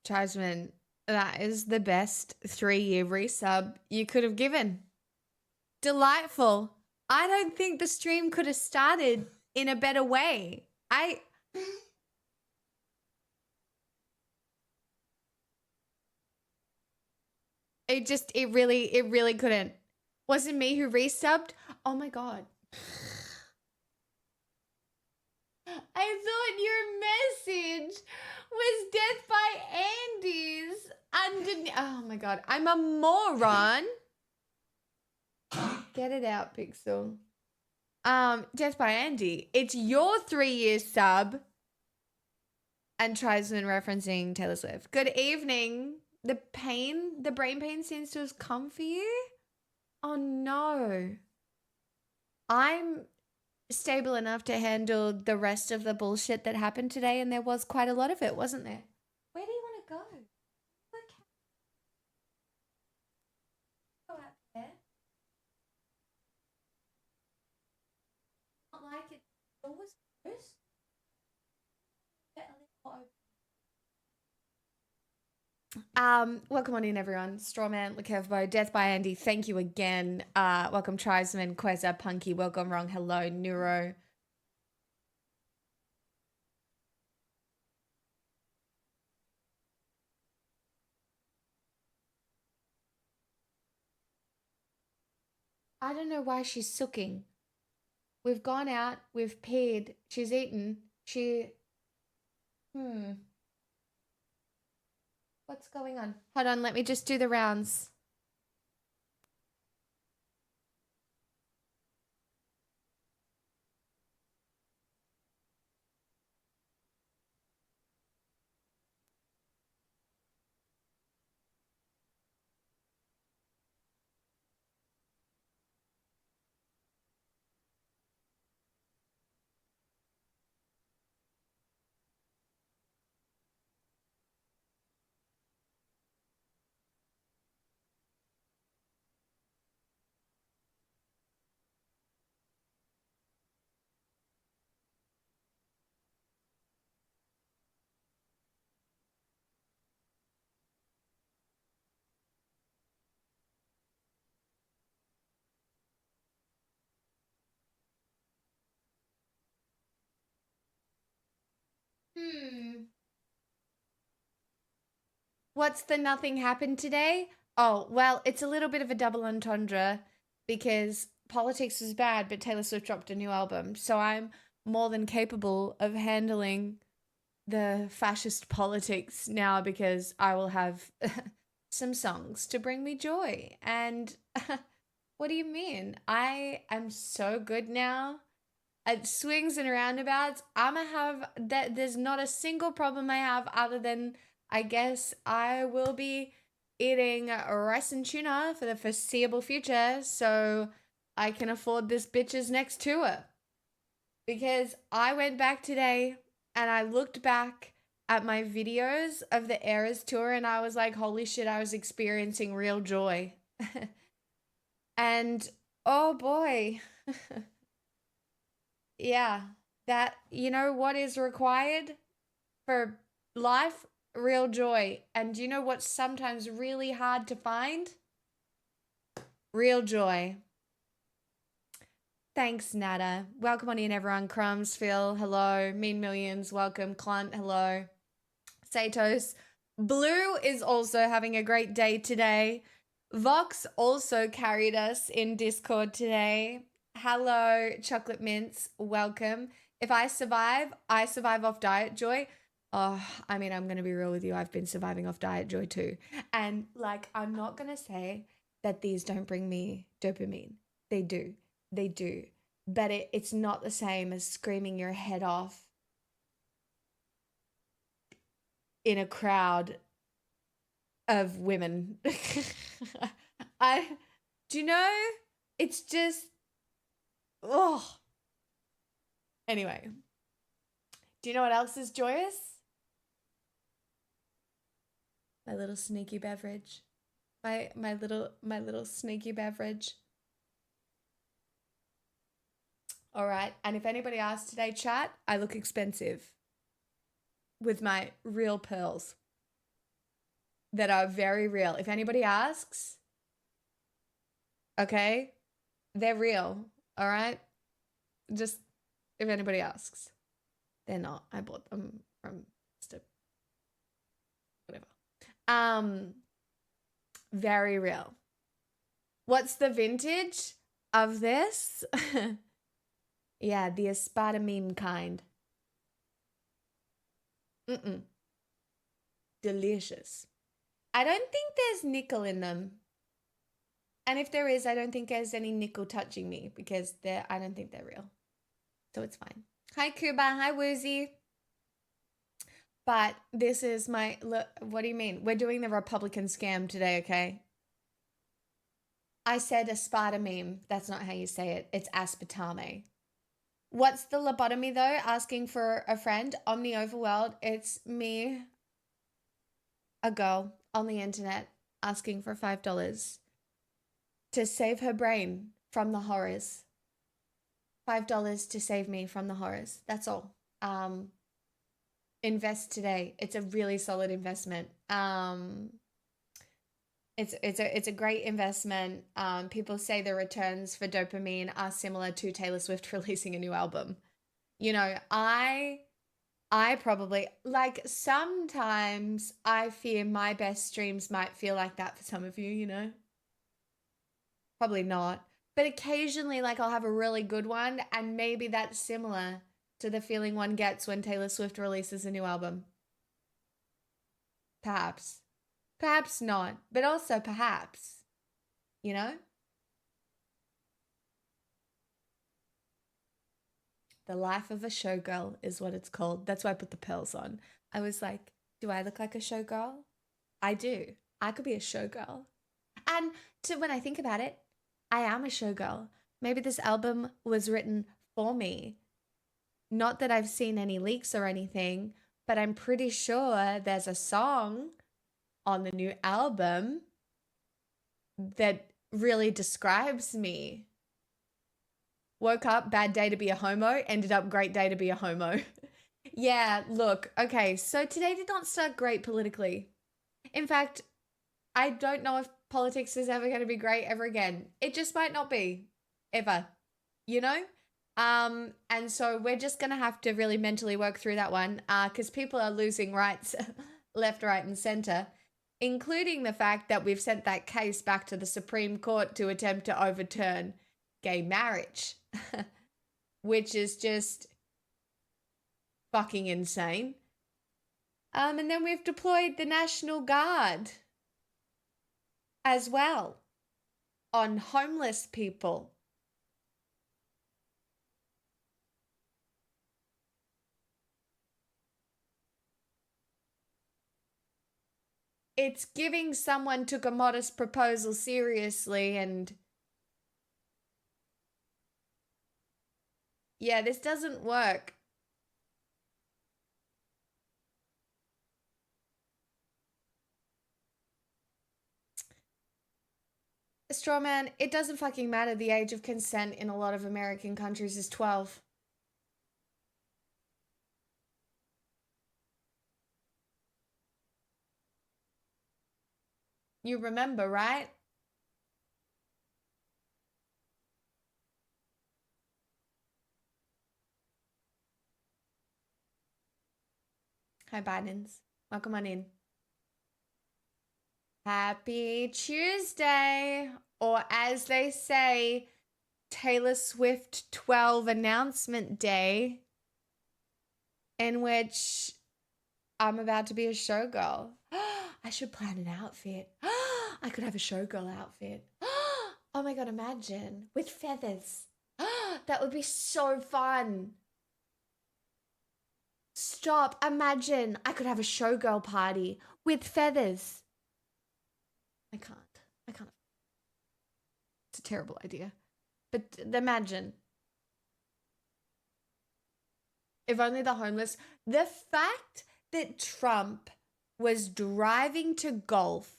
Tribesman, that is the best 3-year resub you could have given. Delightful. I don't think the stream could have started in a better way. It really couldn't. Wasn't me who resubbed. Oh my god. I thought your message was Death by Andy's underneath. Oh my god. I'm a moron. Get it out, Pixel. Death by Andy. It's your 3-year sub. And Tribesman referencing Taylor Swift. Good evening. The brain pain seems to have come for you? Oh no. I'm stable enough to handle the rest of the bullshit that happened today, and there was quite a lot of it, wasn't there? Where do you want to go? Go out there. Not like it. Always close. Welcome on in, everyone. Strawman, Lekevbo, Death by Andy, thank you again. Welcome, Tribesman, Queza, Punky, welcome, Wrong, hello, Neuro. I don't know why she's sooking. We've gone out, we've peed, she's eaten, What's going on? Hold on, let me just do the rounds. What's the nothing happened today? Oh, well, it's a little bit of a double entendre because politics is bad, but Taylor Swift dropped a new album. So I'm more than capable of handling the fascist politics now because I will have some songs to bring me joy. And what do you mean? I am so good now. At swings and roundabouts, I'ma have that. There's not a single problem I have other than I guess I will be eating rice and tuna for the foreseeable future, so I can afford this bitch's next tour. Because I went back today and I looked back at my videos of the Eras tour and I was like, holy shit, I was experiencing real joy. And oh boy. Yeah, that, you know what is required for life? Real joy. And do you know what's sometimes really hard to find? Real joy. Thanks, Nada. Welcome on in, everyone. Crumbs, Phil, hello. Mean Millions, welcome. Clunt, hello. Satos. Blue is also having a great day today. Vox also carried us in Discord today. Hello, Chocolate Mints, welcome. If I survive off Diet Joy. Oh, I mean, I'm going to be real with you. I've been surviving off Diet Joy too. And like, I'm not going to say that these don't bring me dopamine. They do. They do. But it's not the same as screaming your head off in a crowd of women. Do you know? It's just, oh. Anyway, do you know what else is joyous? My little sneaky beverage. My little sneaky beverage. All right, and if anybody asks today, chat, I look expensive with my real pearls. that are very real. If anybody asks, okay, they're real. All right. Just if anybody asks, they're not. I bought them from whatever. Um, very real. What's the vintage of this? Yeah, the Espada meme kind. Mm-mm. Delicious. I don't think there's nickel in them. And if there is, I don't think there's any nickel touching me because I don't think they're real. So it's fine. Hi, Kuba. Hi, Woozy. But this is my, look, what do you mean? We're doing the Republican scam today, okay? I said Espada meme. That's not how you say it. It's aspartame. What's the lobotomy though? Asking for a friend. Omni Overworld. It's me, a girl on the internet, asking for $5 to save her brain from the horrors. $5 to save me from the horrors. That's all. Invest today. It's a really solid investment. It's a great investment. People say the returns for dopamine are similar to Taylor Swift releasing a new album. You know, I probably like sometimes I fear my best streams might feel like that for some of you, you know. Probably not. But occasionally like I'll have a really good one and maybe that's similar to the feeling one gets when Taylor Swift releases a new album. Perhaps. Perhaps not, but also perhaps, you know? The Life of a Showgirl is what it's called. That's why I put the pearls on. I was like, do I look like a showgirl? I do. I could be a showgirl. And when I think about it, I am a showgirl. Maybe this album was written for me. Not that I've seen any leaks or anything, but I'm pretty sure there's a song on the new album that really describes me. Woke up, bad day to be a homo, ended up great day to be a homo. Yeah, look, okay, so today did not start great politically. In fact, I don't know if politics is ever going to be great ever again. It just might not be, ever, you know? And so we're just going to have to really mentally work through that one because people are losing rights left, right, and center, including the fact that we've sent that case back to the Supreme Court to attempt to overturn gay marriage, which is just fucking insane. And then we've deployed the National Guard as well on homeless people. It's giving someone took a modest proposal seriously and yeah, this doesn't work. Strawman, it doesn't fucking matter. The age of consent in a lot of American countries is 12. You remember, right? Hi, Bidens. Welcome on in. Happy Tuesday. Or as they say, Taylor Swift 12 announcement day, in which I'm about to be a showgirl. I should plan an outfit. I could have a showgirl outfit. Oh my god, imagine. With feathers. That would be so fun. Stop. Imagine I could have a showgirl party with feathers. I can't. I can't. It's a terrible idea. But imagine. If only the homeless. The fact that Trump was driving to golf,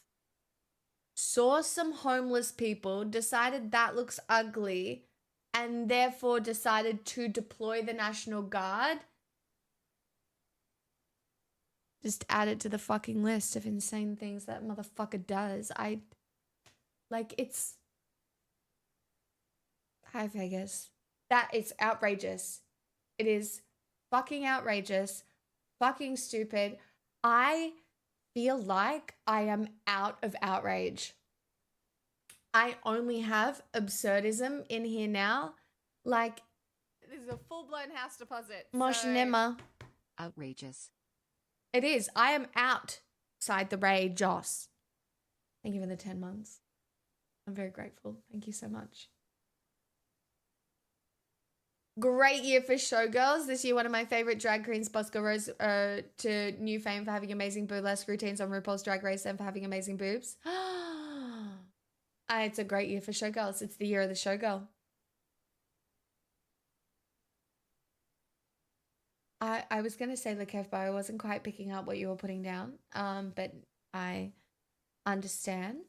saw some homeless people, decided that looks ugly, and therefore decided to deploy the National Guard. Just add it to the fucking list of insane things that motherfucker does. It's... Hi, Vegas. That is outrageous. It is fucking outrageous. Fucking stupid. I feel like I am out of outrage. I only have absurdism in here now. Like, this is a full-blown house deposit. Mosh Nimmer. Outrageous. It is. I am outside the rage, Joss. Thank you for the 10 months. I'm very grateful. Thank you so much. Great year for showgirls. This year, one of my favorite drag queens, Bosco, rose to new fame for having amazing burlesque routines on RuPaul's Drag Race and for having amazing boobs. It's a great year for showgirls. It's the year of the showgirl. I was going to say Lekef, but I wasn't quite picking up what you were putting down. But I understand.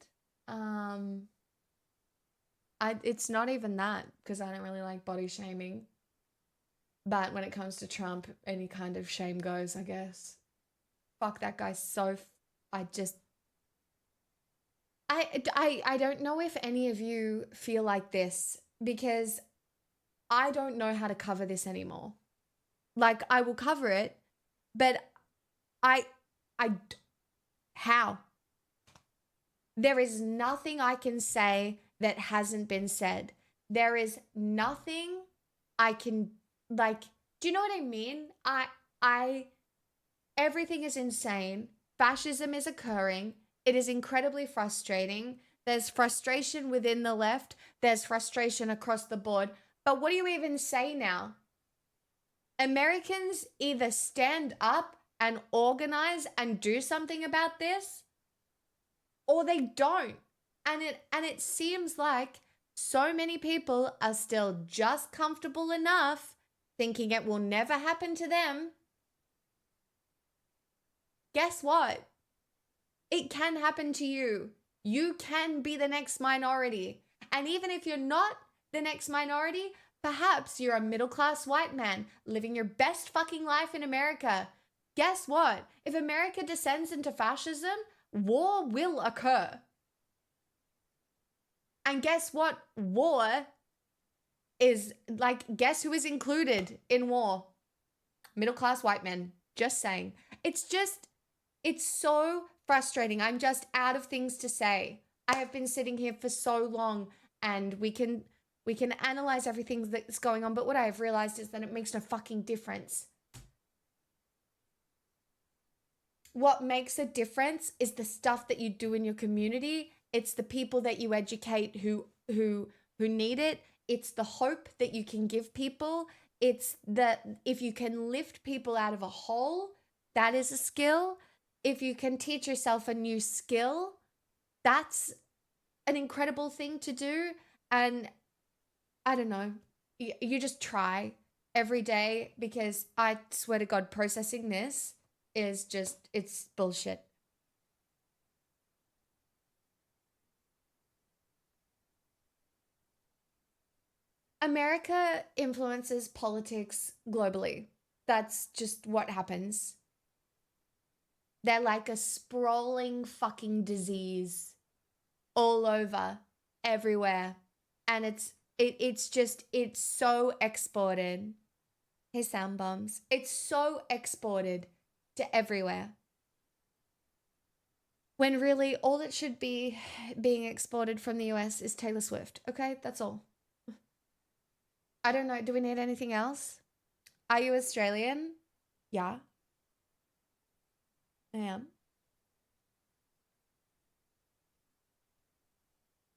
It's not even that, because I don't really like body shaming. But when it comes to Trump, any kind of shame goes, I guess. Fuck that guy so... I don't know if any of you feel like this, because I don't know how to cover this anymore. Like, I will cover it, but how? There is nothing I can say that hasn't been said. There is nothing I can, like, do you know what I mean? Everything is insane. Fascism is occurring. It is incredibly frustrating. There's frustration within the left. There's frustration across the board. But what do you even say now? Americans either stand up and organize and do something about this, or they don't. And it seems like so many people are still just comfortable enough thinking it will never happen to them. Guess what? It can happen to you. You can be the next minority. And even if you're not the next minority, perhaps you're a middle-class white man living your best fucking life in America. Guess what? If America descends into fascism, war will occur. And guess what? War is, like, guess who is included in war? Middle-class white men. Just saying. It's so frustrating. I'm just out of things to say. I have been sitting here for so long, and we can analyze everything that's going on, but what I have realized is that it makes no fucking difference. What makes a difference is the stuff that you do in your community. It's the people that you educate who need it. It's the hope that you can give people. It's that if you can lift people out of a hole, that is a skill. If you can teach yourself a new skill, that's an incredible thing to do. And I don't know, you just try every day, because I swear to God, processing this is just, it's bullshit. America influences politics globally. That's just what happens. They're like a sprawling fucking disease all over, everywhere. And it's so exported. Hey, sound bombs. It's so exported to everywhere. When really all that should be being exported from the US is Taylor Swift. Okay, that's all. I don't know. Do we need anything else? Are you Australian? Yeah. I am.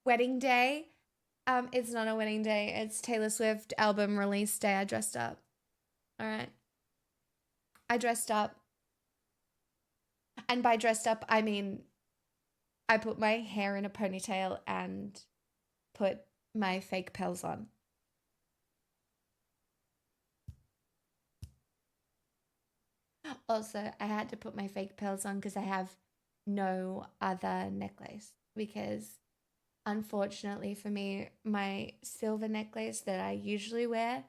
Wedding day? It's not a wedding day. It's Taylor Swift album release day. I dressed up. All right. I dressed up. And by dressed up, I mean I put my hair in a ponytail and put my fake pearls on. Also, I had to put my fake pearls on because I have no other necklace, because unfortunately for me, my silver necklace that I usually wear,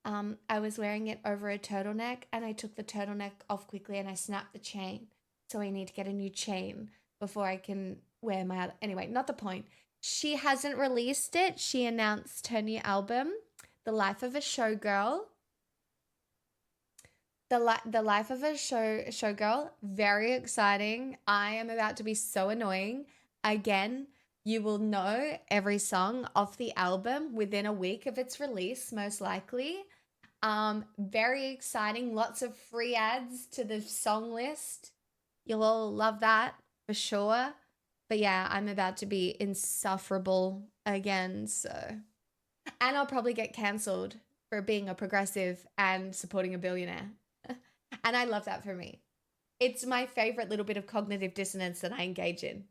I was wearing it over a turtleneck, and I took the turtleneck off quickly and I snapped the chain. So I need to get a new chain before I can wear my other. Anyway, not the point. She hasn't released it. She announced her new album, The Life of a Showgirl. The Life of a Showgirl, very exciting. I am about to be so annoying. Again, you will know every song off the album within a week of its release, most likely. Very exciting. Lots of free ads to the song list. You'll all love that for sure. But yeah, I'm about to be insufferable again, so. And I'll probably get cancelled for being a progressive and supporting a billionaire. And I love that for me. It's my favorite little bit of cognitive dissonance that I engage in.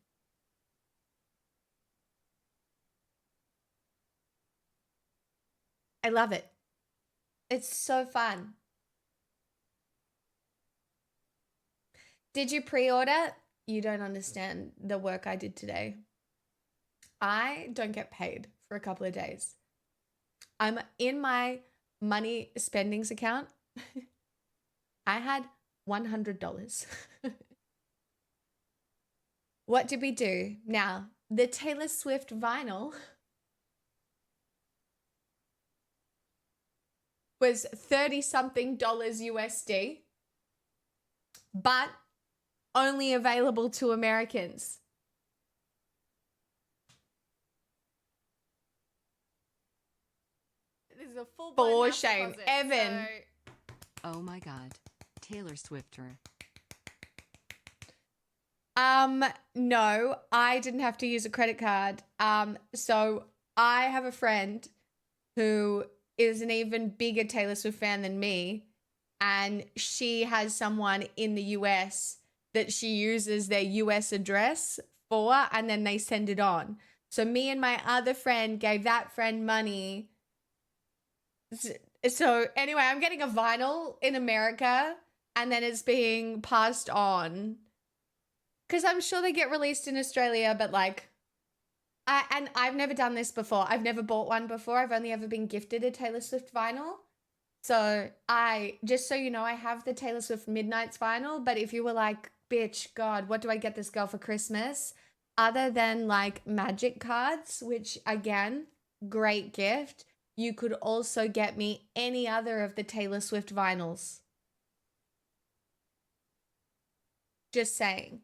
I love it. It's so fun. Did you pre-order? You don't understand the work I did today. I don't get paid for a couple of days. I'm in my money spendings account. I had $100. What did we do? Now, the Taylor Swift vinyl was 30 something dollars USD, but only available to Americans. This is a full for shame. Deposit, Evan. Oh my God. Taylor Swifter. No, I didn't have to use a credit card. So I have a friend who is an even bigger Taylor Swift fan than me, and she has someone in the US that she uses their US address for, and then they send it on. So me and my other friend gave that friend money. So anyway, I'm getting a vinyl in America, and then it's being passed on. Because I'm sure they get released in Australia, but like, I've never done this before. I've never bought one before. I've only ever been gifted a Taylor Swift vinyl. So just so you know, I have the Taylor Swift Midnights vinyl, but if you were like, bitch, God, what do I get this girl for Christmas? Other than like magic cards, which again, great gift, you could also get me any other of the Taylor Swift vinyls. Just saying.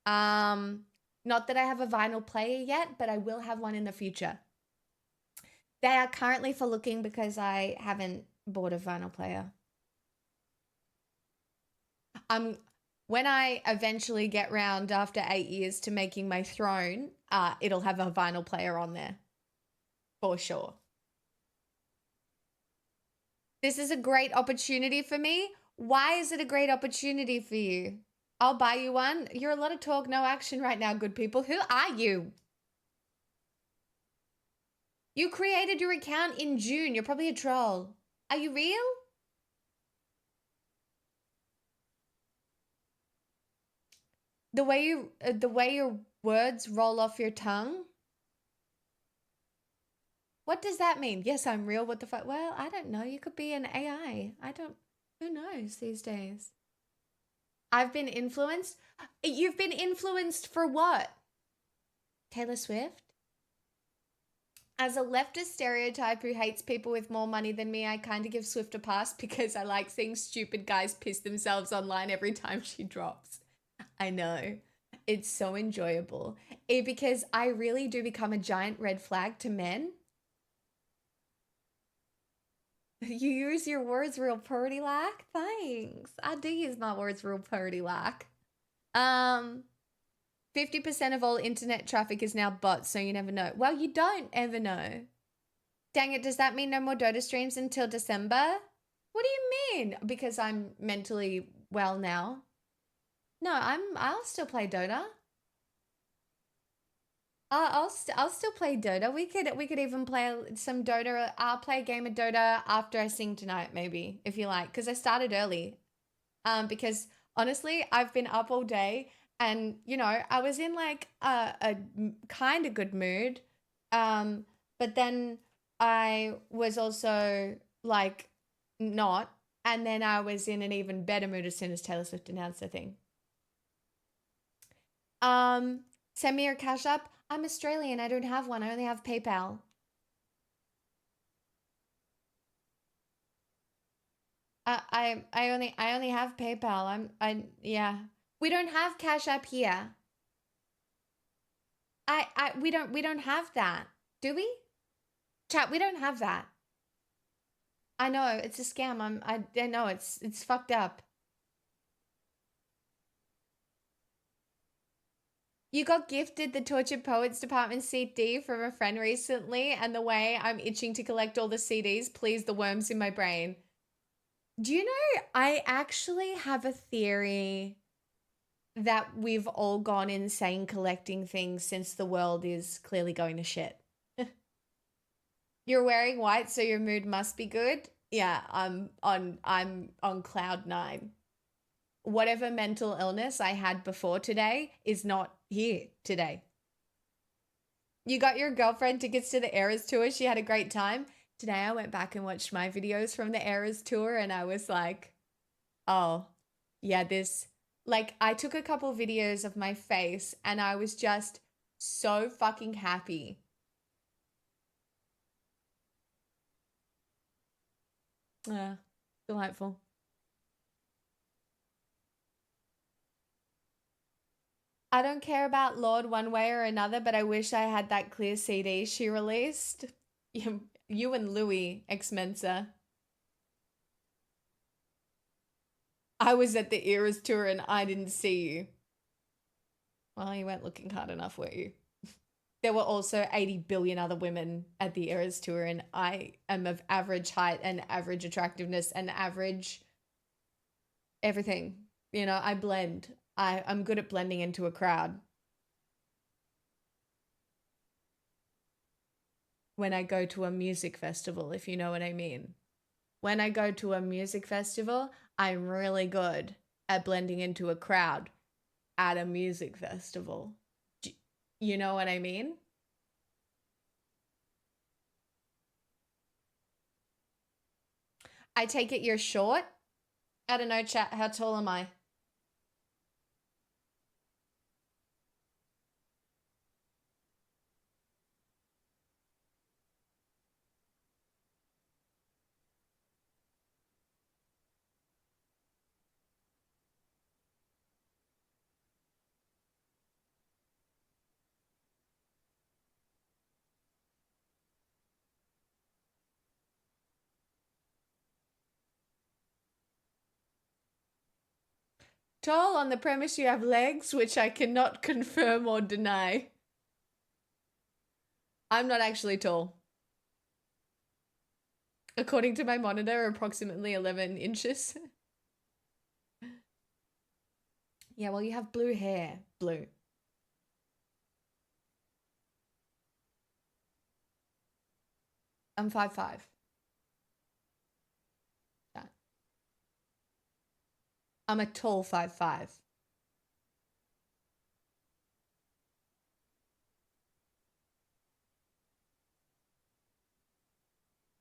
Not that I have a vinyl player yet, but I will have one in the future. They are currently for looking because I haven't bought a vinyl player. When I eventually get round after 8 years to making my throne, it'll have a vinyl player on there. For sure. This is a great opportunity for me. Why is it a great opportunity for you? I'll buy you one. You're a lot of talk, no action right now, good people. Who are you? You created your account in June. You're probably a troll. Are you real? The way your words roll off your tongue. What does that mean? Yes, I'm real. What the fuck? Well, I don't know. You could be an AI. Who knows these days? I've been influenced. You've been influenced for what? Taylor Swift? As a leftist stereotype who hates people with more money than me, I kind of give Swift a pass because I like seeing stupid guys piss themselves online every time she drops. I know. It's so enjoyable. Because I really do become a giant red flag to men. You use your words real purty like? Thanks. I do use my words real purty like. 50% of all internet traffic is now bots, so you never know. Well, you don't ever know. Dang it, does that mean no more Dota streams until December? What do you mean? Because I'm mentally well now. No, I'll still play Dota. I'll still play Dota. We could even play some Dota. I'll play a game of Dota after I sing tonight, maybe, if you like, because I started early. Because honestly, I've been up all day, and you know, I was in like a kind of good mood. But then I was also like not, and then I was in an even better mood as soon as Taylor Swift announced the thing. Send me your Cash App. I'm Australian. I don't have one. I only have PayPal. I only have PayPal. Yeah. We don't have Cash App here. We don't have that. Do we? Chat, we don't have that. I know, it's a scam. I know it's fucked up. You got gifted the Tortured Poets Department CD from a friend recently, and the way I'm itching to collect all the CDs, please the worms in my brain. Do you know, I actually have a theory that we've all gone insane collecting things since the world is clearly going to shit. You're wearing white, so your mood must be good. Yeah, I'm on cloud nine. Whatever mental illness I had before today is not here today. You got your girlfriend tickets to the Eras tour. She had a great time. Today I went back and watched my videos from the Eras tour and I was like, oh, yeah, I took a couple videos of my face and I was just so fucking happy. Yeah, delightful. I don't care about Lorde one way or another, but I wish I had that clear CD she released. You and Louis, ex-Mensa. I was at the Eras tour and I didn't see you. Well, you weren't looking hard enough, were you? There were also 80 billion other women at the Eras tour, and I am of average height and average attractiveness and average everything. You know, I blend. I'm good at blending into a crowd. When I go to a music festival, if you know what I mean. When I go to a music festival, I'm really good at blending into a crowd at a music festival. You know what I mean? I take it you're short? I don't know, chat. How tall am I? Tall on the premise you have legs, which I cannot confirm or deny. I'm not actually tall. According to my monitor, approximately 11 inches. Yeah, well, you have blue hair. Blue. I'm 5'5". Yeah. I'm a tall 5'5".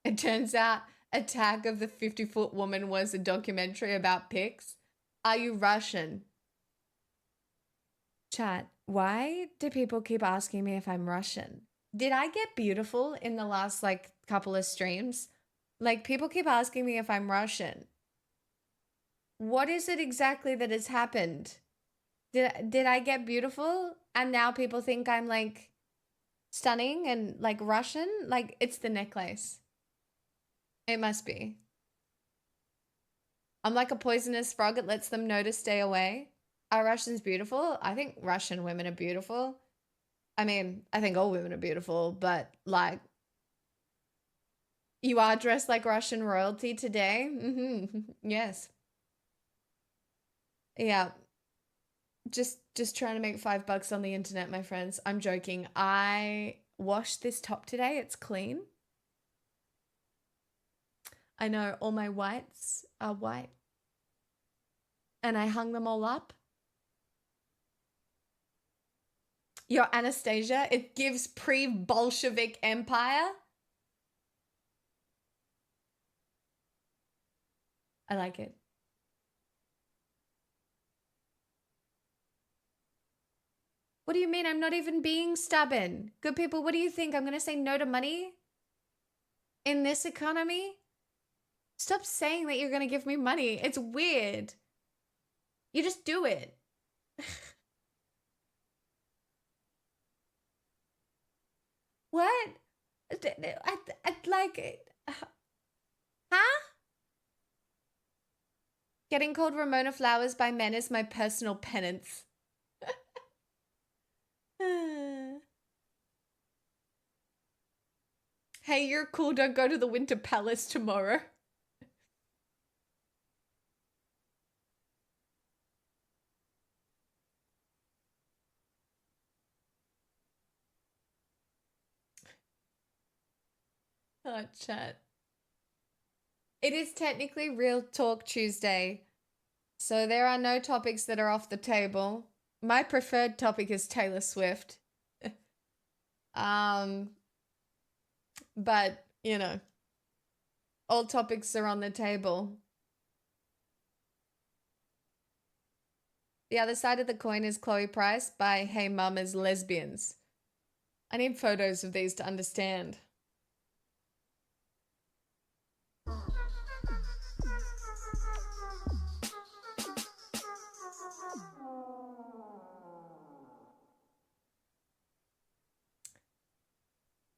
It turns out Attack of the 50-Foot Woman was a documentary about pics. Are you Russian? Chat, why do people keep asking me if I'm Russian? Did I get beautiful in the last couple of streams? Like people keep asking me if I'm Russian. What is it exactly that has happened? Did I get beautiful and now people think I'm like stunning and like Russian? Like it's the necklace. It must be. I'm like a poisonous frog. It lets them know to stay away. Are Russians beautiful? I think Russian women are beautiful. I mean, I think all women are beautiful, but like, you are dressed like Russian royalty today? Yes. Yeah. Just trying to make $5 on the internet, my friends. I'm joking. I washed this top today. It's clean. I know all my whites are white. And I hung them all up. Your Anastasia, it gives pre-Bolshevik empire. I like it. What do you mean? I'm not even being stubborn. Good people, what do you think? I'm going to say no to money in this economy? Stop saying that you're going to give me money. It's weird. You just do it. What? I'd like it. Huh? Getting called Ramona Flowers by men is my personal penance. Hey, you're cool. Don't go to the Winter Palace tomorrow. Oh, chat. It is technically Real Talk Tuesday, so there are no topics that are off the table. My preferred topic is Taylor Swift. But, you know, all topics are on the table. The other side of the coin is Chloe Price by Hey Mama's Lesbians. I need photos of these to understand.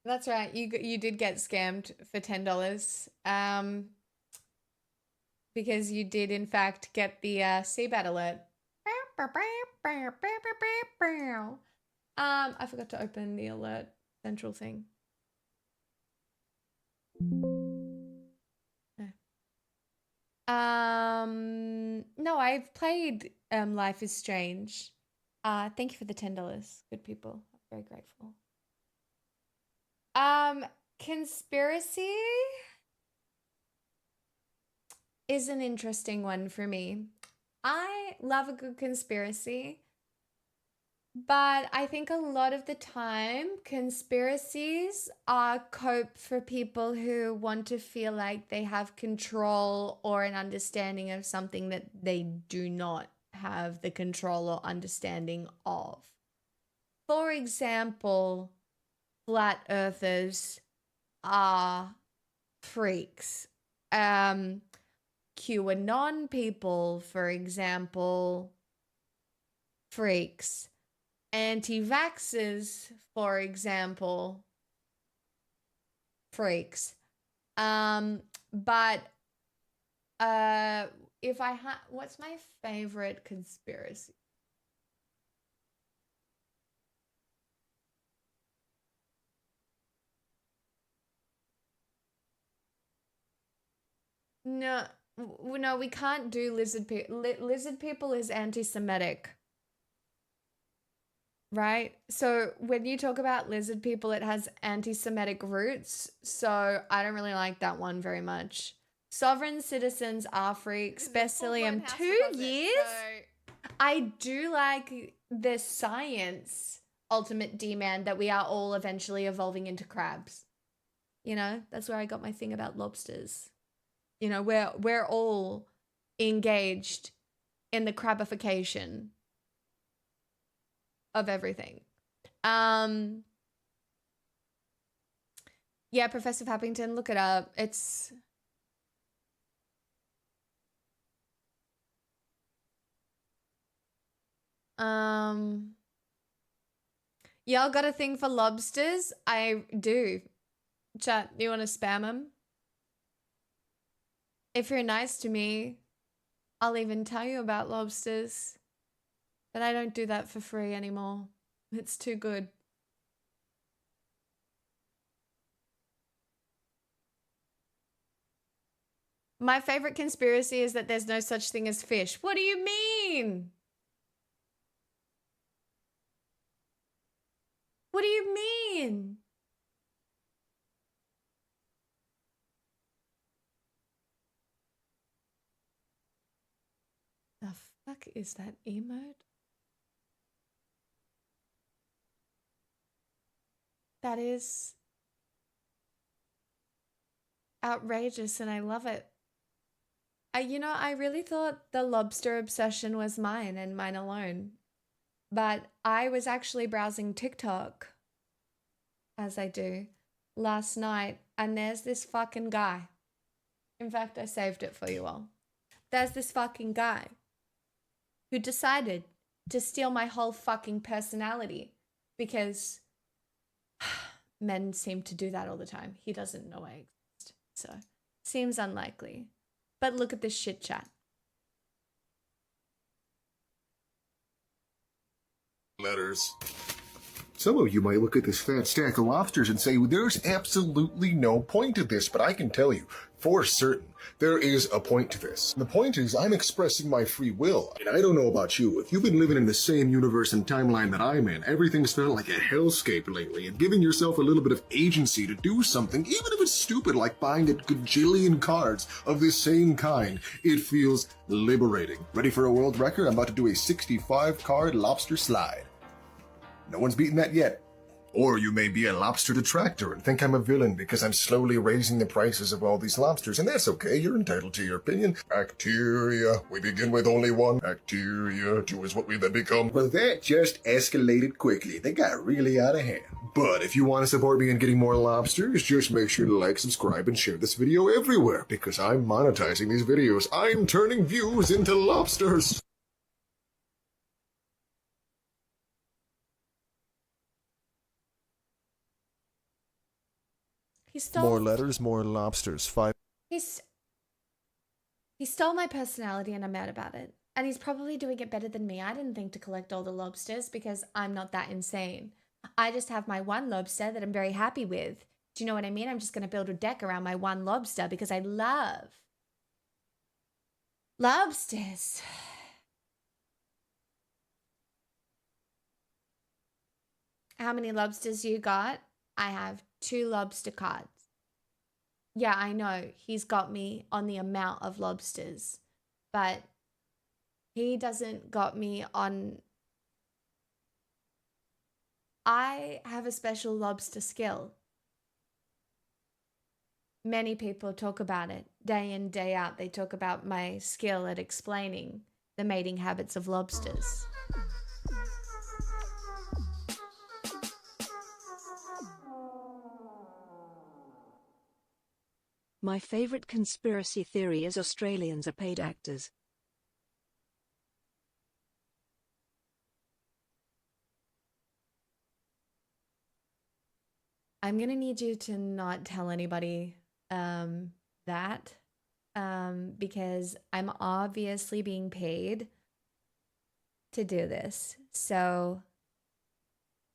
That's right. You did get scammed for $10. Because you did in fact get the CBAT alert. I forgot to open the alert central thing. No, I've played Life is Strange. Thank you for the $10. Good people. I'm very grateful. Conspiracy is an interesting one for me. I love a good conspiracy, but I think a lot of the time conspiracies are cope for people who want to feel like they have control or an understanding of something that they do not have the control or understanding of. For example, flat earthers are freaks. QAnon people, for example, freaks. Anti-vaxxers, for example, freaks. But if I had, what's my favorite conspiracy? No, no, we can't do lizard people. Lizard people is anti-Semitic. Right? So when you talk about lizard people, it has anti-Semitic roots. So I don't really like that one very much. Sovereign citizens are freaks. Becilium, 2 years? I do like the science ultimate demand that we are all eventually evolving into crabs. You know, that's where I got my thing about lobsters. You know, we're all engaged in the crabification of everything. Yeah, Professor Pappington, look it up. It's y'all got a thing for lobsters? I do. Chat, you want to spam them? If you're nice to me, I'll even tell you about lobsters. But I don't do that for free anymore. It's too good. My favorite conspiracy is that there's no such thing as fish. What do you mean? What do you mean? The fuck is that emote? That is outrageous and I love it. I really thought the lobster obsession was mine and mine alone. But I was actually browsing TikTok, as I do, last night, and there's this fucking guy. In fact, I saved it for you all. There's this fucking guy who decided to steal my whole fucking personality because men seem to do that all the time. He doesn't know I exist, so seems unlikely. But look at this shit chat. Letters. Some of you might look at this fat stack of lobsters and say, well, there's absolutely no point to this, but I can tell you, for certain, there is a point to this. The point is, I'm expressing my free will, and I don't know about you. If you've been living in the same universe and timeline that I'm in, everything's felt like a hellscape lately, and giving yourself a little bit of agency to do something, even if it's stupid like buying a gajillion cards of this same kind, it feels liberating. Ready for a world record? I'm about to do a 65 card lobster slide. No one's beaten that yet. Or you may be a lobster detractor and think I'm a villain because I'm slowly raising the prices of all these lobsters, and that's okay, you're entitled to your opinion. Bacteria, we begin with only one. Bacteria, two is what we then become. Well, that just escalated quickly. They got really out of hand. But if you want to support me in getting more lobsters, just make sure to like, subscribe, and share this video everywhere, because I'm monetizing these videos. I'm turning views into lobsters. He stole More letters, more lobsters. 5. He's he stole my personality and I'm mad about it. And he's probably doing it better than me. I didn't think to collect all the lobsters because I'm not that insane. I just have my one lobster that I'm very happy with. Do you know what I mean? I'm just going to build a deck around my one lobster because I love lobsters. How many lobsters you got? I have 2 lobster cards. Yeah, I know. He's got me on the amount of lobsters, but he doesn't got me on. I have a special lobster skill. Many people talk about it day in, day out. They talk about my skill at explaining the mating habits of lobsters. My favorite conspiracy theory is Australians are paid actors. I'm going to need you to not tell anybody that because I'm obviously being paid to do this. So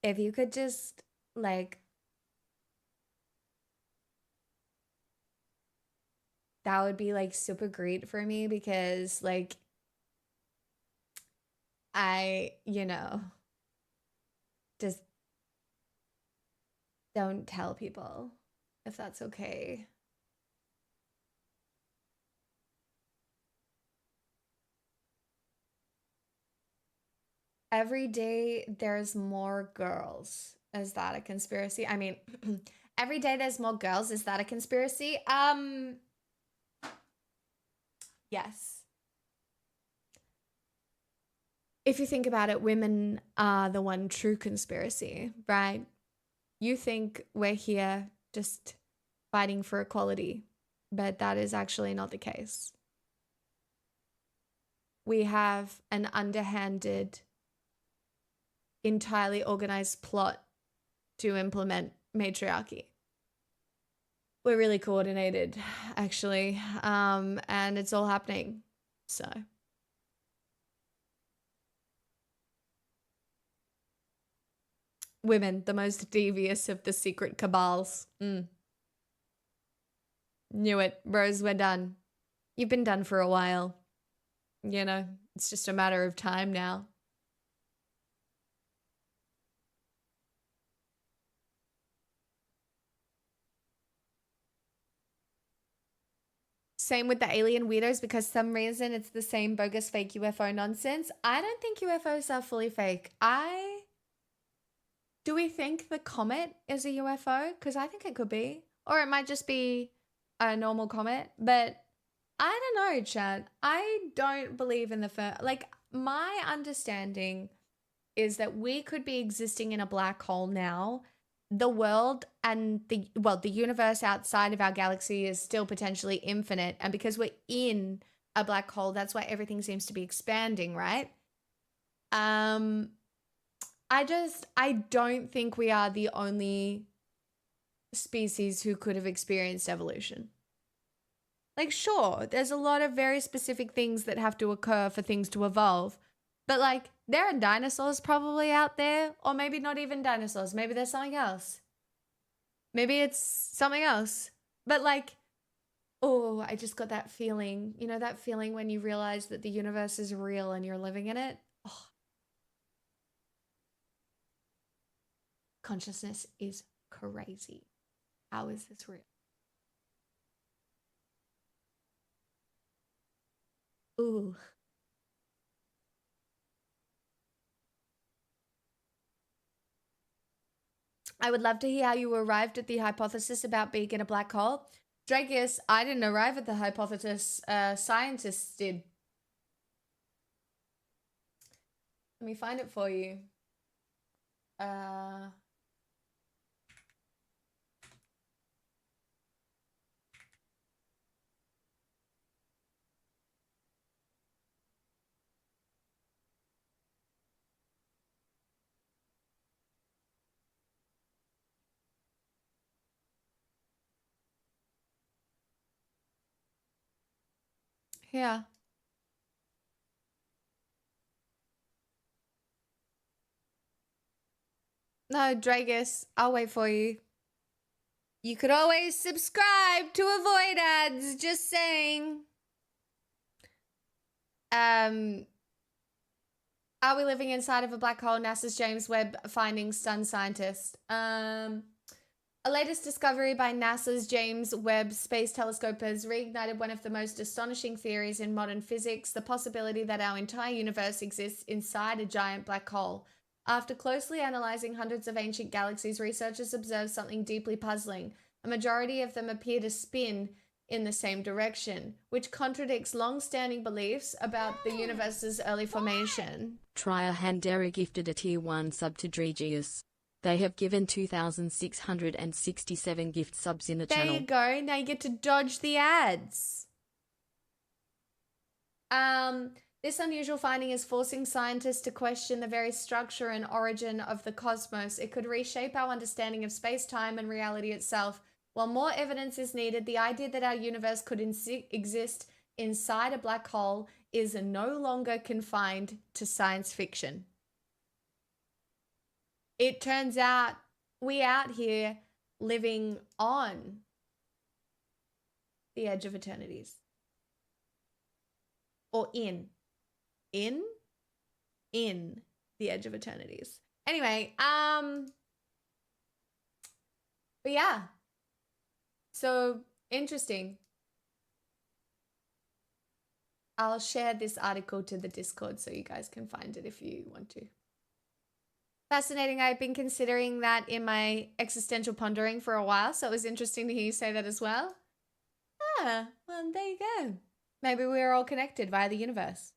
if you could just like that would be like super great for me because like I, just don't tell people if that's okay. Every day there's more girls. Is that a conspiracy? I mean, every day there's more girls. Is that a conspiracy? Yes. If you think about it, women are the one true conspiracy, right? You think we're here just fighting for equality, but that is actually not the case. We have an underhanded, entirely organized plot to implement matriarchy. We're really coordinated, actually, and it's all happening, so. Women, the most devious of the secret cabals. Knew it. Rose, we're done. You've been done for a while. It's just a matter of time now. Same with the alien weirdos because some reason it's the same bogus fake UFO nonsense. I don't think UFOs are fully fake. Do we think the comet is a UFO? Because I think it could be. Or it might just be a normal comet. But I don't know, Chad. I don't believe in the like, my understanding is that we could be existing in a black hole now. The world and the universe outside of our galaxy is still potentially infinite. And because we're in a black hole, that's why everything seems to be expanding, right? I don't think we are the only species who could have experienced evolution. Like, sure, there's a lot of very specific things that have to occur for things to evolve. But, like, there are dinosaurs probably out there. Or maybe not even dinosaurs. Maybe there's something else. Maybe it's something else. But, like, oh, I just got that feeling. You know that feeling when you realize that the universe is real and you're living in it? Oh. Consciousness is crazy. How is this real? Ooh. I would love to hear how you arrived at the hypothesis about being in a black hole. Dragus, I didn't arrive at the hypothesis. Scientists did. Let me find it for you. Yeah. No, Dragus, I'll wait for you. You could always subscribe to avoid ads, just saying. Are we living inside of a black hole? NASA's James Webb findings stun scientists. A latest discovery by NASA's James Webb Space Telescope has reignited one of the most astonishing theories in modern physics, the possibility that our entire universe exists inside a giant black hole. After closely analyzing hundreds of ancient galaxies, researchers observed something deeply puzzling. A majority of them appear to spin in the same direction, which contradicts long-standing beliefs about the universe's early formation. Trier Handera gifted a Tier 1 sub to Dregius. They have given 2,667 gift subs in the channel. There you go. Now you get to dodge the ads. This unusual finding is forcing scientists to question the very structure and origin of the cosmos. It could reshape our understanding of space-time and reality itself. While more evidence is needed, the idea that our universe could exist inside a black hole is no longer confined to science fiction. It turns out we out here living on the edge of eternities. Or in the edge of eternities. Anyway, but yeah. So interesting. I'll share this article to the Discord so you guys can find it if you want to. Fascinating. I've been considering that in my existential pondering for a while, so it was interesting to hear you say that as well. Ah, well, there you go. Maybe we're all connected via the universe.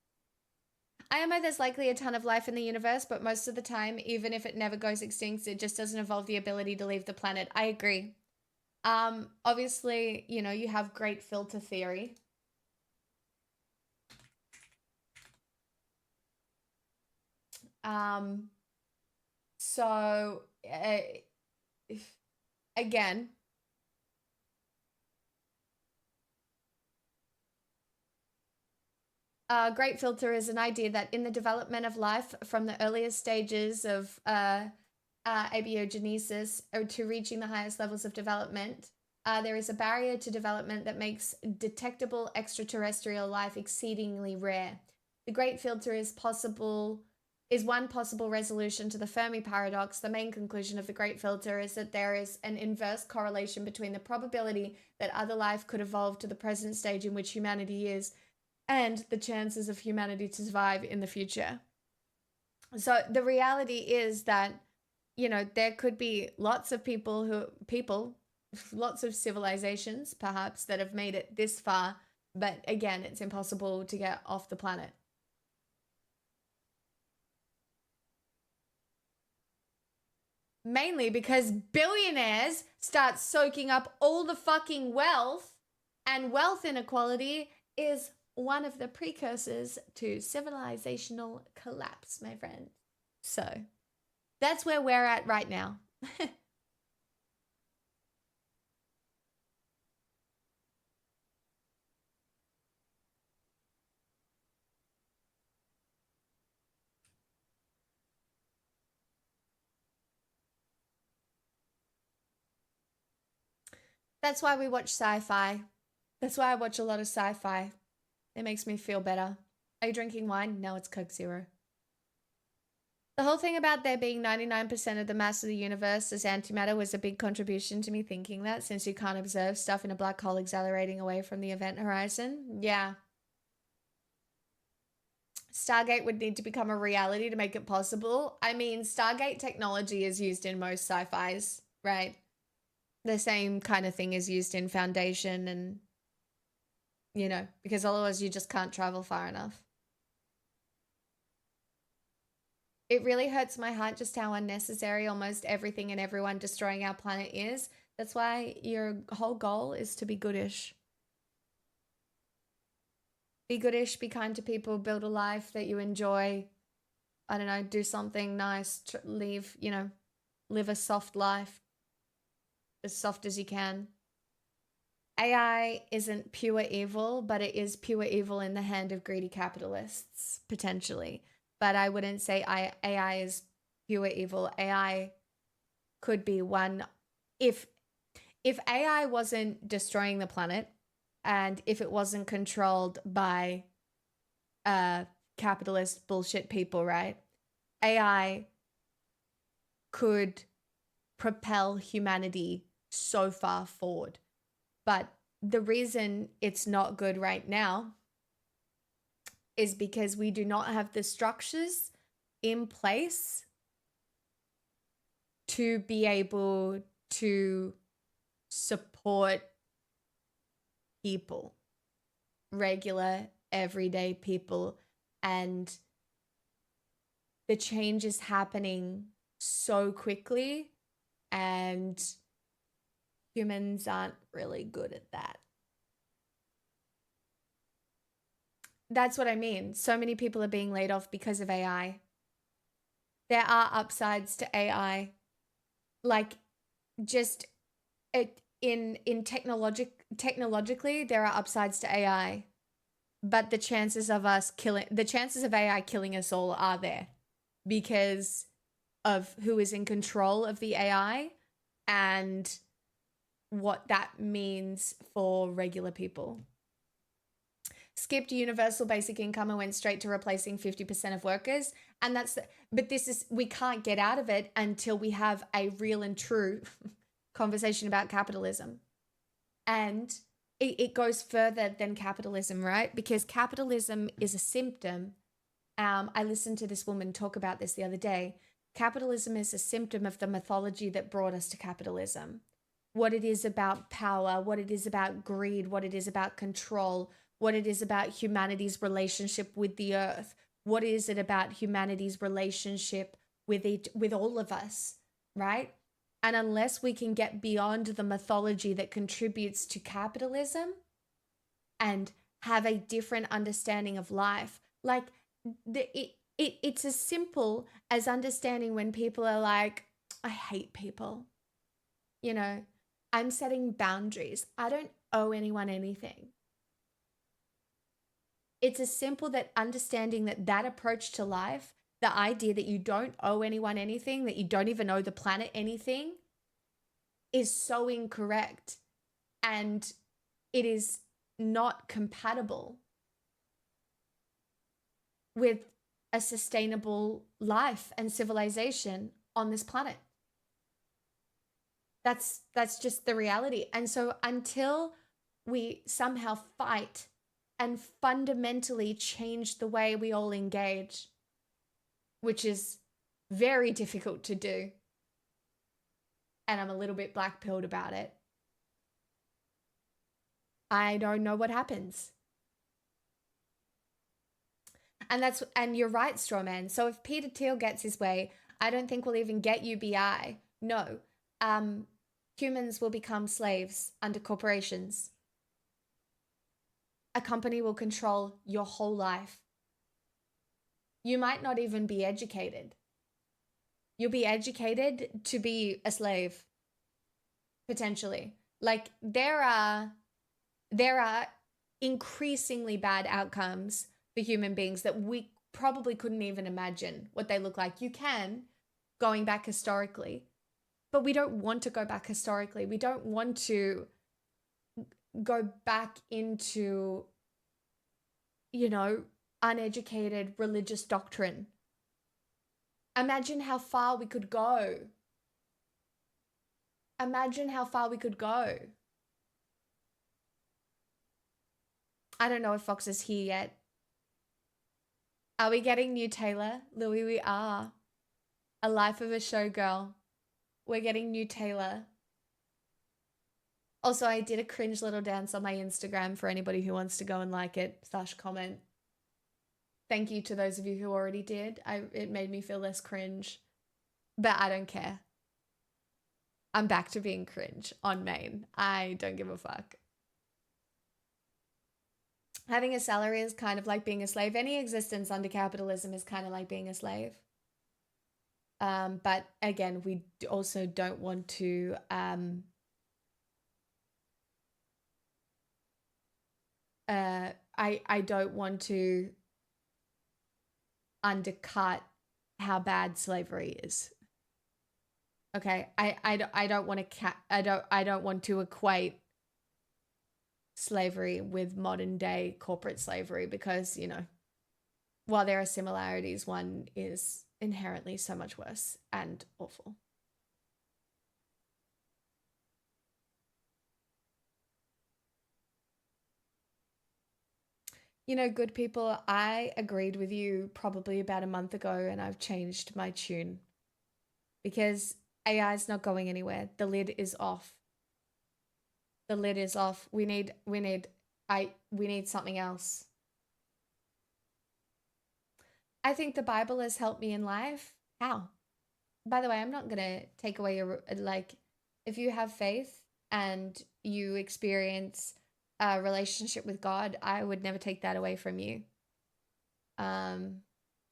I know there's likely a ton of life in the universe, but most of the time, even if it never goes extinct, it just doesn't evolve the ability to leave the planet. I agree. Obviously, you know, you have great filter theory. So, again, great filter is an idea that in the development of life from the earliest stages of abiogenesis to reaching the highest levels of development, there is a barrier to development that makes detectable extraterrestrial life exceedingly rare. The great filter is one possible resolution to the Fermi paradox. The main conclusion of the great filter is that there is an inverse correlation between the probability that other life could evolve to the present stage in which humanity is and the chances of humanity to survive in the future. So the reality is that, you know, there could be lots of lots of civilizations perhaps that have made it this far, but again, it's impossible to get off the planet. mainly because billionaires start soaking up all the fucking wealth, and wealth inequality is one of the precursors to civilizational collapse, my friend. So that's where we're at right now. That's why we watch sci-fi. That's why I watch a lot of sci-fi. It makes me feel better. Are you drinking wine? No, it's Coke Zero. The whole thing about there being 99% of the mass of the universe as antimatter was a big contribution to me thinking that, since you can't observe stuff in a black hole accelerating away from the event horizon. Yeah. Stargate would need to become a reality to make it possible. I mean, Stargate technology is used in most sci-fis, right? The same kind of thing is used in Foundation and, you know, because otherwise you just can't travel far enough. It really hurts my heart just how unnecessary almost everything and everyone destroying our planet is. That's why your whole goal is to be goodish. Be goodish, be kind to people, build a life that you enjoy. I don't know, do something nice, live a soft life, as soft as you can. AI isn't pure evil, but it is pure evil in the hand of greedy capitalists, potentially. But I wouldn't say AI is pure evil. AI could be one. If AI wasn't destroying the planet, and if it wasn't controlled by capitalist bullshit people, right? AI could propel humanity so far forward. But the reason it's not good right now is because we do not have the structures in place to be able to support people, regular, everyday people. And the change is happening so quickly, and humans aren't really good at that. That's what I mean. So many people are being laid off because of AI. There are upsides to AI. Like, just technologically, there are upsides to AI. But the chances of AI killing us all are there because of who is in control of the AI and what that means for regular people. Skipped universal basic income and went straight to replacing 50% of workers. And we can't get out of it until we have a real and true conversation about capitalism. And it goes further than capitalism, right? Because capitalism is a symptom. I listened to this woman talk about this the other day. Capitalism is a symptom of the mythology that brought us to capitalism. What it is about power, what it is about greed, what it is about control, what it is about humanity's relationship with the earth. What is it about humanity's relationship with all of us, right? And unless we can get beyond the mythology that contributes to capitalism and have a different understanding of life, like it's as simple as understanding when people are like, I hate people. You know, I'm setting boundaries. I don't owe anyone anything. It's as simple that understanding that approach to life, the idea that you don't owe anyone anything, that you don't even owe the planet anything, is so incorrect. And it is not compatible with a sustainable life and civilization on this planet. That's just the reality. And so until we somehow fight and fundamentally change the way we all engage, which is very difficult to do, and I'm a little bit black-pilled about it, I don't know what happens. And you're right, Strawman. So if Peter Thiel gets his way, I don't think we'll even get UBI, No. Humans will become slaves under corporations. A company will control your whole life. You might not even be educated. You'll be educated to be a slave, potentially. Like there are increasingly bad outcomes for human beings that we probably couldn't even imagine what they look like. You can, going back historically, but we don't want to go back historically. We don't want to go back into, uneducated religious doctrine. Imagine how far we could go. Imagine how far we could go. I don't know if Fox is here yet. Are we getting new Taylor? Louis, we are. A Life of a Showgirl. We're getting new Taylor. Also, I did a cringe little dance on my Instagram for anybody who wants to go and like it / comment. Thank you to those of you who already did. It made me feel less cringe. But I don't care. I'm back to being cringe on main. I don't give a fuck. Having a salary is kind of like being a slave. Any existence under capitalism is kind of like being a slave. But again, we also don't want to I don't want to undercut how bad slavery is. Okay, I don't want to I don't want to equate slavery with modern day corporate slavery because, while there are similarities, one is inherently so much worse and awful. Good people, I agreed with you probably about a month ago and I've changed my tune because AI is not going anywhere. The lid is off. The lid is off. We need something else. I think the Bible has helped me in life. How? By the way, I'm not going to take away your, if you have faith and you experience a relationship with God, I would never take that away from you. I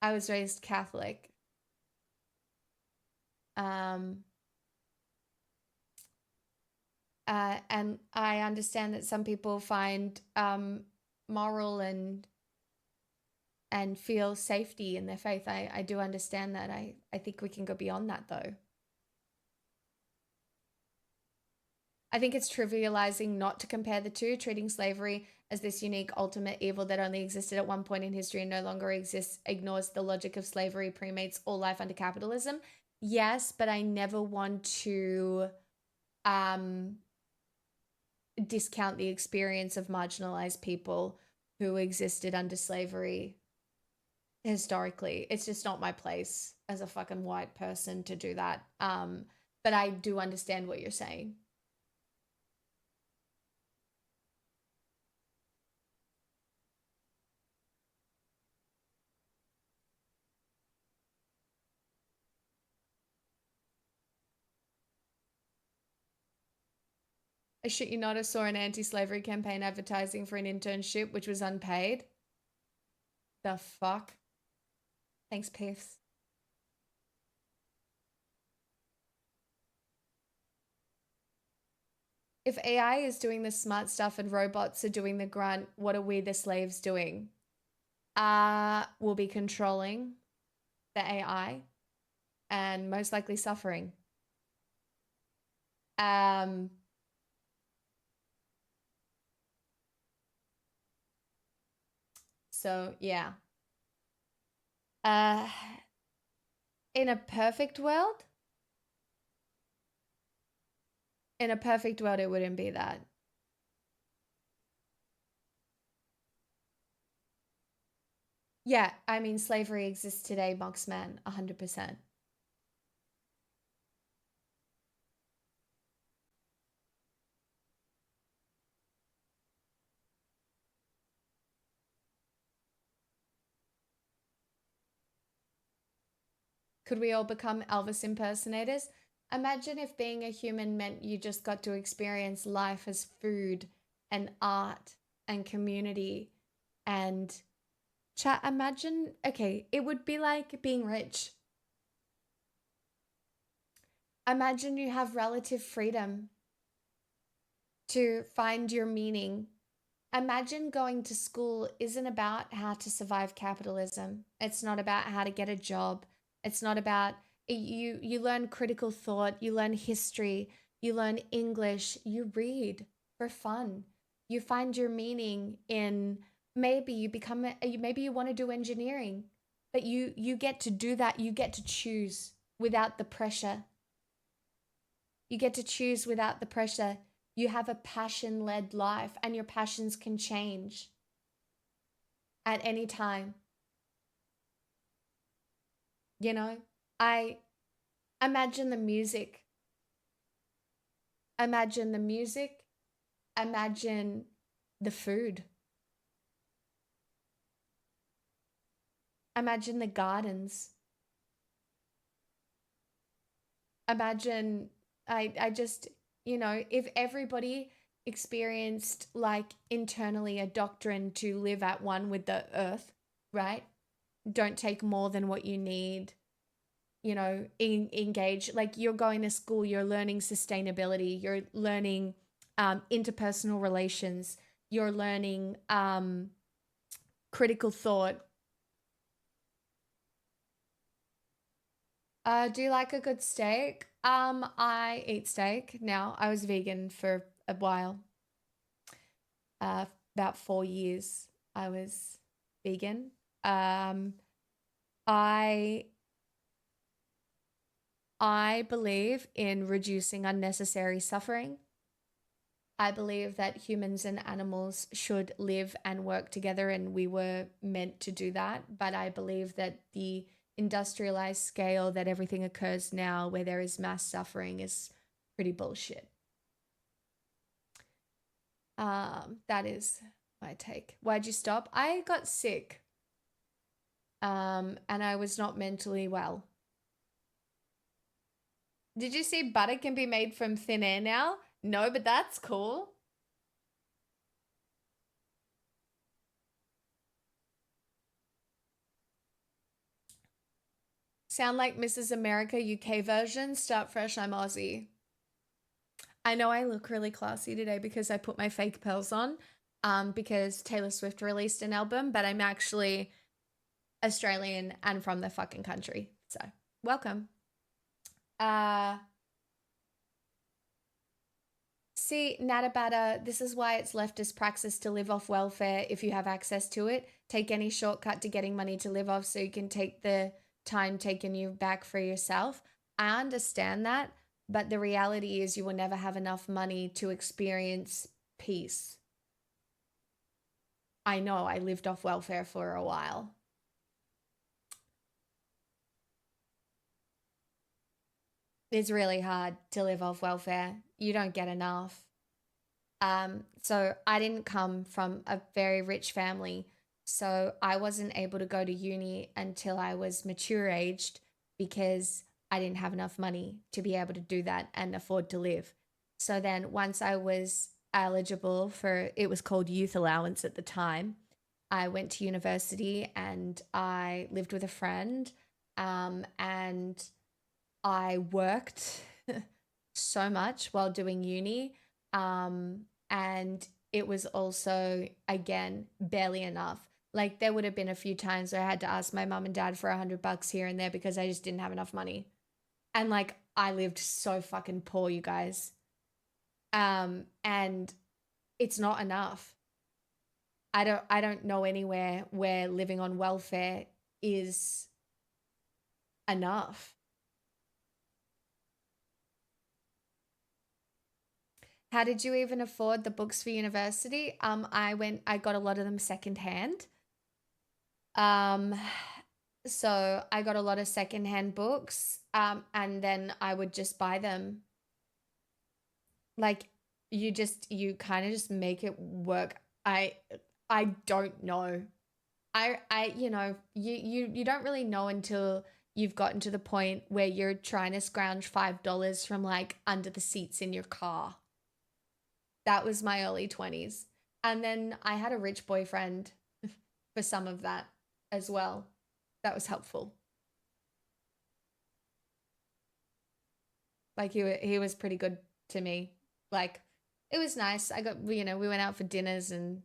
was raised Catholic. And I understand that some people find moral and feel safety in their faith. I do understand that. I think we can go beyond that though. I think it's trivializing not to compare the two, treating slavery as this unique ultimate evil that only existed at one point in history and no longer exists, ignores the logic of slavery, premates all life under capitalism. Yes, but I never want to discount the experience of marginalized people who existed under slavery historically. It's just not my place as a fucking white person to do that. But I do understand what you're saying. I shit you not, I saw an anti-slavery campaign advertising for an internship which was unpaid. The fuck? Thanks, Piffs. If AI is doing the smart stuff and robots are doing the grunt, what are we, the slaves, doing? We'll be controlling the AI and most likely suffering. So, yeah. In a perfect world? In a perfect world, it wouldn't be that. Yeah, I mean, slavery exists today, Moxman, 100%. Could we all become Elvis impersonators? Imagine if being a human meant you just got to experience life as food and art and community and chat. Imagine, okay, it would be like being rich. Imagine you have relative freedom to find your meaning. Imagine going to school isn't about how to survive capitalism. It's not about how to get a job. It's not about you learn critical thought, you learn history, you learn English, you read for fun. You find your meaning in maybe you become maybe you want to do engineering, but you get to do that, you get to choose without the pressure. You get to choose without the pressure. You have a passion-led life and your passions can change at any time. You know, I imagine the music. Imagine the music. Imagine the food. Imagine the gardens. Imagine, I just, you know, if everybody experienced like internally a doctrine to live at one with the earth, right? Don't take more than what you need. You know, engage, like you're going to school, you're learning sustainability, you're learning interpersonal relations, you're learning critical thought. Do you like a good steak? I eat steak now. I was vegan for a while. About 4 years I was vegan. I believe in reducing unnecessary suffering. I believe that humans and animals should live and work together, and we were meant to do that. But I believe that the industrialized scale that everything occurs now, where there is mass suffering, is pretty bullshit. That is my take. Why'd you stop? I got sick. And I was not mentally well. Did you see butter can be made from thin air now? No, but that's cool. Sound like Mrs. America UK version? Start fresh, I'm Aussie. I know I look really classy today because I put my fake pearls on, because Taylor Swift released an album, but I'm actually Australian and from the fucking country. So, welcome. See, Natabata, this is why it's leftist praxis to live off welfare if you have access to it. Take any shortcut to getting money to live off so you can take the time taking you back for yourself. I understand that, but the reality is you will never have enough money to experience peace. I know I lived off welfare for a while. It's really hard to live off welfare. You don't get enough. So I didn't come from a very rich family, so I wasn't able to go to uni until I was mature aged because I didn't have enough money to be able to do that and afford to live. So then once I was eligible for, it was called youth allowance at the time, I went to university and I lived with a friend, and I worked so much while doing uni. And it was also, again, barely enough. Like there would have been a few times where I had to ask my mum and dad for $100 here and there because I just didn't have enough money. And like I lived so fucking poor, you guys. And it's not enough. I don't know anywhere where living on welfare is enough. How did you even afford the books for university? I got a lot of them secondhand. So I got a lot of secondhand books, and then I would just buy them. Like you kind of just make it work. I don't know. You know, you don't really know until you've gotten to the point where you're trying to scrounge $5 from like under the seats in your car. That was my early 20s. And then I had a rich boyfriend for some of that as well. That was helpful. Like he was pretty good to me. Like it was nice. I got, we went out for dinners and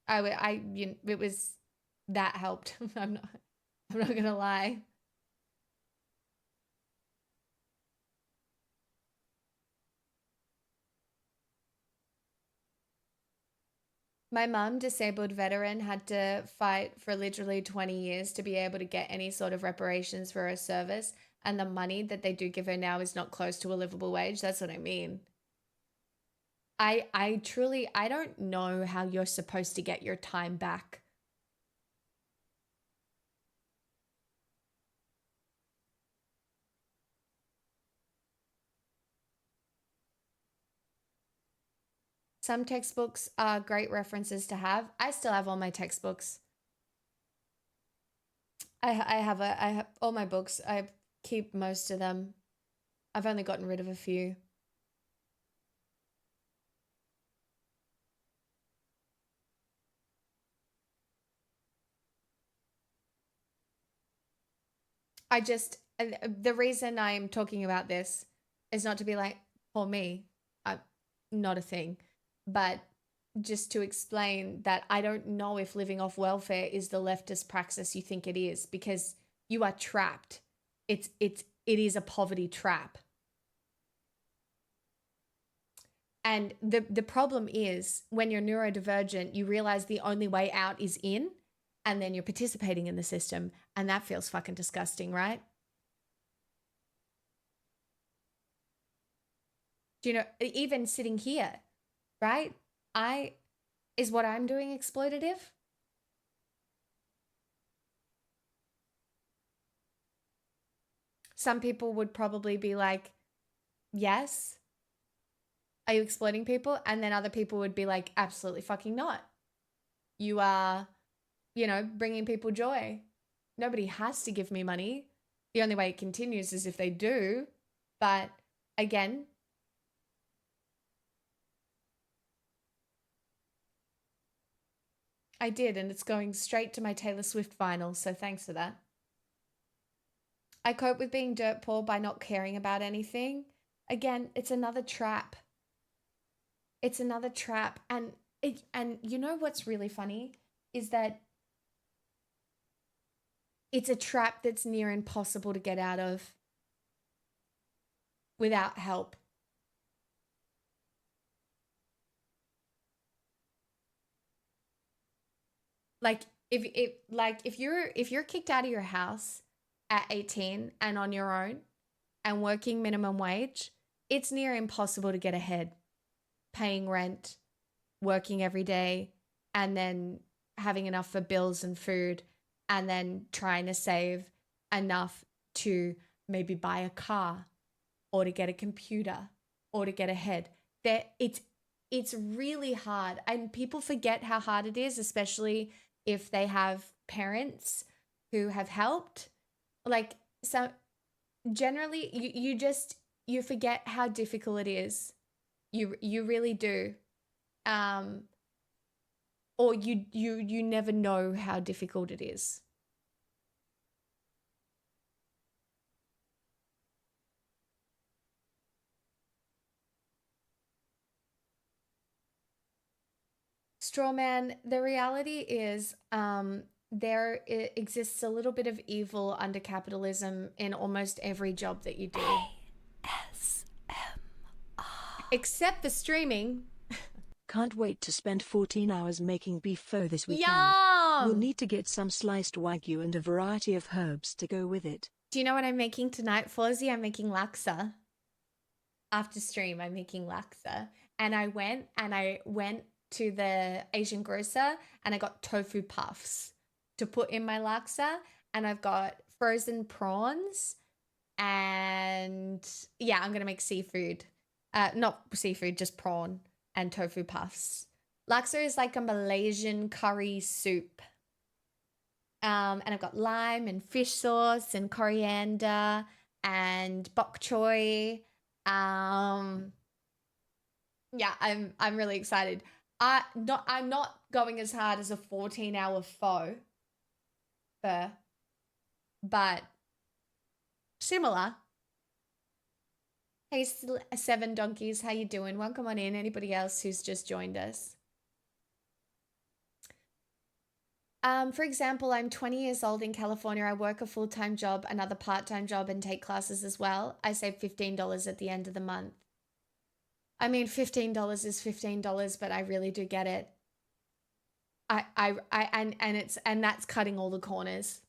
it was, that helped. I'm not gonna lie. My mum, disabled veteran, had to fight for literally 20 years to be able to get any sort of reparations for her service, and the money that they do give her now is not close to a livable wage. That's what I mean. I truly, I don't know how you're supposed to get your time back. Some textbooks are great references to have. I still have all my textbooks. I have all my books. I keep most of them. I've only gotten rid of a few. The reason I'm talking about this is not to be like, poor me, not a thing, but just to explain that I don't know if living off welfare is the leftist praxis you think it is, because you are trapped. It is a poverty trap. And the problem is when you're neurodivergent, you realize the only way out is in, and then you're participating in the system, and that feels fucking disgusting, right? Do you know, even sitting here, right? Is what I'm doing exploitative? Some people would probably be like, yes. Are you exploiting people? And then other people would be like, absolutely fucking not. You are, bringing people joy. Nobody has to give me money. The only way it continues is if they do. But again, I did, and it's going straight to my Taylor Swift vinyl, so thanks for that. I cope with being dirt poor by not caring about anything. Again, it's another trap. It's another trap. And you know what's really funny is that it's a trap that's near impossible to get out of without help. Like if you're kicked out of your house at 18 and on your own and working minimum wage, it's near impossible to get ahead. Paying rent, working every day, and then having enough for bills and food, and then trying to save enough to maybe buy a car or to get a computer or to get ahead. It's really hard, and people forget how hard it is, especially if they have parents who have helped. Like, so generally you forget how difficult it is. You really do. Or you never know how difficult it is. Strawman, the reality is there exists a little bit of evil under capitalism in almost every job that you do. Except for streaming. Can't wait to spend 14 hours making beef pho this weekend. Yum! We'll need to get some sliced wagyu and a variety of herbs to go with it. Do you know what I'm making tonight, Fawzi? I'm making laksa. After stream, I'm making laksa. And I went to the Asian grocer and I got tofu puffs to put in my laksa. And I've got frozen prawns. And yeah, I'm going to make seafood. Not seafood, just prawn and tofu puffs. Laksa is like a Malaysian curry soup. And I've got lime and fish sauce and coriander and bok choy. Yeah, I'm really excited. I'm not going as hard as a 14-hour pho, but similar. Hey, Seven Donkeys, how you doing? Welcome on in. Anybody else who's just joined us? For example, I'm 20 years old in California. I work a full-time job, another part-time job, and take classes as well. I save $15 at the end of the month. I mean, $15 is $15, but I really do get it. And that's cutting all the corners.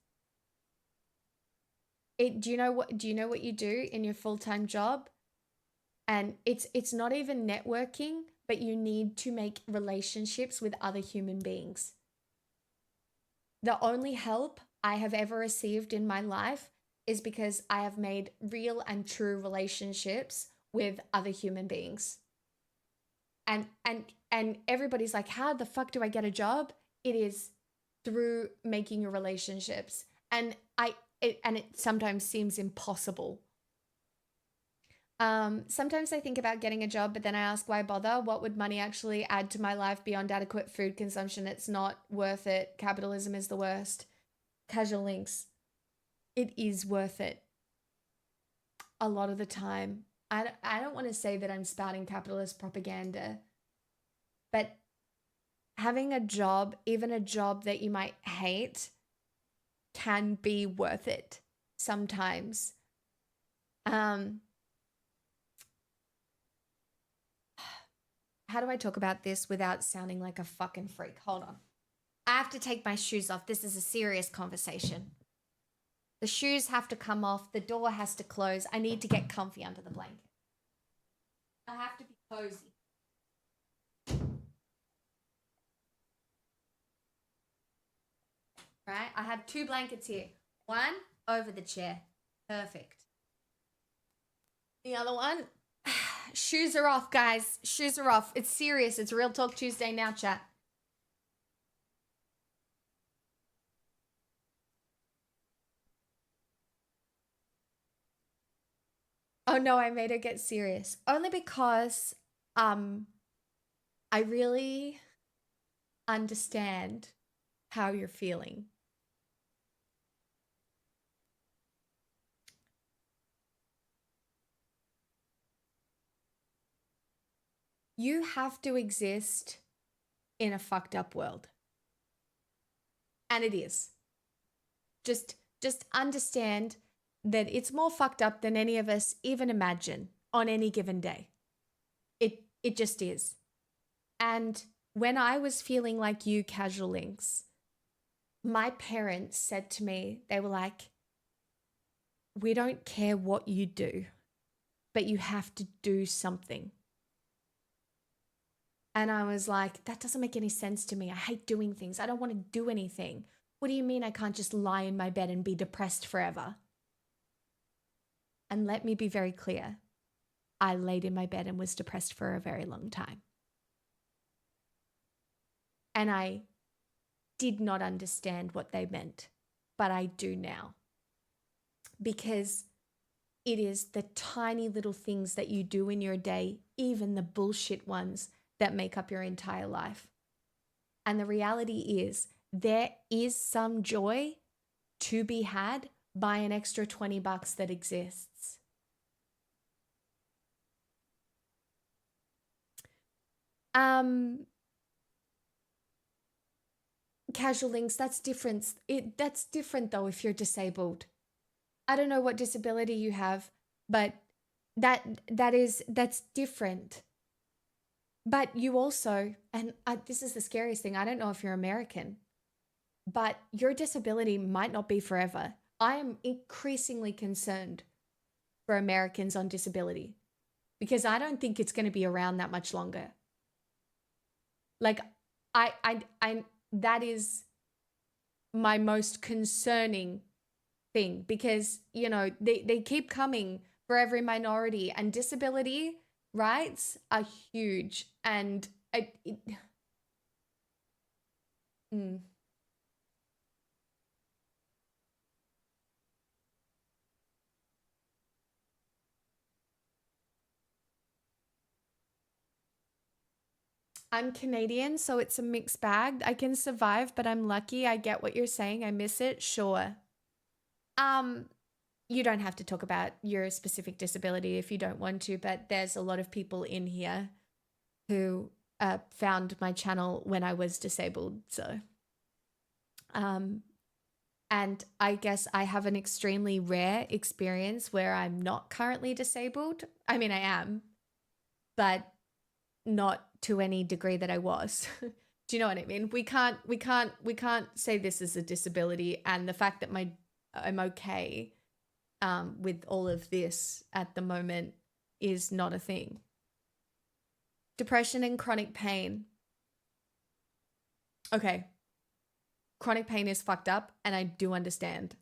Do you know what you do in your full-time job? And it's not even networking, but you need to make relationships with other human beings. The only help I have ever received in my life is because I have made real and true relationships with other human beings. And everybody's like, how the fuck do I get a job? It is through making your relationships. And it sometimes seems impossible. Sometimes I think about getting a job, but then I ask, why bother? What would money actually add to my life beyond adequate food consumption? It's not worth it. Capitalism is the worst. Casual links. It is worth it. A lot of the time. I don't want to say that I'm spouting capitalist propaganda, but having a job, even a job that you might hate, can be worth it sometimes. How do I talk about this without sounding like a fucking freak? Hold on. I have to take my shoes off. This is a serious conversation. The shoes have to come off. The door has to close. I need to get comfy under the blanket. I have to be cozy. Right? I have 2 blankets here. One over the chair. Perfect. The other one, shoes are off, guys. Shoes are off. It's serious. It's Real Talk Tuesday now, chat. Oh no, I made her get serious. Only because I really understand how you're feeling. You have to exist in a fucked up world. And it is. Just understand that it's more fucked up than any of us even imagine on any given day. It just is. And when I was feeling like you, Casual Links, my parents said to me, they were like, we don't care what you do, but you have to do something. And I was like, that doesn't make any sense to me. I hate doing things. I don't want to do anything. What do you mean I can't just lie in my bed and be depressed forever? And let me be very clear. I laid in my bed and was depressed for a very long time. And I did not understand what they meant, but I do now. Because it is the tiny little things that you do in your day, even the bullshit ones, that make up your entire life. And the reality is, there is some joy to be had by an extra $20 that exists. Casual Links, that's different. That's different though if you're disabled. I don't know what disability you have, but that's different. But you also, and this is the scariest thing, I don't know if you're American, but your disability might not be forever. I am increasingly concerned for Americans on disability because I don't think it's going to be around that much longer. Like, that is my most concerning thing because, you know, they keep coming for every minority, and disability rights are huge. And I'm Canadian, so it's a mixed bag. I can survive, but I'm lucky. I get what you're saying. I miss it. Sure. You don't have to talk about your specific disability if you don't want to, but there's a lot of people in here who found my channel when I was disabled. So, and I guess I have an extremely rare experience where I'm not currently disabled. I mean, I am, but not to any degree that I was. Do you know what I mean? We can't say this is a disability, and the fact that I'm okay with all of this at the moment is not a thing. Depression and chronic pain. Okay. Chronic pain is fucked up, and I do understand.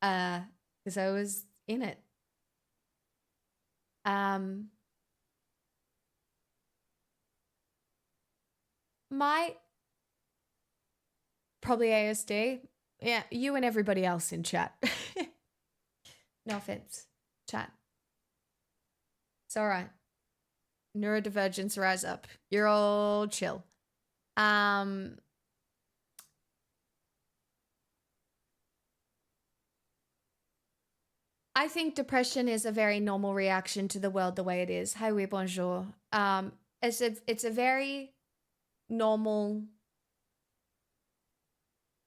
Because I was in it. My probably ASD. Yeah, you and everybody else in chat. No offense, chat. It's all right. Neurodivergence, rise up. You're all chill. I think depression is a very normal reaction to the world the way it is. Hi, oui, bonjour. It's a very normal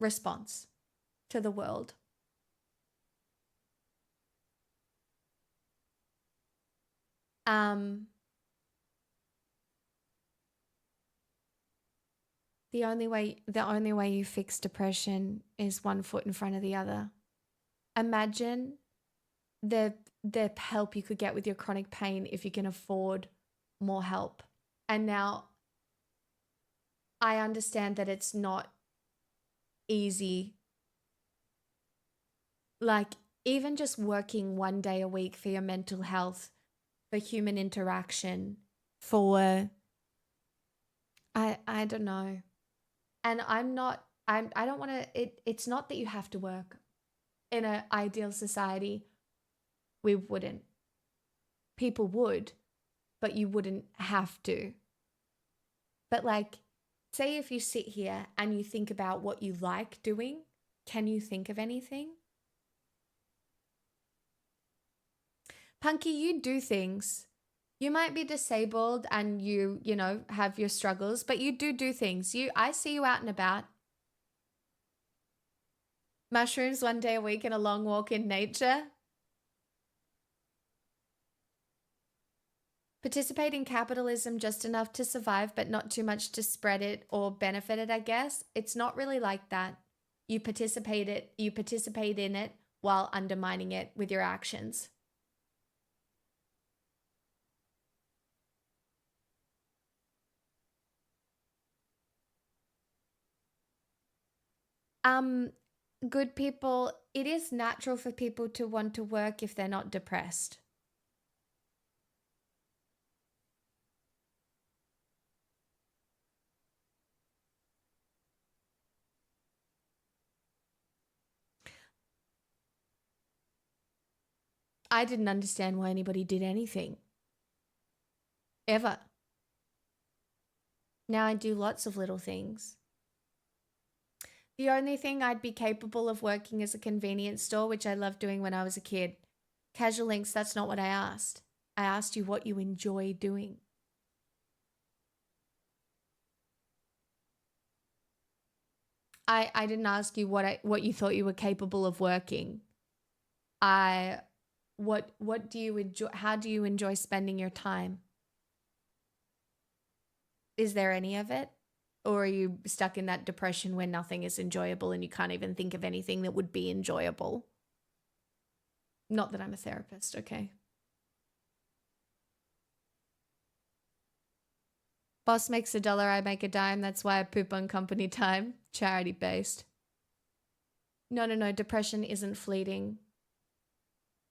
response to the world. The only way you fix depression is one foot in front of the other. Imagine the help you could get with your chronic pain if you can afford more help. And now I understand that it's not easy. Like, even just working one day a week for your mental health, for human interaction, for I don't know. And I don't want to, it's not that you have to work. In an ideal society, we wouldn't. People would, but you wouldn't have to. But like, say if you sit here and you think about what you like doing, can you think of anything? Punky, you do things. You might be disabled and you know, have your struggles, but you do things. I see you out and about. Mushrooms one day a week and a long walk in nature. Participate in capitalism just enough to survive, but not too much to spread it or benefit it, I guess. It's not really like that. You participate in it while undermining it with your actions. Good people, it is natural for people to want to work if they're not depressed. I didn't understand why anybody did anything. Ever. Now I do lots of little things. The only thing I'd be capable of working is a convenience store, which I loved doing when I was a kid. Casual links, that's not what I asked. I asked you what you enjoy doing. I didn't ask you what you thought you were capable of working. What do you enjoy? How do you enjoy spending your time? Is there any of it? Or are you stuck in that depression where nothing is enjoyable and you can't even think of anything that would be enjoyable? Not that I'm a therapist, okay? Boss makes $1, I make a dime. That's why I poop on company time. Charity based. No. Depression isn't fleeting.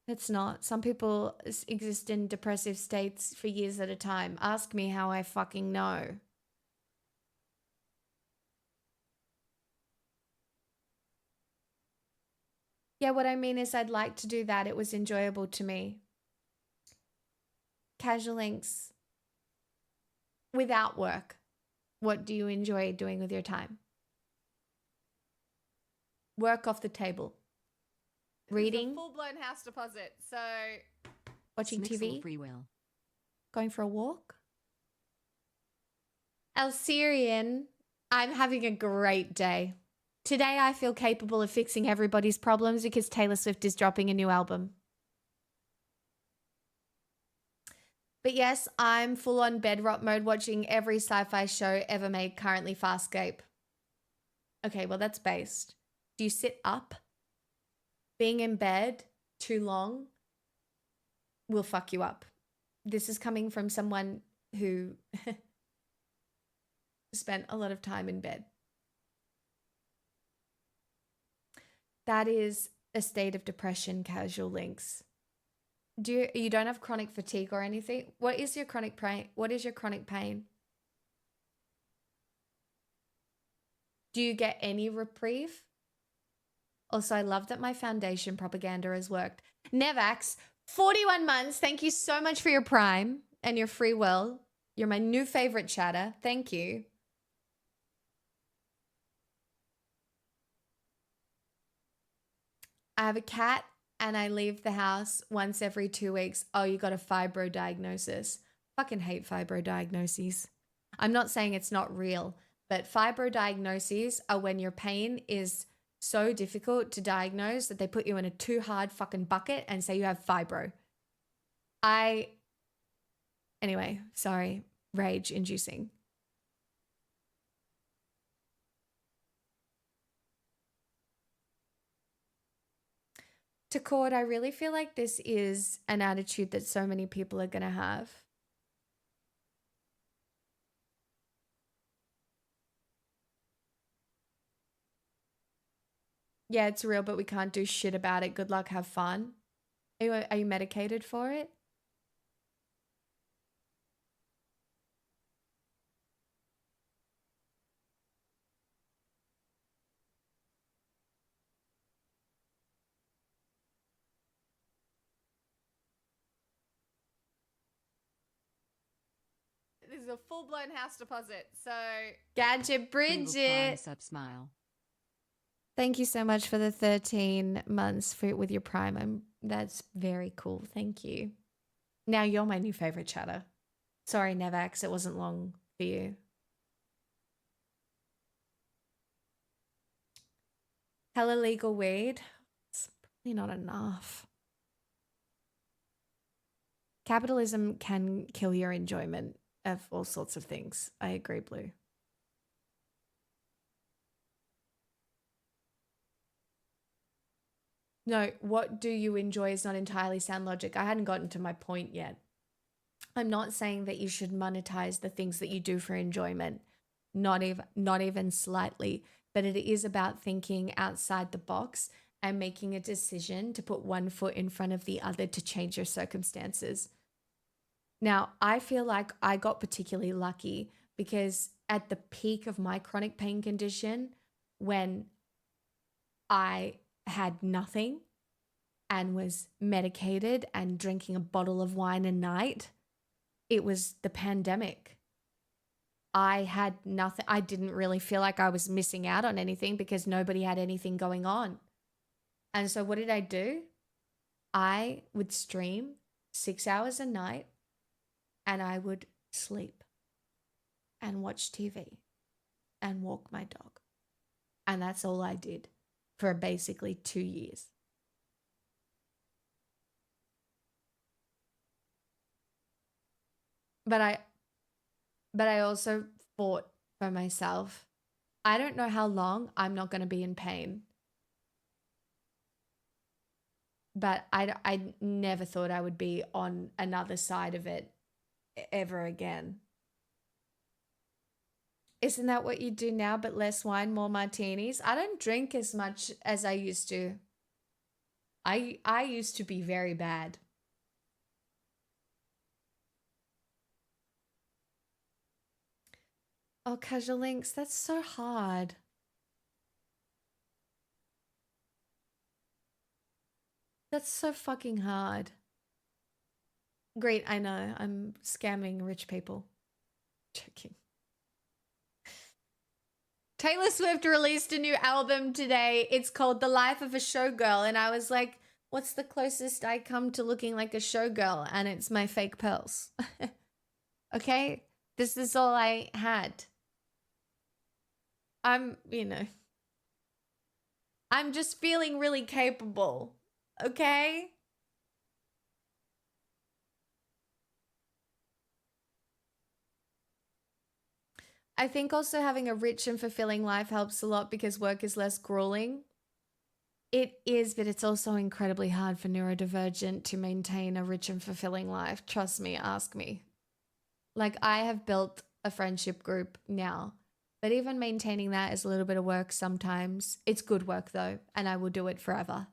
It's not. Some people exist in depressive states for years at a time. Ask me how I fucking know. Yeah, what I mean is I'd like to do that. It was enjoyable to me. Casual links. Without work. What do you enjoy doing with your time? Work off the table. Reading, Full-blown house deposit. So watching Snixel TV, free will. going for a walk. Alcerian, I'm having a great day. Today I feel capable of fixing everybody's problems because Taylor Swift is dropping a new album. But yes, I'm full on bedrock mode watching every sci-fi show ever made, currently Farscape. Okay, well that's based. Do you sit up? Being in bed too long will fuck you up. This is coming from someone who spent a lot of time in bed. That is a state of depression, Casual Links. You don't have chronic fatigue or anything? What is your chronic pain? What is your chronic pain? Do you get any reprieve? Also, I love that my foundation propaganda has worked. Nevax, 41 months. Thank you so much for your prime and your free will. You're my new favorite chatter. Thank you. I have a cat and I leave the house once every 2 weeks. Oh, you got a fibro diagnosis. Fucking hate fibro diagnoses. I'm not saying it's not real, but fibro diagnoses are when your pain is so difficult to diagnose that they put you in a too hard fucking bucket and say you have fibro. Anyway, sorry, rage inducing. To Cord, I really feel like this is an attitude that so many people are going to have. Yeah, it's real, but we can't do shit about it. Good luck, have fun. Are you medicated for it? this is a full-blown house deposit. So Gadget Google Prime Bridget. sub smile. Thank you so much for the 13 months with your prime. That's very cool. Thank you. Now you're my new favorite chatter. Sorry, Nevax, it wasn't long for you. Hella legal weed. It's probably not enough. Capitalism can kill your enjoyment of all sorts of things. I agree, Blue. No, what do you enjoy is not entirely sound logic. I hadn't gotten to my point yet. I'm not saying that you should monetize the things that you do for enjoyment, not even slightly, but it is about thinking outside the box and making a decision to put one foot in front of the other to change your circumstances. Now, I feel like I got particularly lucky because at the peak of my chronic pain condition, when I had nothing and was medicated and drinking a bottle of wine a night, it was the pandemic. I had nothing. I didn't really feel like I was missing out on anything because nobody had anything going on. And so what did I do? I would stream 6 hours a night and I would sleep and watch TV and walk my dog. And that's all I did for basically 2 years. But I also fought for myself. I don't know how long I'm not going to be in pain. But I never thought I would be on another side of it ever again. Isn't that what you do now, but less wine, more martinis? I don't drink as much as I used to. I used to be very bad. Oh, Casual Links, that's so hard. That's so fucking hard. Great, I know. I'm scamming rich people. Joking. Taylor Swift released a new album today. It's called The Life of a Showgirl. And I was like, what's the closest I come to looking like a showgirl? And it's my fake pearls. Okay? This is all I had. I'm just feeling really capable. Okay? I think also having a rich and fulfilling life helps a lot because work is less grueling. It is, but it's also incredibly hard for neurodivergent to maintain a rich and fulfilling life. Trust me, ask me. Like, I have built a friendship group now, but even maintaining that is a little bit of work sometimes. It's good work though, and I will do it forever.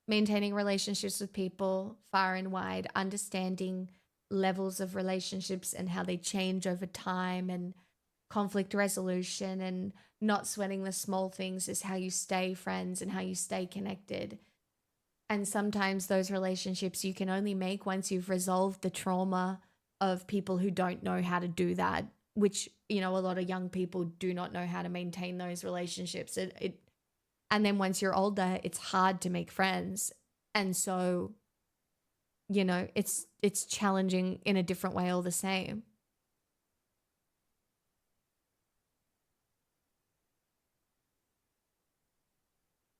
Maintaining relationships with people far and wide, understanding levels of relationships and how they change over time, and conflict resolution and not sweating the small things is how you stay friends and how you stay connected. And sometimes those relationships you can only make once you've resolved the trauma of people who don't know how to do that, which, a lot of young people do not know how to maintain those relationships. And then once you're older, it's hard to make friends. And so, it's challenging in a different way all the same.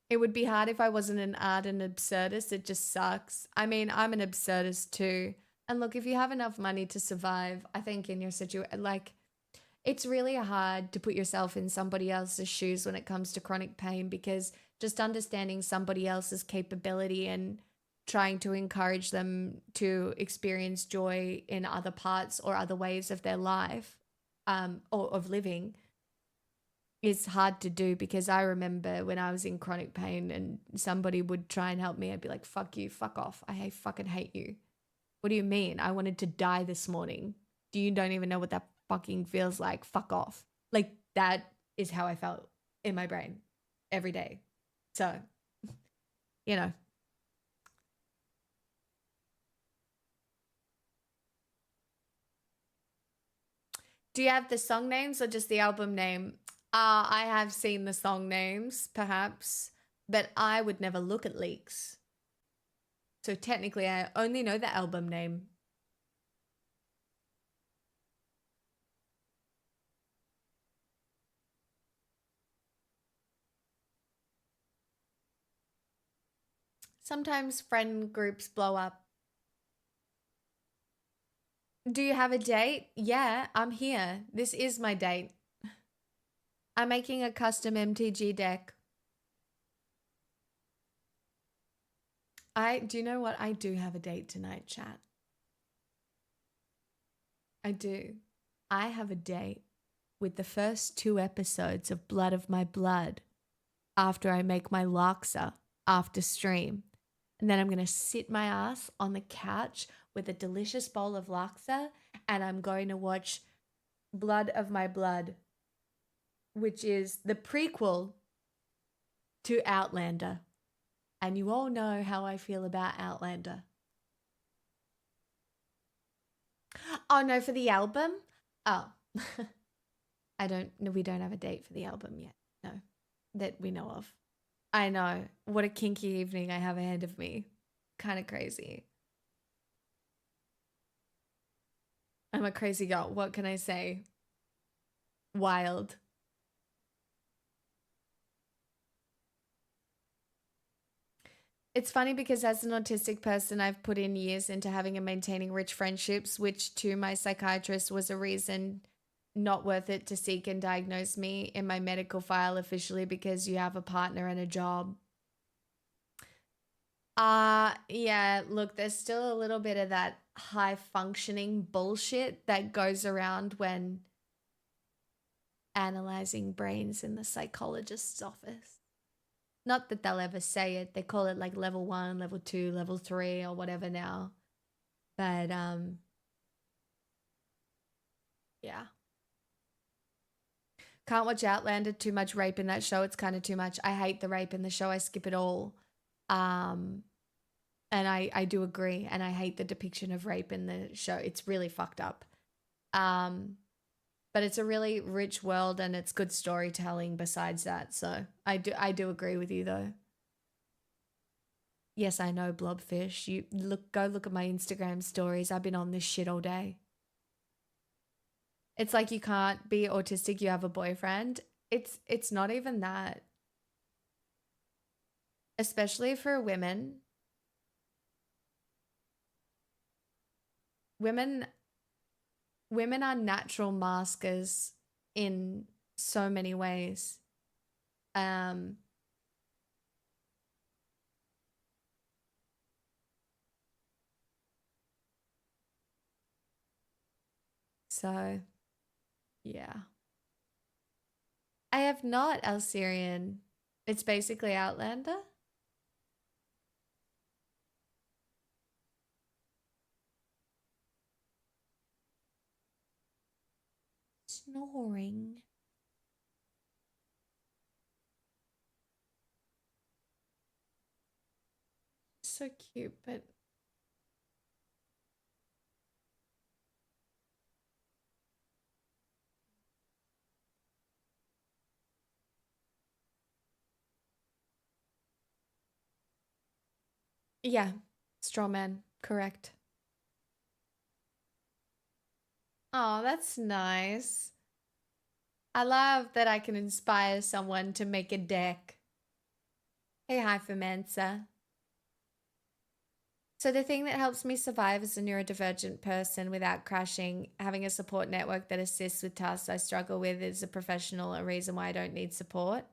It would be hard if I wasn't an ardent absurdist. It just sucks. I mean, I'm an absurdist too. And look, if you have enough money to survive, I think in your situation, it's really hard to put yourself in somebody else's shoes when it comes to chronic pain, because just understanding somebody else's capability and trying to encourage them to experience joy in other parts or other ways of their life, or of living, is hard to do. Because I remember when I was in chronic pain and somebody would try and help me, I'd be like, fuck you, fuck off. I fucking hate you. What do you mean? I wanted to die this morning. You don't even know what that fucking feels like. Fuck off. Like, that is how I felt in my brain every day. So, Do you have the song names or just the album name? I have seen the song names, perhaps, but I would never look at leaks. So technically, I only know the album name. Sometimes friend groups blow up. Do you have a date? Yeah, I'm here. This is my date. I'm making a custom MTG deck. Do you know what? I do have a date tonight, chat. I do. I have a date with the first 2 episodes of Blood of My Blood after I make my Laksa after stream. And then I'm going to sit my ass on the couch with a delicious bowl of Laksa, and I'm going to watch Blood of My Blood, which is the prequel to Outlander. And you all know how I feel about Outlander. Oh, no, for the album? Oh, we don't have a date for the album yet. No, that we know of. I know. What a kinky evening I have ahead of me. Kind of crazy. I'm a crazy girl. What can I say? Wild. It's funny because as an autistic person, I've put in years into having and maintaining rich friendships, which to my psychiatrist was a reason not worth it to seek and diagnose me in my medical file officially because you have a partner and a job. Yeah, look, there's still a little bit of that high functioning bullshit that goes around when analyzing brains in the psychologist's office. Not that they'll ever say it. They call it like level 1, level 2, level 3 or whatever now. But yeah. Can't watch Outlander, too much rape in that show. It's kind of too much. I hate the rape in the show. I skip it all. And I do agree. And I hate the depiction of rape in the show. It's really fucked up. but it's a really rich world and it's good storytelling besides that. So I do agree with you though. Yes, I know, Blobfish. Go look at my Instagram stories. I've been on this shit all day. It's like you can't be autistic, you have a boyfriend. It's not even that. Especially for women. Women are natural maskers in so many ways. So, yeah. I have not Alcerian. It's basically Outlander. Snoring. So cute, but yeah, straw man, correct. Oh, that's nice. I love that I can inspire someone to make a deck. Hey, Hypermancer. So the thing that helps me survive as a neurodivergent person without crashing, having a support network that assists with tasks I struggle with is a professional, a reason why I don't need support.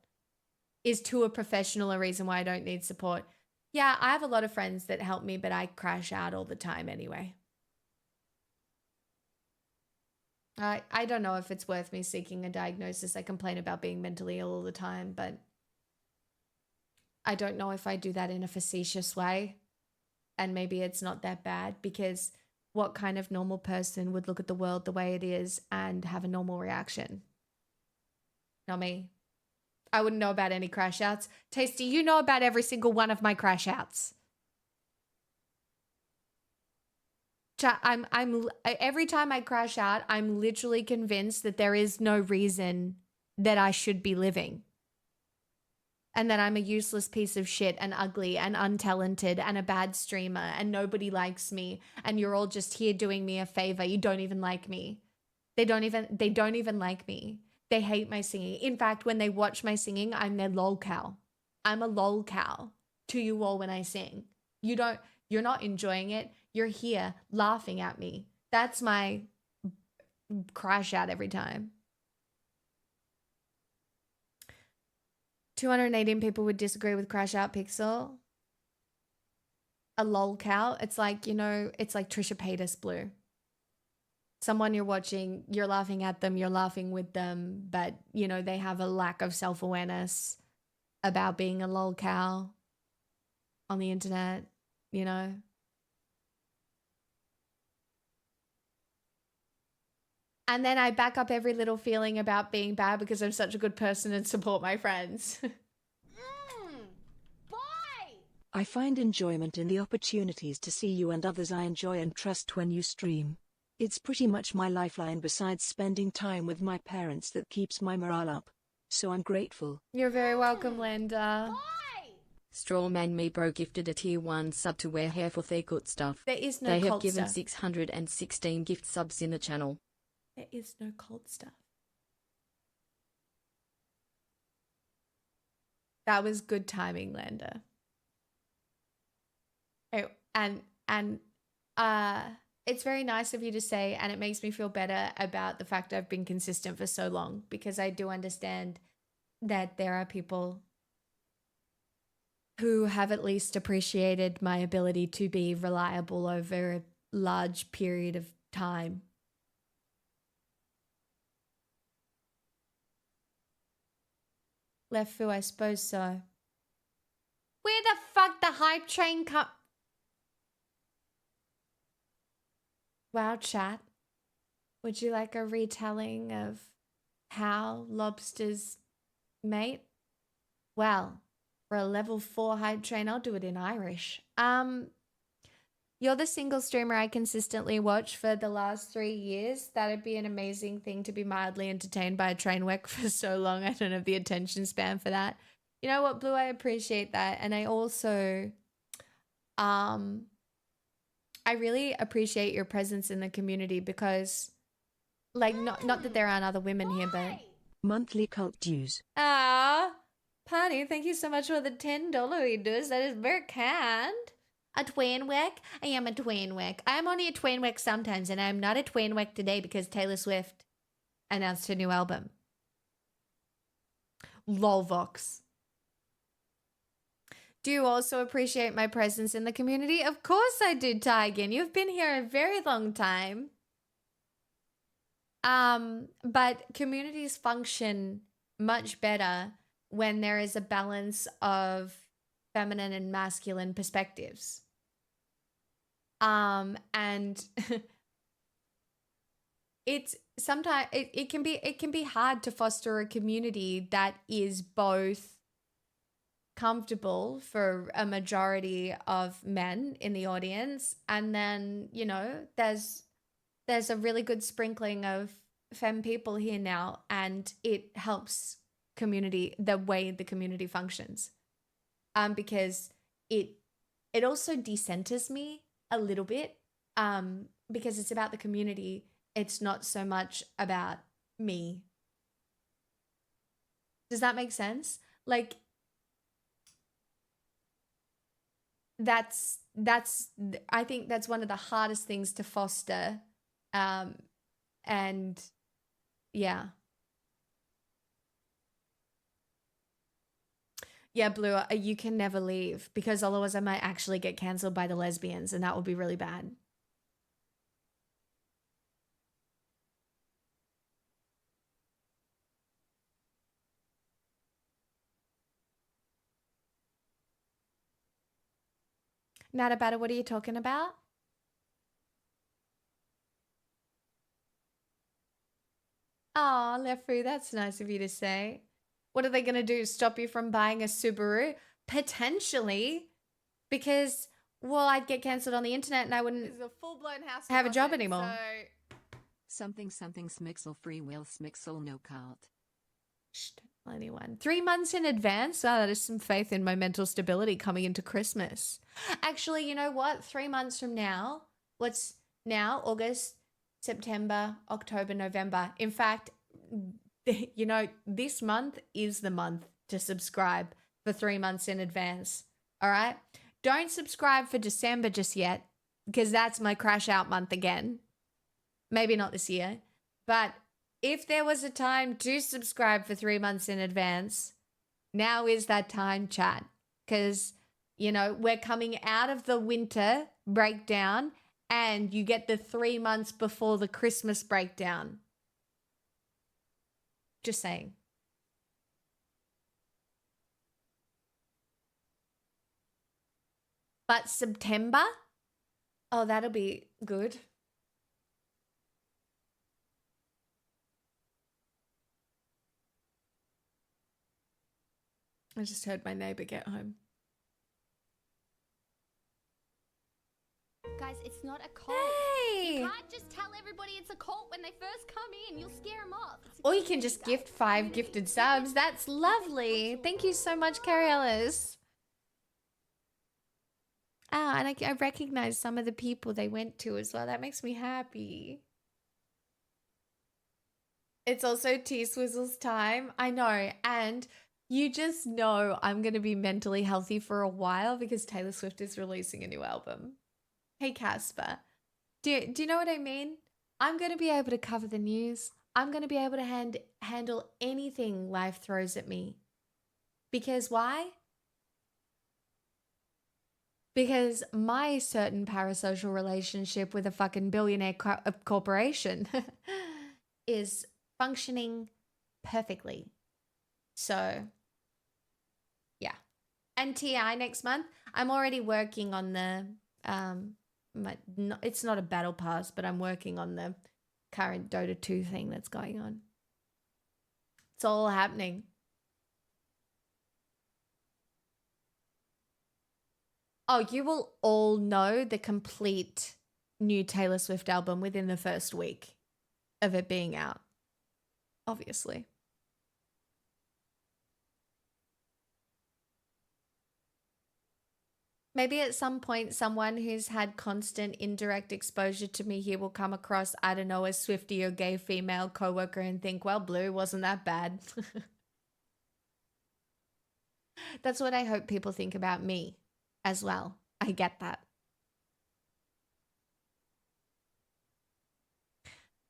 Is to a professional a reason why I don't need support. Yeah, I have a lot of friends that help me, but I crash out all the time anyway. I don't know if it's worth me seeking a diagnosis. I complain about being mentally ill all the time, but I don't know if I do that in a facetious way. And maybe it's not that bad, because what kind of normal person would look at the world the way it is and have a normal reaction? Not me. I wouldn't know about any crash outs. Tasty, you know about every single one of my crash outs. Every time I crash out, I'm literally convinced that there is no reason that I should be living. And that I'm a useless piece of shit and ugly and untalented and a bad streamer and nobody likes me and you're all just here doing me a favor. You don't even like me. They don't even like me. They hate my singing. In fact, when they watch my singing, I'm their lol cow. I'm a lol cow to you all when I sing. You're not enjoying it. You're here laughing at me. That's my crash out every time. 218 people would disagree with Crash Out Pixel. A lol cow. It's like, it's like Trisha Paytas Blue. Someone you're watching, you're laughing at them, you're laughing with them, but, they have a lack of self-awareness about being a lol cow on the internet, And then I back up every little feeling about being bad because I'm such a good person and support my friends. Boy! I find enjoyment in the opportunities to see you and others I enjoy and trust when you stream. It's pretty much my lifeline besides spending time with my parents that keeps my morale up. So I'm grateful. You're very welcome, Linda. Boy! Strawman Me Bro gifted a tier 1 sub to wear hair for their good stuff. There is no They have cult given stuff. 616 gift subs in the channel. There is no cold stuff. That was good timing, Lander. Oh, and it's very nice of you to say, and it makes me feel better about the fact I've been consistent for so long, because I do understand that there are people who have at least appreciated my ability to be reliable over a large period of time. Left Foo, I suppose so. Where the fuck the hype train come? Wow, chat. Would you like a retelling of how lobsters mate? Well, for a level 4 hype train, I'll do it in Irish. You're the single streamer I consistently watch for the last 3 years. That'd be an amazing thing to be mildly entertained by a train wreck for so long. I don't have the attention span for that. You know what, Blue? I appreciate that. And I also, I really appreciate your presence in the community because, like, not that there aren't other women here, but... Monthly cult dues. Ah, Pani, thank you so much for the $10 dues. That is very kind. A twinwick? I am a twinwick. I am only a twinwick sometimes, and I am not a twinwick today because Taylor Swift announced her new album. Lolvox. Do you also appreciate my presence in the community? Of course I do, Tygan. You've been here a very long time. But communities function much better when there is a balance of feminine and masculine perspectives. And it's sometimes it can be hard to foster a community that is both comfortable for a majority of men in the audience, and then, you know, there's a really good sprinkling of femme people here now, and it helps the way the community functions. Because it also decenters me a little bit, because it's about the community. It's not so much about me. Does that make sense? Like, I think that's one of the hardest things to foster. And yeah. Yeah, Blue, you can never leave because otherwise I might actually get cancelled by the lesbians, and that would be really bad. Not about it. What are you talking about? Oh, Lefu, that's nice of you to say. What are they going to do? Stop you from buying a Subaru? Potentially. Because, well, I'd get cancelled on the internet and I wouldn't This is a full-blown house have a job deposit, anymore. So Something Smixel free will Smixel no cult. Shh, don't tell anyone. 3 months in advance? Oh, that is some faith in my mental stability coming into Christmas. Actually, you know what? 3 months from now, what's now? August, September, October, November. In fact, you know, this month is the month to subscribe for 3 months in advance. All right? Don't subscribe for December just yet, because that's my crash out month again. Maybe not this year, but if there was a time to subscribe for 3 months in advance, now is that time, chat. Because, you know, we're coming out of the winter breakdown and you get the 3 months before the Christmas breakdown. Just saying. But September? Oh, that'll be good. I just heard my neighbor get home. Guys, it's not a cult. Hey! You can't just tell everybody it's a cult when they first come in. You'll scare them off. It's a Or you can community, just guys. gift 5 Community. gifted subs. That's lovely. Thank you so much, Carrie Ellis. Ah, and I recognize some of the people they went to as well. That makes me happy. It's also T-Swizzle's time. I know. And you just know I'm going to be mentally healthy for a while because Taylor Swift is releasing a new album. Hey, Casper. Do you know what I mean? I'm going to be able to cover the news. I'm going to be able to handle anything life throws at me. Because why? Because my certain parasocial relationship with a fucking billionaire corporation is functioning perfectly. So, yeah. And TI next month, I'm already working on the, it's not a battle pass, but I'm working on the current Dota 2 thing that's going on. It's all happening. Oh, you will all know the complete new Taylor Swift album within the first week of it being out. Obviously. Maybe at some point, someone who's had constant indirect exposure to me here will come across, I don't know, a Swiftie or gay female coworker and think, well, Blue, wasn't that bad? That's what I hope people think about me as well. I get that.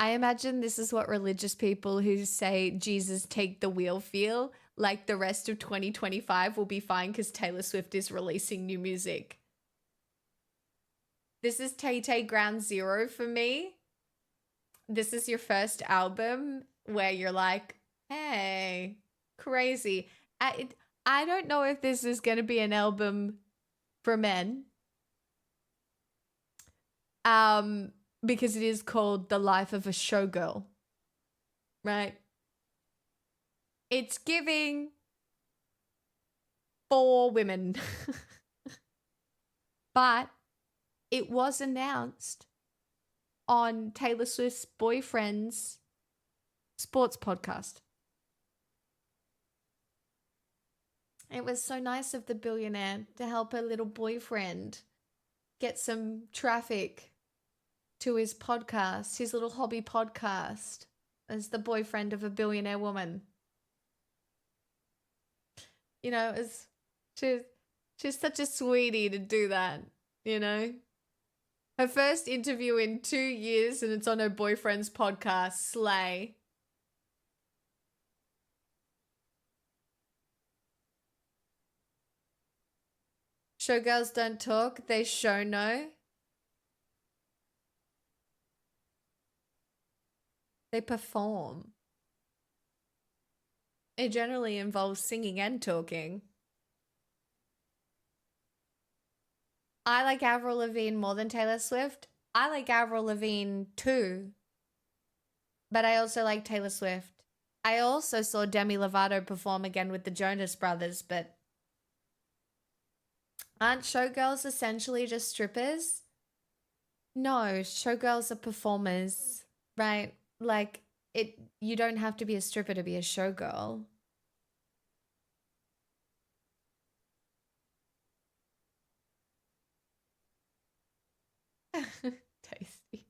I imagine this is what religious people who say Jesus take the wheel feel. Like the rest of 2025 will be fine because Taylor Swift is releasing new music. This is Tay-Tay Ground Zero for me. This is your first album where you're like, hey, crazy. I don't know if this is going to be an album for men. Because it is called The Life of a Showgirl, right? It's giving for women. But it was announced on Taylor Swift's boyfriend's sports podcast. It was so nice of the billionaire to help her little boyfriend get some traffic to his podcast, his little hobby podcast, as the boyfriend of a billionaire woman. You know, she's such a sweetie to do that, you know? Her first interview in 2 years and it's on her boyfriend's podcast, slay. Showgirls don't talk, they show no. They perform. It generally involves singing and talking. I like Avril Lavigne more than Taylor Swift. I like Avril Lavigne too. But I also like Taylor Swift. I also saw Demi Lovato perform again with the Jonas Brothers, but aren't showgirls essentially just strippers? No, showgirls are performers, right? Like, you don't have to be a stripper to be a showgirl. Tasty.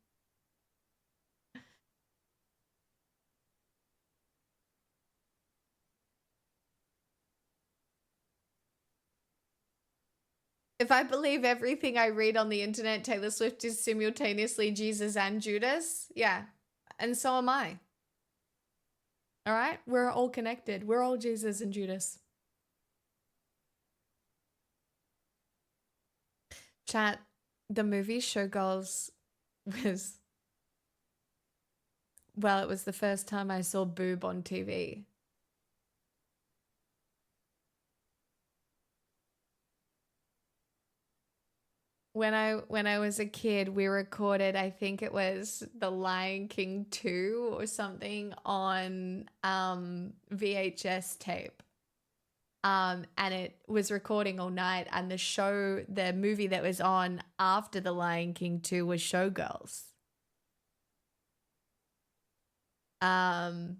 If I believe everything I read on the internet, Taylor Swift is simultaneously Jesus and Judas. Yeah. And so am I. All right? We're all connected. We're all Jesus and Judas. Chat, the movie Showgirls was, well, it was the first time I saw boob on TV. When I was a kid, we recorded, I think it was The Lion King 2 or something on VHS tape. And it was recording all night, and the movie that was on after The Lion King 2 was Showgirls. And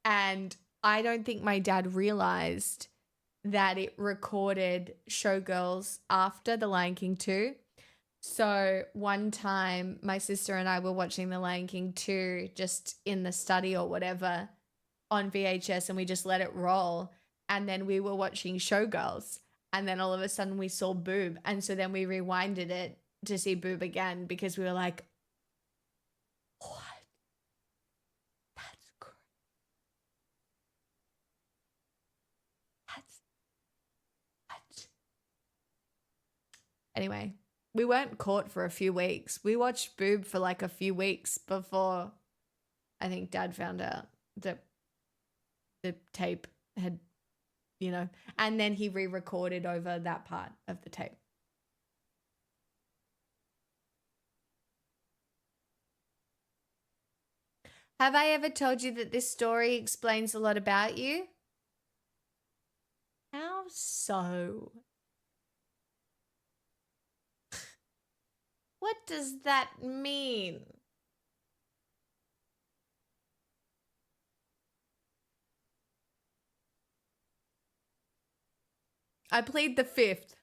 I don't think my dad realized that it recorded Showgirls after The Lion King 2. So one time my sister and I were watching The Lion King 2 just in the study or whatever on VHS, and we just let it roll. And then we were watching Showgirls, and then all of a sudden we saw boob. And so then we rewinded it to see boob again because we were like, what? That's great. That's what? Anyway, we weren't caught for a few weeks. We watched boob for like a few weeks before I think Dad found out that the tape had, you know, and then he re-recorded over that part of the tape. Have I ever told you that this story explains a lot about you? How so? What does that mean? I plead the fifth.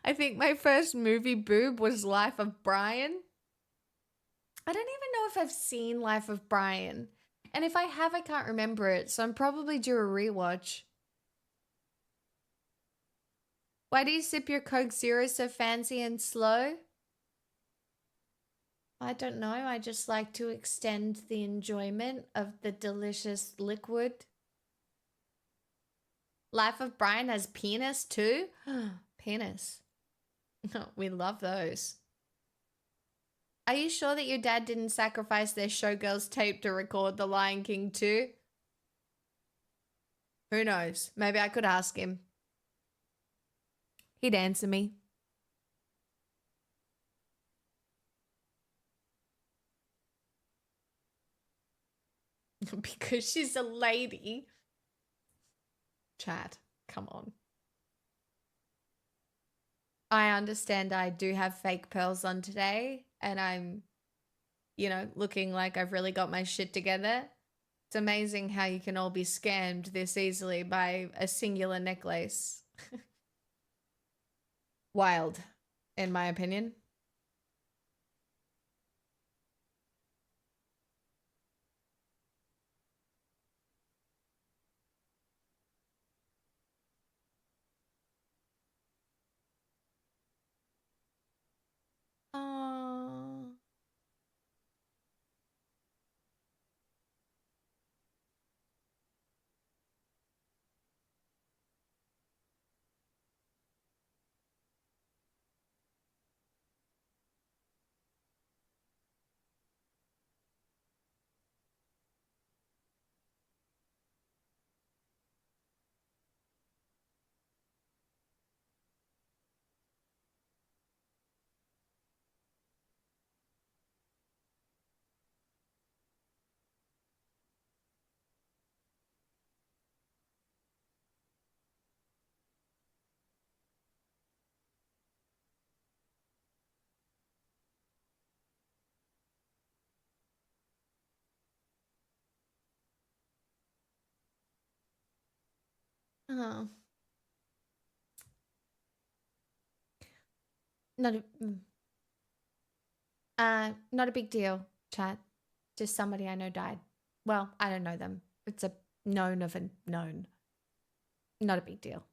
I think my first movie boob was Life of Brian. I don't even know if I've seen Life of Brian. And if I have, I can't remember it, so I'm probably due a rewatch. Why do you sip your Coke Zero so fancy and slow? I don't know. I just like to extend the enjoyment of the delicious liquid. Life of Brian has penis too? Penis. We love those. Are you sure that your dad didn't sacrifice their Showgirls tape to record The Lion King too? Who knows? Maybe I could ask him. He'd answer me. Because she's a lady. Chat, come on. I understand I do have fake pearls on today, and I'm, looking like I've really got my shit together. It's amazing how you can all be scammed this easily by a singular necklace. Wild, in my opinion. Oh. Oh. Not a, not a big deal, chat. Just somebody I know died. Well, I don't know them. It's a known of a known. Not a big deal.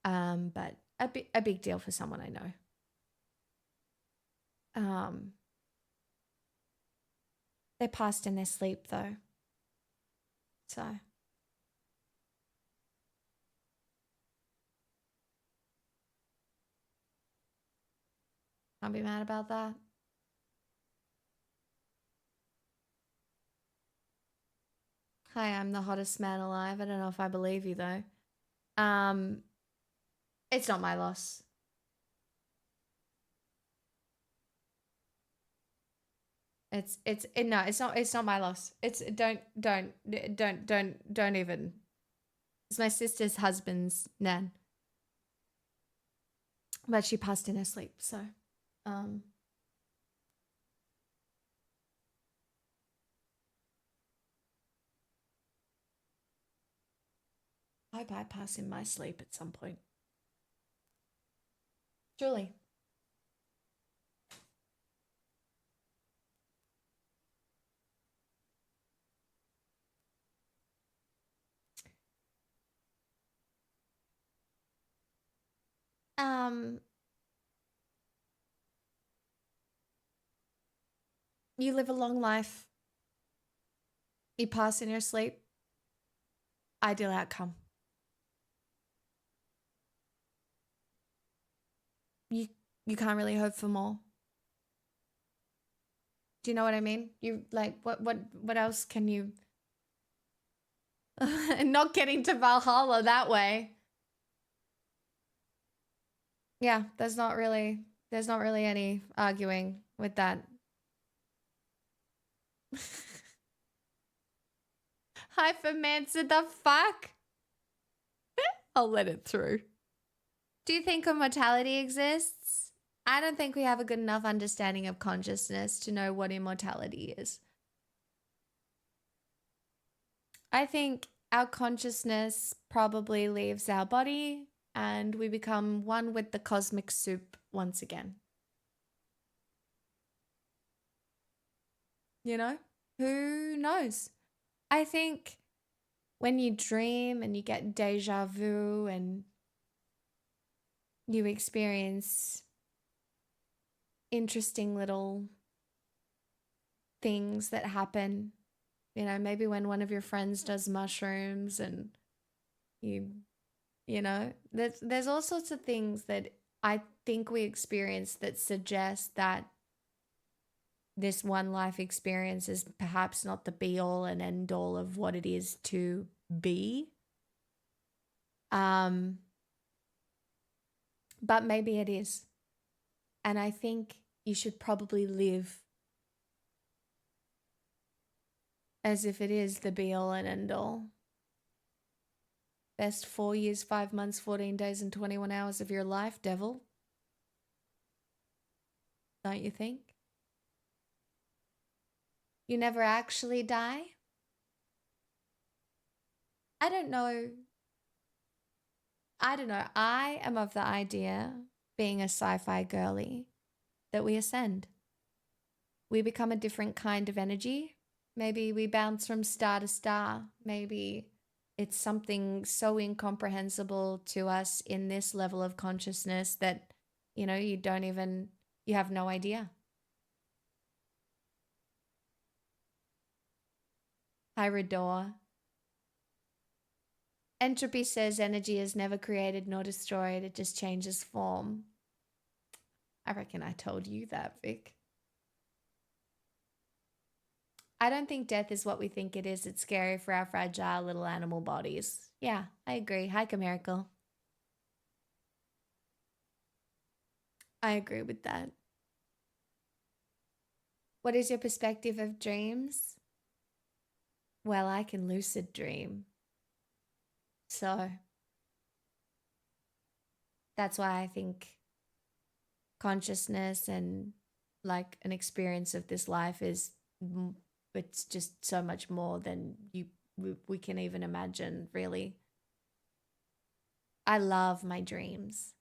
But a big deal for someone I know. They passed in their sleep though. So can't be mad about that. Hi, I'm the hottest man alive. I don't know if I believe you though. It's not my loss. No, it's not my loss. Don't even. It's my sister's husband's nan. But she passed in her sleep, so I bypass in my sleep at some point. Julie. You live a long life. You pass in your sleep. Ideal outcome. You can't really hope for more. Do you know what I mean? You like what else can you not getting to Valhalla that way. Yeah, there's not really any arguing with that. Hi, Fermancer, the fuck? I'll let it through. Do you think immortality exists? I don't think we have a good enough understanding of consciousness to know what immortality is. I think our consciousness probably leaves our body and we become one with the cosmic soup once again. You know? Who knows? I think when you dream and you get deja vu and you experience interesting little things that happen, you know, maybe when one of your friends does mushrooms and you know, there's all sorts of things that I think we experience that suggest that this one life experience is perhaps not the be all and end all of what it is to be. But maybe it is. And I think you should probably live as if it is the be all and end all. Best 4 years, 5 months, 14 days, and 21 hours of your life, devil. Don't you think? You never actually die? I don't know. I am of the idea, being a sci-fi girly, that we ascend. We become a different kind of energy. Maybe we bounce from star to star. Maybe it's something so incomprehensible to us in this level of consciousness that, you know, you have no idea. Hi, Rador. Entropy says energy is never created nor destroyed. It just changes form. I reckon I told you that, Vic. I don't think death is what we think it is. It's scary for our fragile little animal bodies. Yeah, I agree. Hi, Camiracle. I agree with that. What is your perspective of dreams? Well, I can lucid dream. So that's why I think consciousness and like an experience of this life it's just so much more than we can even imagine, really. I love my dreams.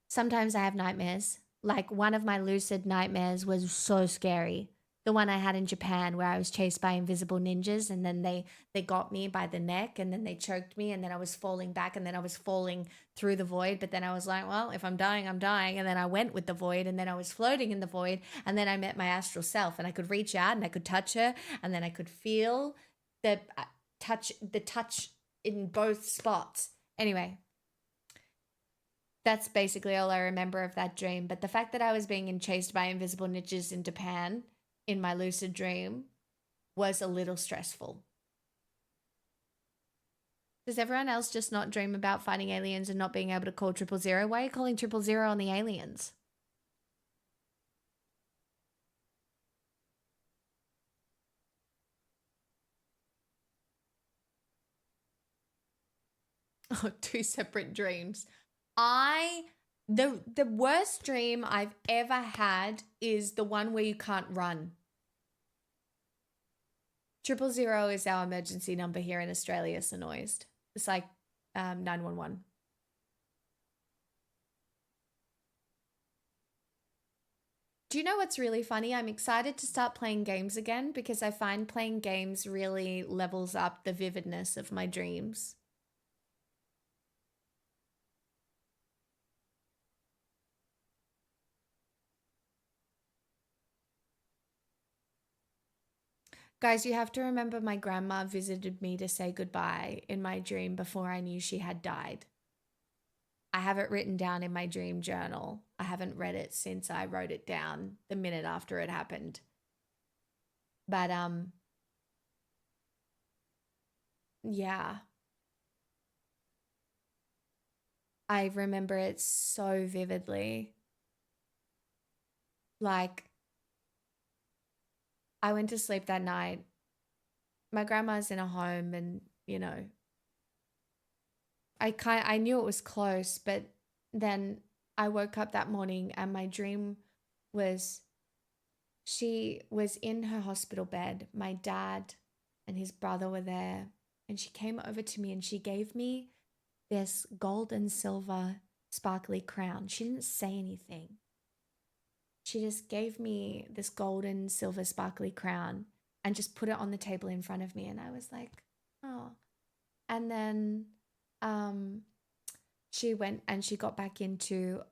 Sometimes I have nightmares. Like one of my lucid nightmares was so scary. The one I had in Japan where I was chased by invisible ninjas and then they got me by the neck and then they choked me and then I was falling back and then I was falling through the void. But then I was like, well, if I'm dying, I'm dying. And then I went with the void and then I was floating in the void and then I met my astral self and I could reach out and I could touch her and then I could feel the touch in both spots. Anyway, that's basically all I remember of that dream. But the fact that I was being chased by invisible ninjas in Japan in my lucid dream was a little stressful. Does everyone else just not dream about fighting aliens and not being able to call 000? Why are you calling 000 on the aliens? Oh, 2 separate dreams. The worst dream I've ever had is the one where you can't run. 000 is our emergency number here in Australia, Sonoized. It's like 911. Do you know what's really funny? I'm excited to start playing games again because I find playing games really levels up the vividness of my dreams. Guys, you have to remember my grandma visited me to say goodbye in my dream before I knew she had died. I have it written down in my dream journal. I haven't read it since I wrote it down the minute after it happened. But, yeah. I remember it so vividly. Like, I went to sleep that night. My grandma's in a home and, you know, I knew it was close, but then I woke up that morning and my dream was she was in her hospital bed. My dad and his brother were there, and she came over to me and she gave me this gold and silver sparkly crown. She didn't say anything. She just gave me this gold and silver sparkly crown and just put it on the table in front of me, and I was like, oh. And then she went and she got back into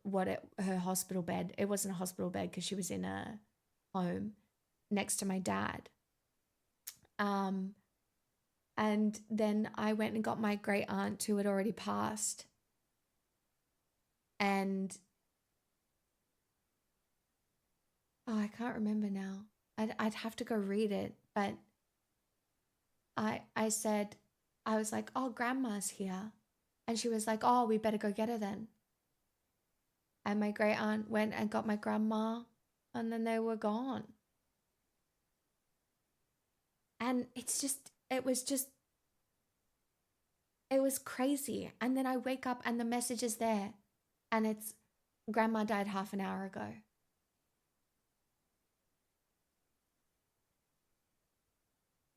her hospital bed. It wasn't a hospital bed because she was in a home next to my dad. And then I went and got my great aunt who had already passed. And I can't remember now. I'd have to go read it, but I said, I was like, oh, grandma's here. And she was like, oh, we better go get her then. And my great aunt went and got my grandma, and then they were gone. And it was crazy. And then I wake up and the message is there, and it's grandma died half an hour ago.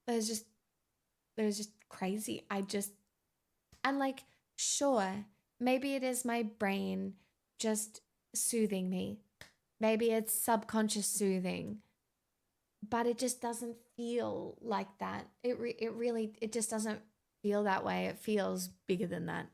It was just crazy. And like, sure, maybe it is my brain just soothing me. Maybe it's subconscious soothing, but it just doesn't feel like that. It just doesn't feel that way. It feels bigger than that.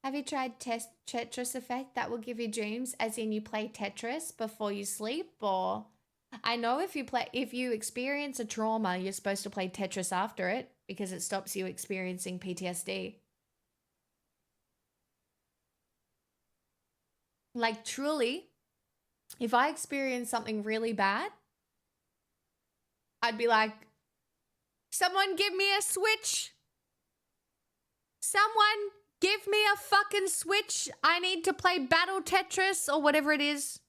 Have you tried Tetris Effect? That will give you dreams, as in you play Tetris before you sleep, or I know if you experience a trauma, you're supposed to play Tetris after it because it stops you experiencing PTSD. Like, truly, if I experience something really bad, I'd be like, someone give me a Switch. Someone give me a fucking Switch. I need to play Battle Tetris or whatever it is.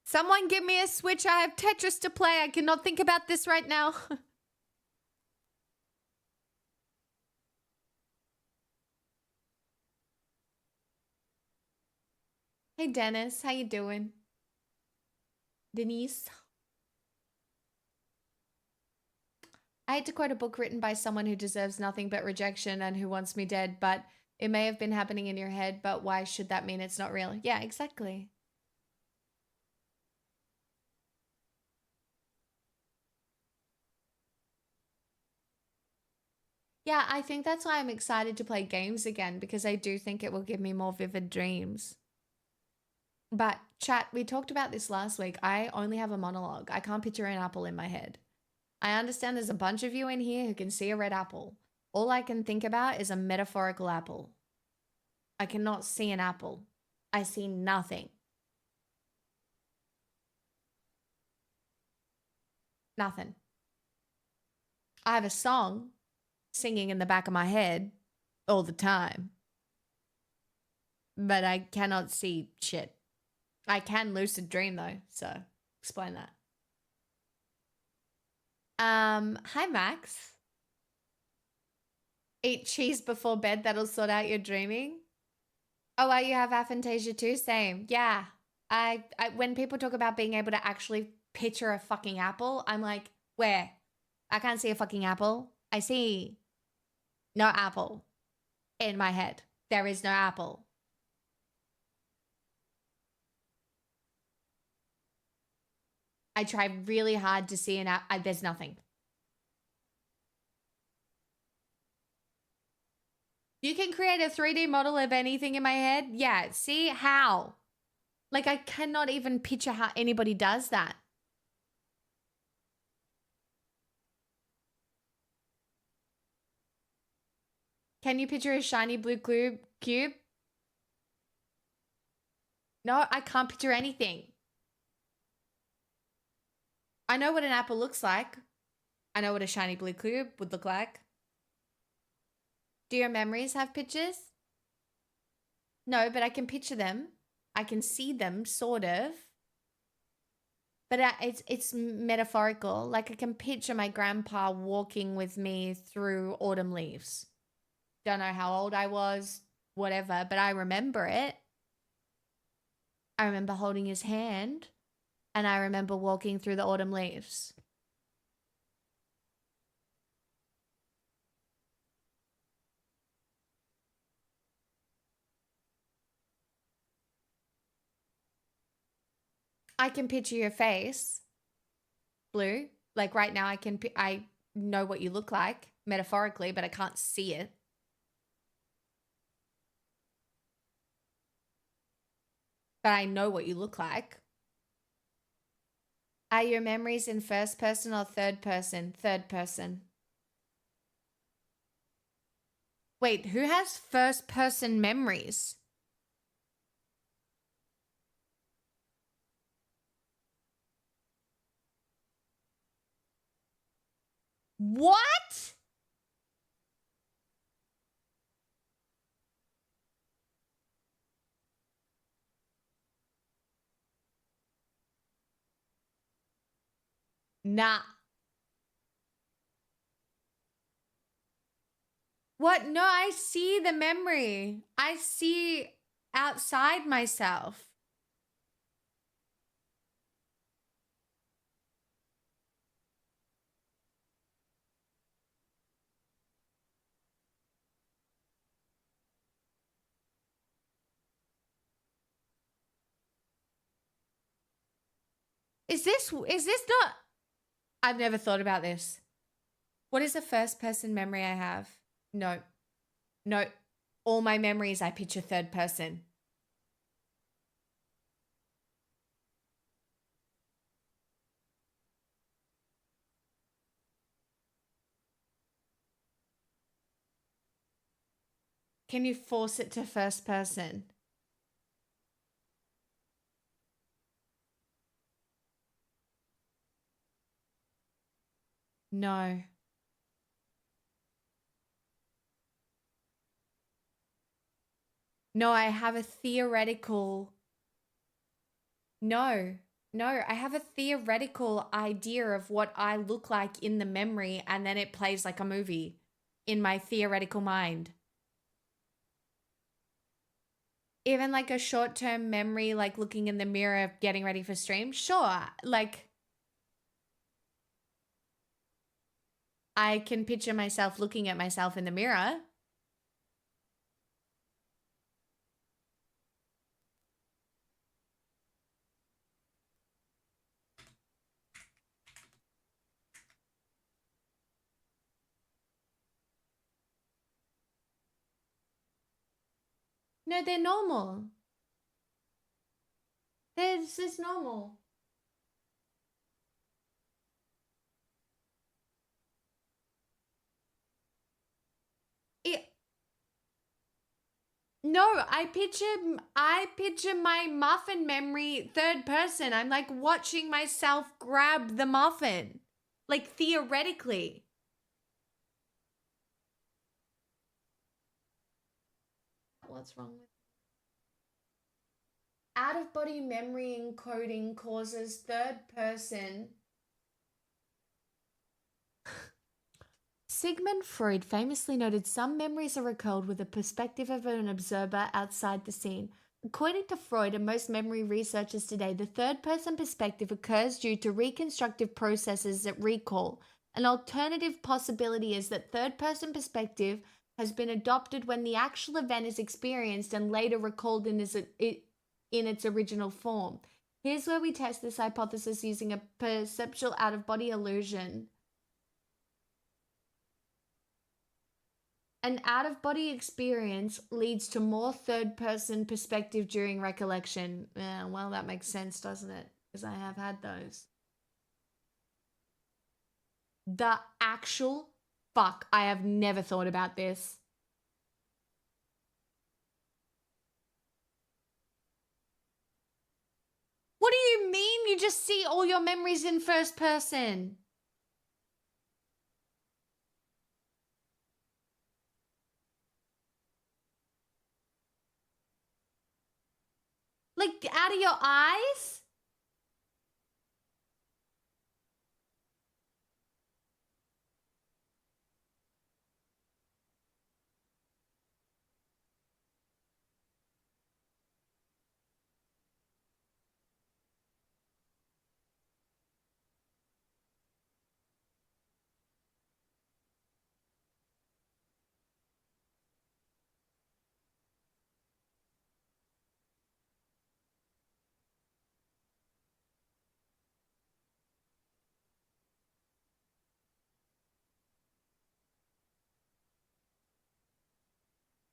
Someone give me a Switch. I have Tetris to play. I cannot think about this right now. Hey Dennis, how you doing? Denise. I hate to quote a book written by someone who deserves nothing but rejection and who wants me dead, but it may have been happening in your head, but why should that mean it's not real? Yeah, exactly. Yeah, I think that's why I'm excited to play games again, because I do think it will give me more vivid dreams. But chat, we talked about this last week. I only have a monologue. I can't picture an apple in my head. I understand there's a bunch of you in here who can see a red apple. All I can think about is a metaphorical apple. I cannot see an apple. I see nothing. Nothing. I have a song singing in the back of my head all the time, but I cannot see shit. I can lucid dream though, so explain that. Hi Max. Eat cheese before bed, that'll sort out your dreaming. Oh, well, you have aphantasia too? Same. Yeah. I when people talk about being able to actually picture a fucking apple, I'm like, where? I can't see a fucking apple. I see no apple in my head. There is no apple. I try really hard to see an apple. There's nothing. You can create a 3D model of anything in my head? Yeah, see? How? Like, I cannot even picture how anybody does that. Can you picture a shiny blue cube? No, I can't picture anything. I know what an apple looks like. I know what a shiny blue cube would look like. Do your memories have pictures? No, but I can picture them. I can see them, sort of. But it's metaphorical. Like I can picture my grandpa walking with me through autumn leaves. Don't know how old I was, whatever, but I remember it. I remember holding his hand, and I remember walking through the autumn leaves. I can picture your face, Blue. Like right now, I know what you look like metaphorically, but I can't see it. But I know what you look like. Are your memories in first person or third person? Third person. Wait, who has first person memories? What? Nah. What? No, I see the memory. I see outside myself. Is this not? I've never thought about this. What is the first person memory I have? No. No. All my memories I picture third person. Can you force it to first person? No. No, I have a theoretical. No. No, I have a theoretical idea of what I look like in the memory, and then it plays like a movie in my theoretical mind. Even like a short-term memory, like looking in the mirror, getting ready for stream. Sure, like I can picture myself looking at myself in the mirror. No, they're normal. This is normal. It, no, I picture my muffin memory third person. I'm like watching myself grab the muffin. Like theoretically. What's wrong with out of body memory encoding causes third person. Sigmund Freud famously noted some memories are recalled with the perspective of an observer outside the scene. According to Freud and most memory researchers today, the third person perspective occurs due to reconstructive processes that recall. An alternative possibility is that third person perspective has been adopted when the actual event is experienced and later recalled in its original form. Here's where we test this hypothesis using a perceptual out-of-body illusion. An out-of-body experience leads to more third-person perspective during recollection. Well, that makes sense, doesn't it? Because I have had those. The actual fuck, I have never thought about this. What do you mean you just see all your memories in first person? Like, out of your eyes?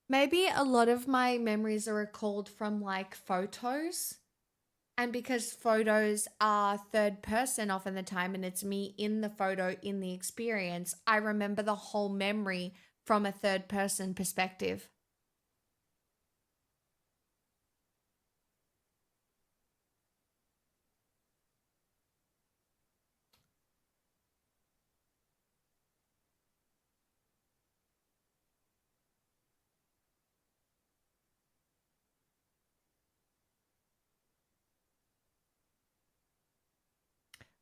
Maybe a lot of my memories are recalled from like photos. And because photos are third person often the time and it's me in the photo in the experience, I remember the whole memory from a third person perspective.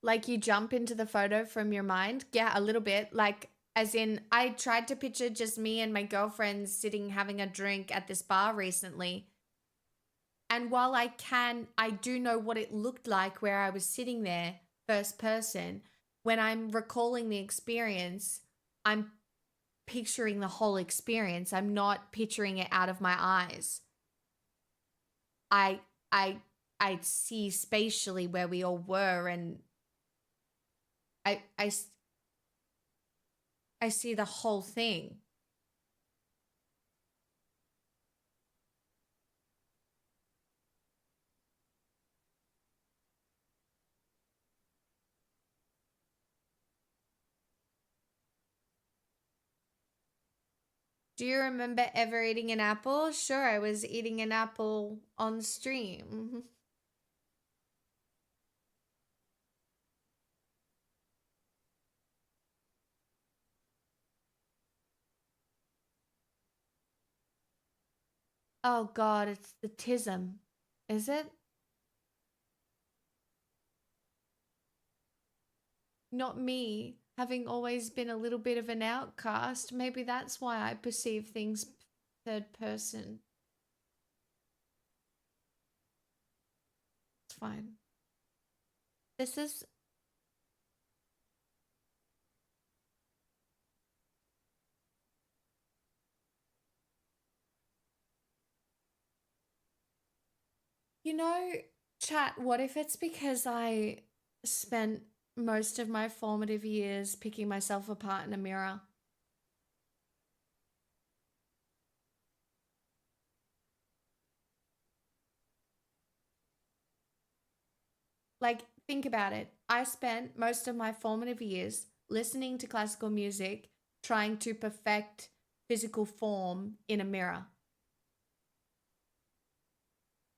Like you jump into the photo from your mind? Yeah, a little bit. Like, as in, I tried to picture just me and my girlfriend sitting having a drink at this bar recently. And while I do know what it looked like where I was sitting there, first person, when I'm recalling the experience, I'm picturing the whole experience. I'm not picturing it out of my eyes. I, I, I see spatially where we all were, and I, I, s- I see the whole thing. Do you remember ever eating an apple? Sure, I was eating an apple on stream. Oh God, it's the tism. Is it? Not me, having always been a little bit of an outcast. Maybe that's why I perceive things third person. It's fine. This is You know, chat, what if it's because I spent most of my formative years picking myself apart in a mirror? Like, think about it. I spent most of my formative years listening to classical music, trying to perfect physical form in a mirror.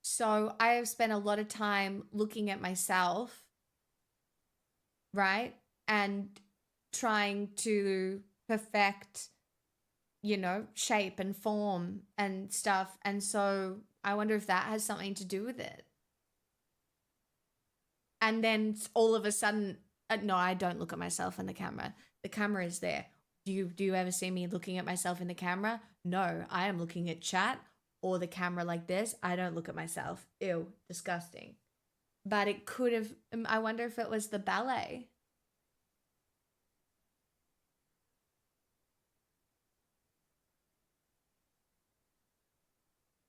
So I have spent a lot of time looking at myself, right? And trying to perfect, shape and form and stuff. And so I wonder if that has something to do with it. And then all of a sudden, no, I don't look at myself in the camera. The camera is there. Do you ever see me looking at myself in the camera? No, I am looking at chat or the camera like this. I don't look at myself. Ew, disgusting. But it could have, I wonder if it was the ballet.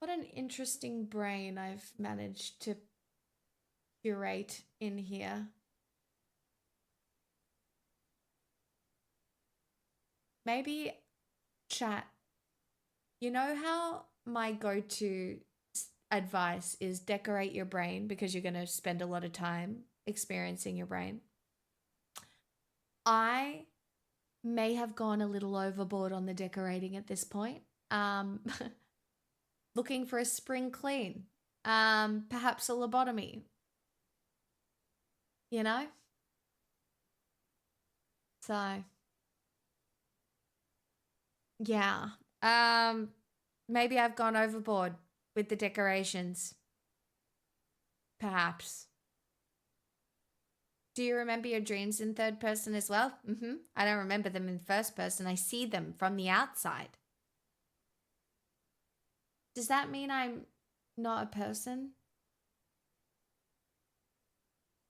What an interesting brain I've managed to curate in here. Maybe chat. You know how my go-to advice is decorate your brain because you're going to spend a lot of time experiencing your brain? I may have gone a little overboard on the decorating at this point. Looking for a spring clean, perhaps a lobotomy, you know? So, yeah. Maybe I've gone overboard with the decorations. Perhaps. Do you remember your dreams in third person as well? I don't remember them in first person. I see them from the outside. Does that mean I'm not a person?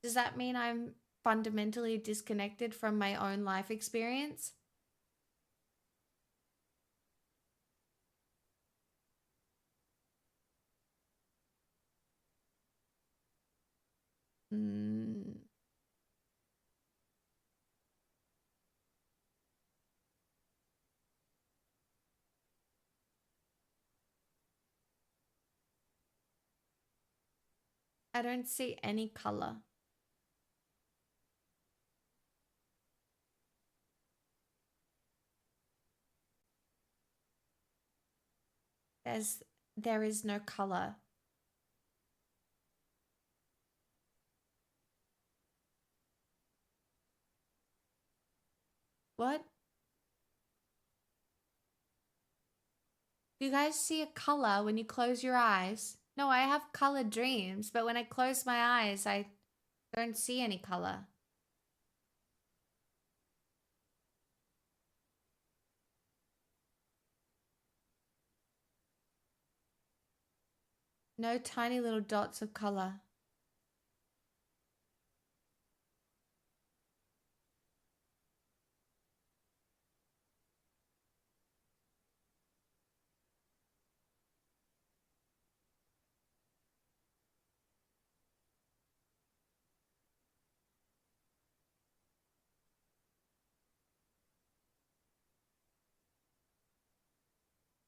Does that mean I'm fundamentally disconnected from my own life experience? I don't see any color. There is no color. What? Do you guys see a color when you close your eyes? No, I have colored dreams, but when I close my eyes, I don't see any color. No tiny little dots of color.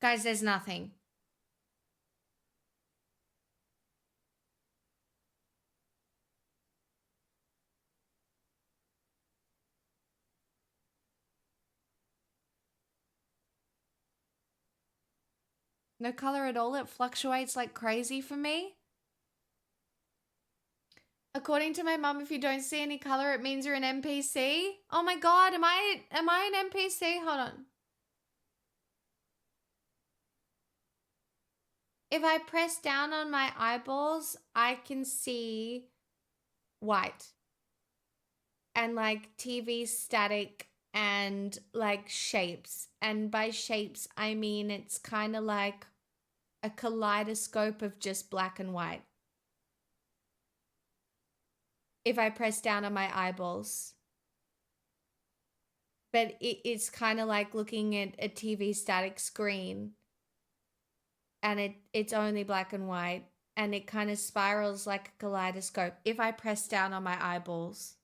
Guys, there's nothing. No color at all. It fluctuates like crazy for me. According to my mom, if you don't see any color, it means you're an NPC. Oh my god, am I an NPC? Hold on. If I press down on my eyeballs, I can see white. And like TV static and like shapes. And by shapes, I mean it's kind of like a kaleidoscope of just black and white. If I press down on my eyeballs. But it's kind of like looking at a TV static screen. And it's only black and white. And it kind of spirals like a kaleidoscope if I press down on my eyeballs.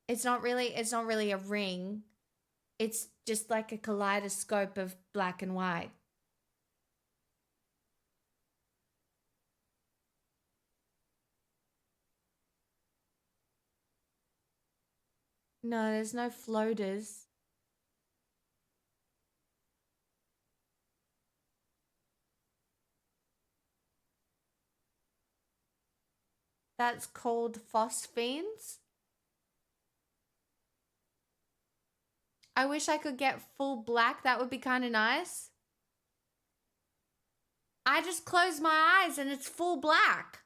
It's not really a ring. It's just like a kaleidoscope of black and white. No, there's no floaters. That's called phosphenes. I wish I could get full black. That would be kind of nice. I just close my eyes and it's full black.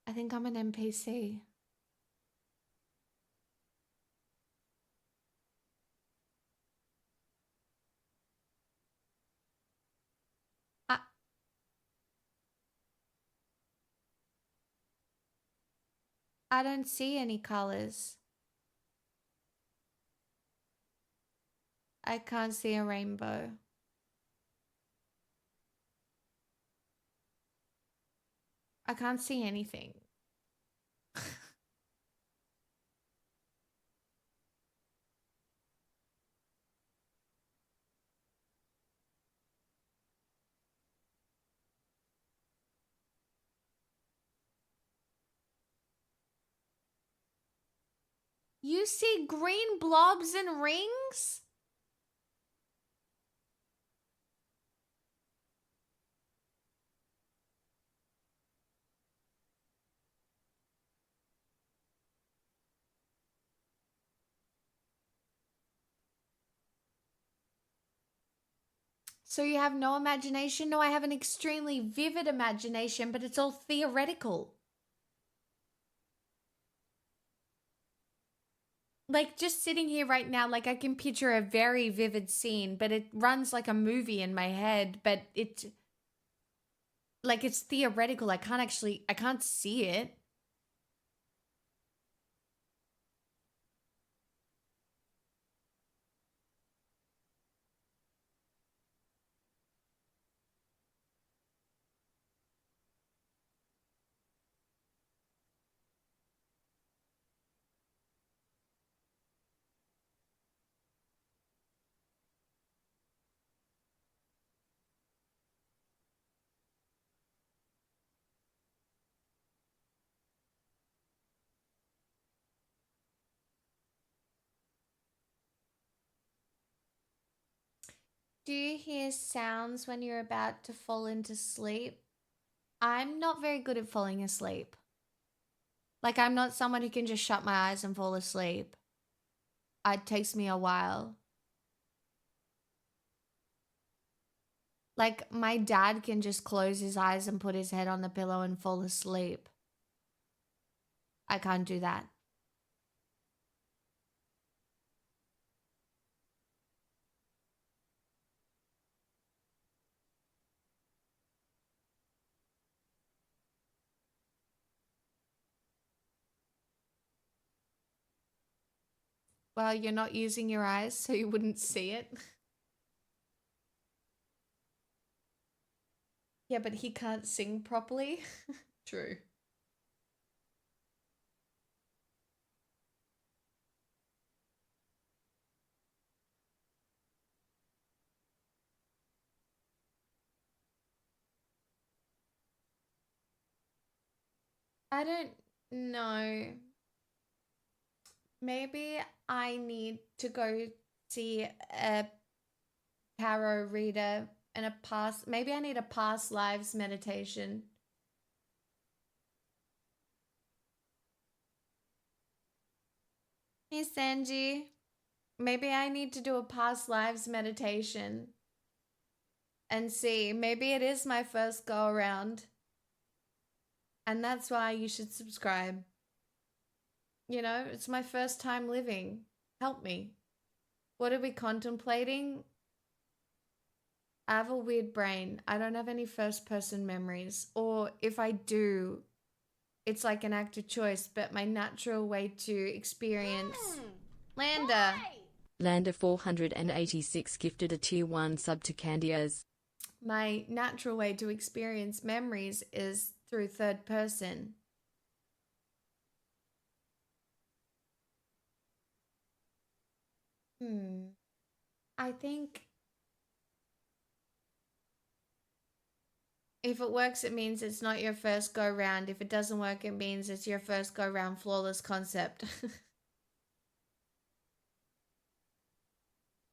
I think I'm an NPC. I don't see any colors. I can't see a rainbow. I can't see anything. You see green blobs and rings? So you have no imagination? No, I have an extremely vivid imagination, but it's all theoretical. Like, just sitting here right now, like, I can picture a very vivid scene, but it runs like a movie in my head, but like, it's theoretical. I can't see it. Do you hear sounds when you're about to fall into sleep? I'm not very good at falling asleep. Like, I'm not someone who can just shut my eyes and fall asleep. It takes me a while. Like, my dad can just close his eyes and put his head on the pillow and fall asleep. I can't do that. Well, you're not using your eyes, so you wouldn't see it. Yeah, but he can't sing properly. True. I don't know. Maybe I need to go see a tarot reader and maybe I need a past lives meditation. Hey Sanji, maybe I need to do a past lives meditation and see. Maybe it is my first go around. And that's why you should subscribe. You know, it's my first time living. Help me. What are we contemplating? I have a weird brain. I don't have any first person memories. Or if I do, it's like an active choice, but my natural way to experience. Landa. Lander 486 gifted a tier 1 sub to Candias. My natural way to experience memories is through third person. I think if it works, it means it's not your first go round. If it doesn't work, it means it's your first go round flawless concept.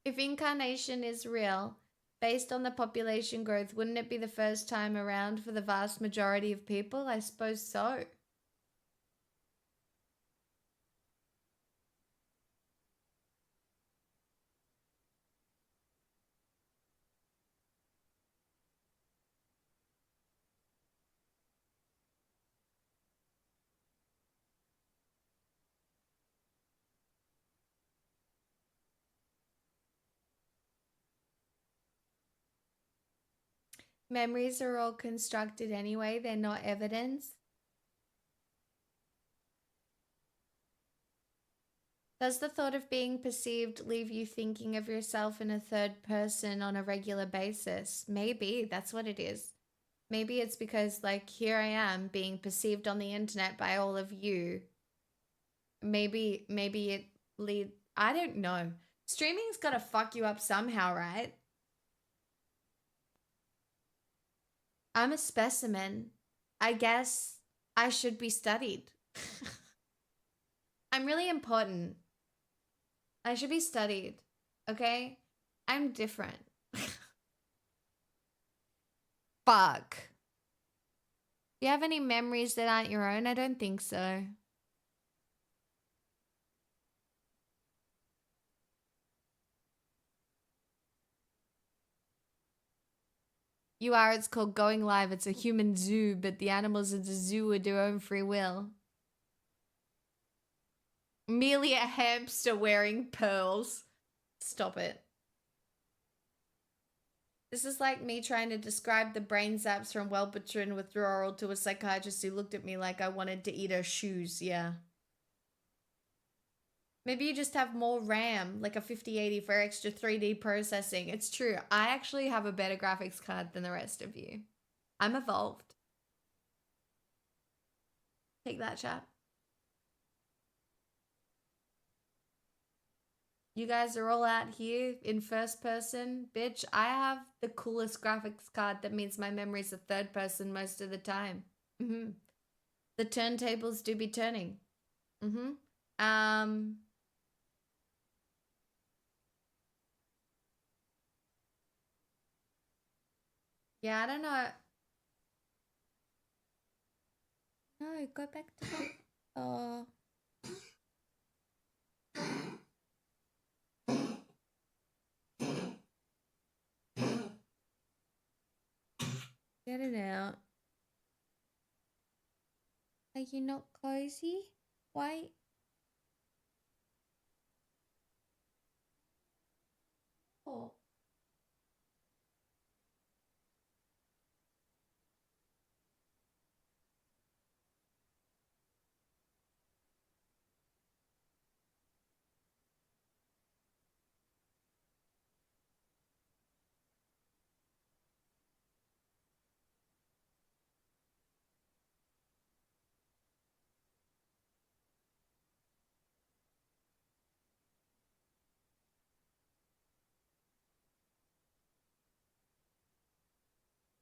If incarnation is real, based on the population growth, wouldn't it be the first time around for the vast majority of people? I suppose so. Memories are all constructed anyway, they're not evidence. Does the thought of being perceived leave you thinking of yourself in a third person on a regular basis? Maybe that's what it is. Maybe it's because, like, here I am being perceived on the internet by all of you. Maybe it I don't know. Streaming's gotta fuck you up somehow, right? I'm a specimen. I guess I should be studied. I'm really important. I should be studied. Okay? I'm different. Fuck. Do you have any memories that aren't your own? I don't think so. You are, it's called Going Live. It's a human zoo, but the animals in the zoo are their own free will. Merely a hamster wearing pearls. Stop it. This is like me trying to describe the brain zaps from Wellbutrin withdrawal to a psychiatrist who looked at me like I wanted to eat her shoes, yeah. Maybe you just have more RAM, like a 5080 for extra 3D processing. It's true. I actually have a better graphics card than the rest of you. I'm evolved. Take that, chat. You guys are all out here in first person. Bitch, I have the coolest graphics card that means my memory's a third person most of the time. The turntables do be turning. Yeah, I don't know. No, go back to the... Oh. Get it out. Are you not cozy? Why? Oh.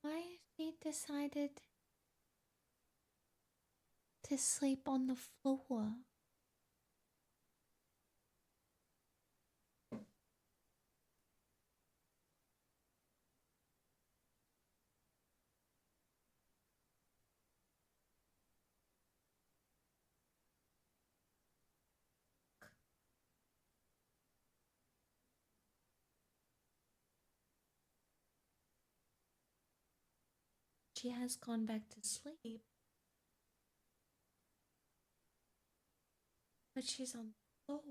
Why has she decided to sleep on the floor? She has gone back to sleep. But she's on the floor.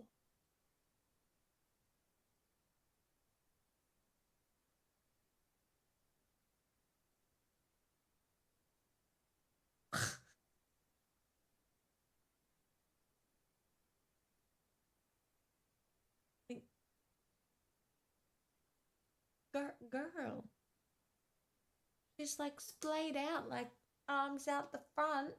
Girl. She's like splayed out, like arms out the front.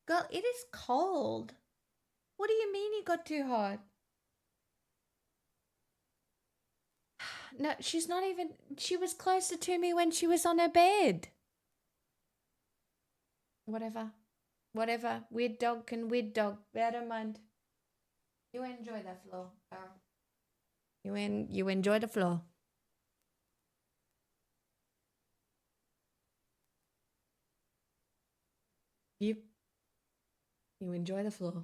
Girl, it is cold. What do you mean you got too hot? No, she's not even... She was closer to me when she was on her bed. Whatever. Whatever. Weird dog can weird dog. I don't mind. You enjoy the floor, girl. You enjoy the floor. Yep. You enjoy the floor.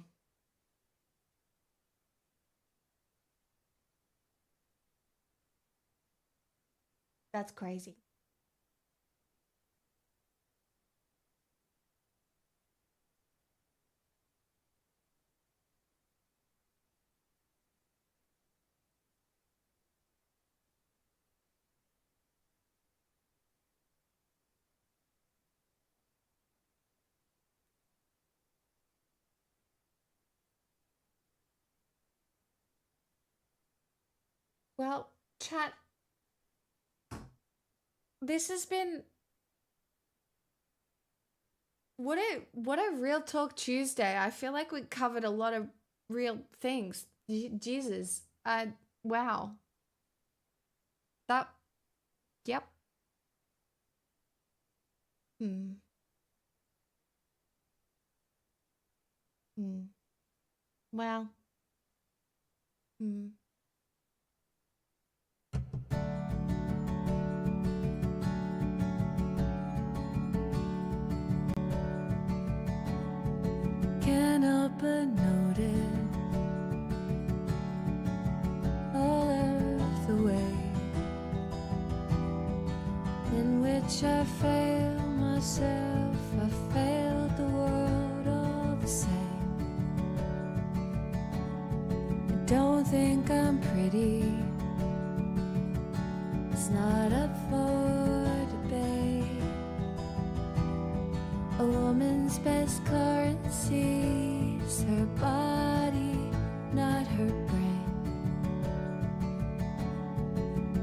That's crazy. Well, chat, this has been what a real talk Tuesday. I feel like we covered a lot of real things. Jesus. Wow. That yep. Well. Can't help but notice all which I fail myself, I failed the world all the same. I don't think I'm pretty, it's not up for debate. A woman's best currency is her body, not her brain.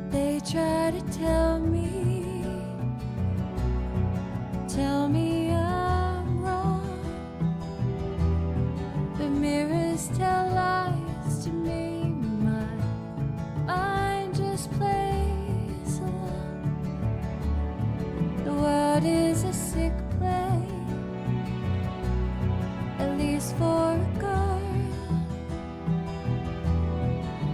They try to tell me I'm wrong. The mirrors tell lies to me. My mind just plays along. The world is a sick place, at least for a girl.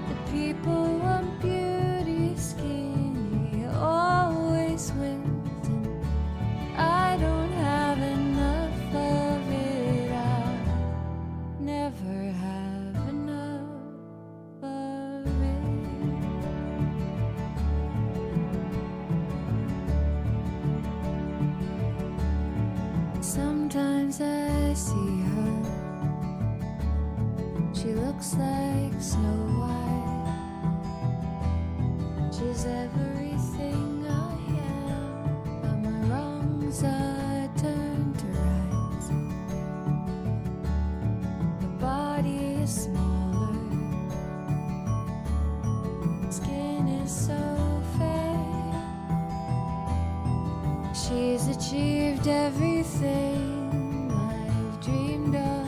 The people want beauty, skinny always wins, and I don't have enough of it. I'll never have enough of it. Sometimes I see her, she looks like Snow White. She's everything I am, but my wrongs are turned to rights. Her body is smaller, skin is so fair. She's achieved everything I've dreamed of.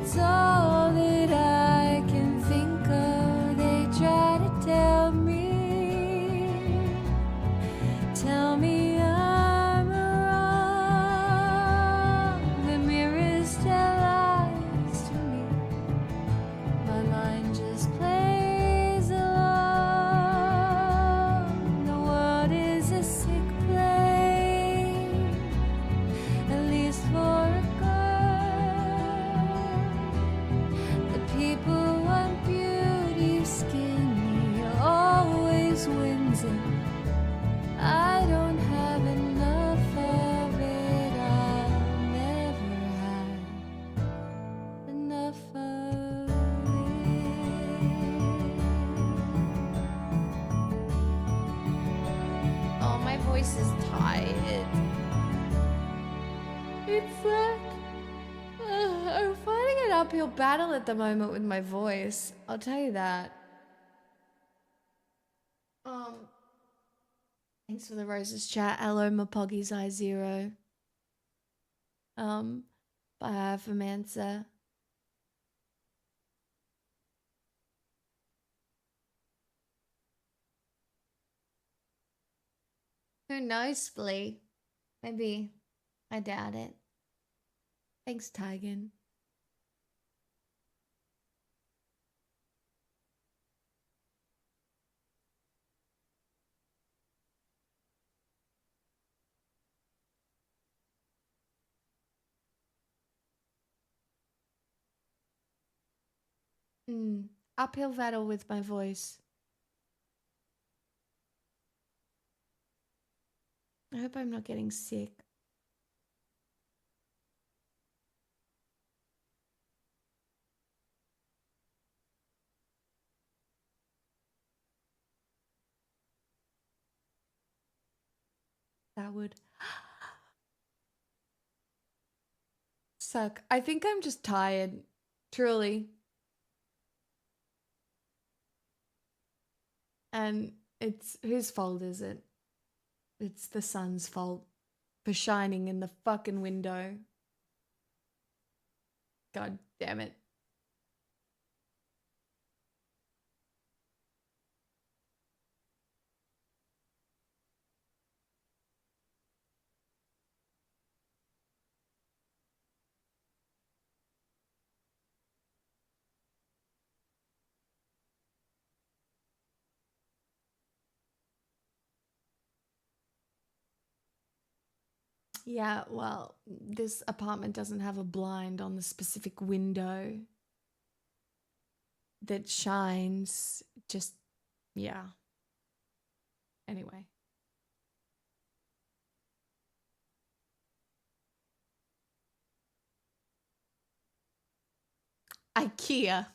It's all that I can think of. They try to tell me I'm wrong. The mirrors tell lies to me. My mind just plays along. The world is a sick place, at least for a girl. The people want beauty, skinny always wins, and I don't have enough of it. I'll never have enough of it. Oh, my voice is tired. It's like I'm fighting an uphill battle at the moment with my voice. I'll tell you that. Thanks for the roses, chat. Hello, my poggies, I zero. Bye for Mansa. Who knows, Flea? Maybe. I doubt it. Thanks, Tigan. Uphill battle with my voice. I hope I'm not getting sick. That would suck. I think I'm just tired. Truly. And it's whose fault is it? It's the sun's fault for shining in the fucking window. God damn it. Yeah, well, this apartment doesn't have a blind on the specific window that shines. Just, yeah. Anyway. IKEA.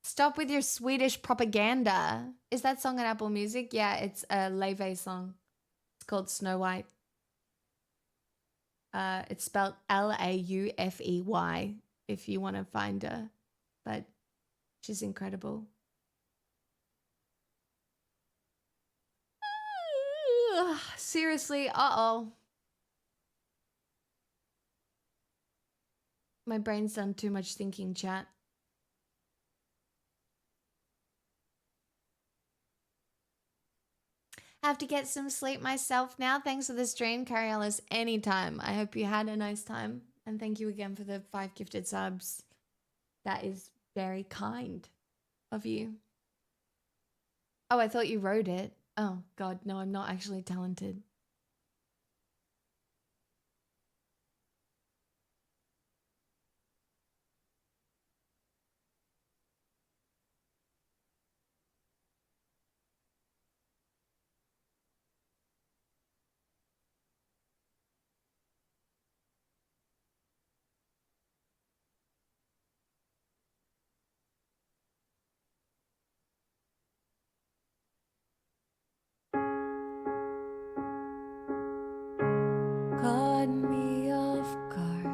Stop with your Swedish propaganda. Is that song on Apple Music? Yeah, it's a Leve song. It's called Snow White. It's spelled Laufey if you want to find her. But she's incredible. Seriously, uh-oh. My brain's done too much thinking, chat. Have to get some sleep myself now. Thanks for the stream, Carrie Ellis. Anytime. I hope you had a nice time. And thank you again for the 5 gifted subs. That is very kind of you. Oh, I thought you wrote it. Oh, God. No, I'm not actually talented. Caught me off guard.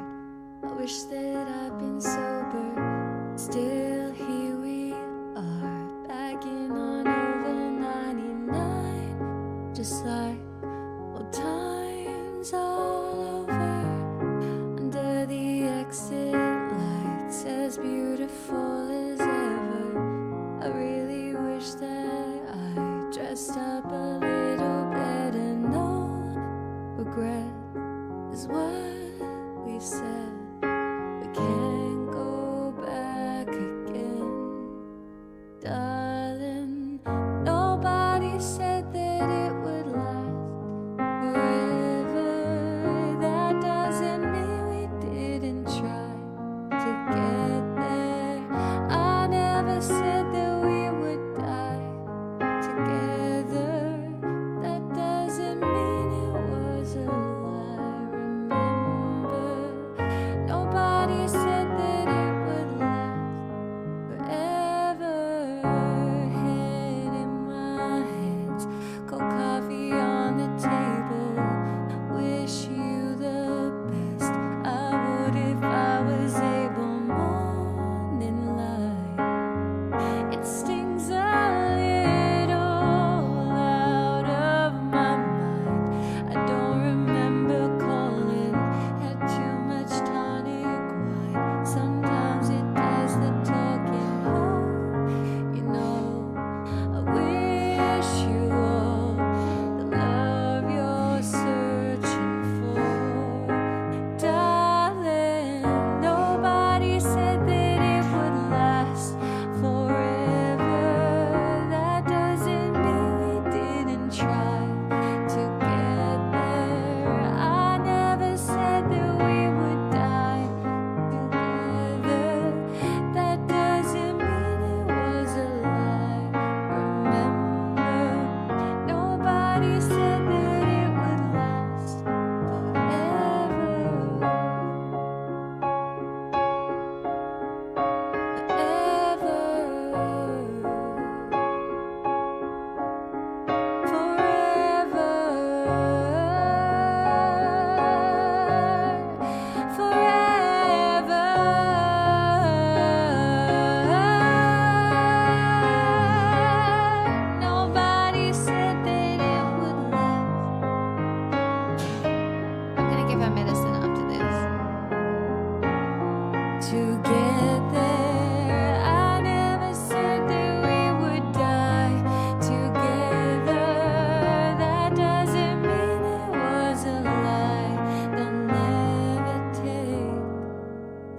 I wish that I'd been sober. Still here we are, backing on over 99. Just like old times all over. Under the exit lights, as beautiful as ever. I really wish that I dressed up a little better. No regret is what we've said. We can't go back again, darling. Nobody said that it would last forever. That doesn't mean we didn't try to get there. I never said that we would die together. That doesn't mean it was a lie. Remember, nobody said that it would last forever. Head in my hands, cold coffee on the table. Wish you the best. I would if I was able. Morning light, it stings a little out of my mind. I don't remember calling, had too much tonic wine. Sometimes it does the talking home. You know, I wish you all the love you're searching for, darling. Nobody said that it would last forever. That doesn't mean we didn't try to get there. I never said that we would die together. That doesn't mean it was a lie. Remember, nobody said that it would last forever. Nobody said that it would last. I'm gonna give her medicine after this. To get there, I never said that we would die together. That doesn't mean it was a lie. They'll never take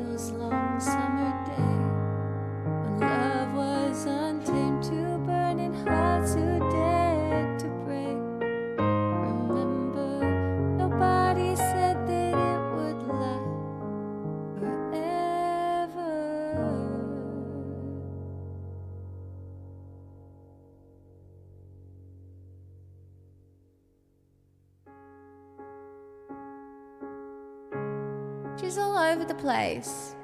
those long summer days when love was untamed, two burning hearts who dared to break. Remember, nobody said that it would last forever. She's all over the place.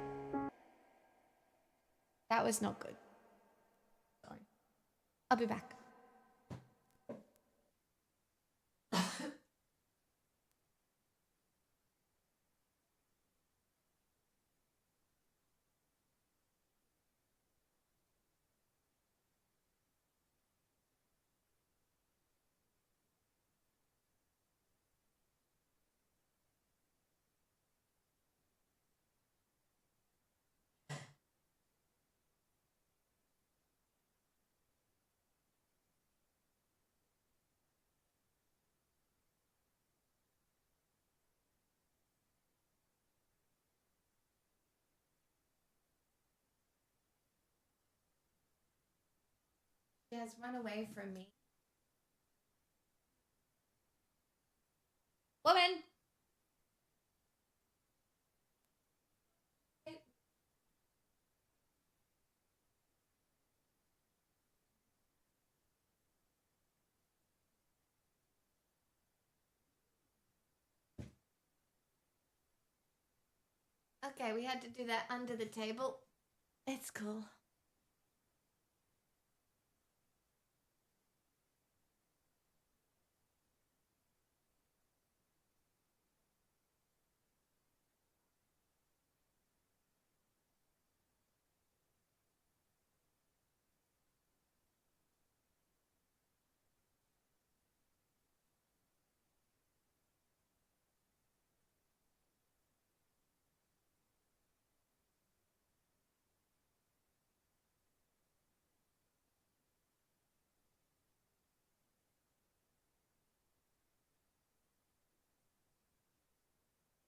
That was not good. Sorry. I'll be back. She has run away from me. Woman! Okay, we had to do that under the table. It's cool.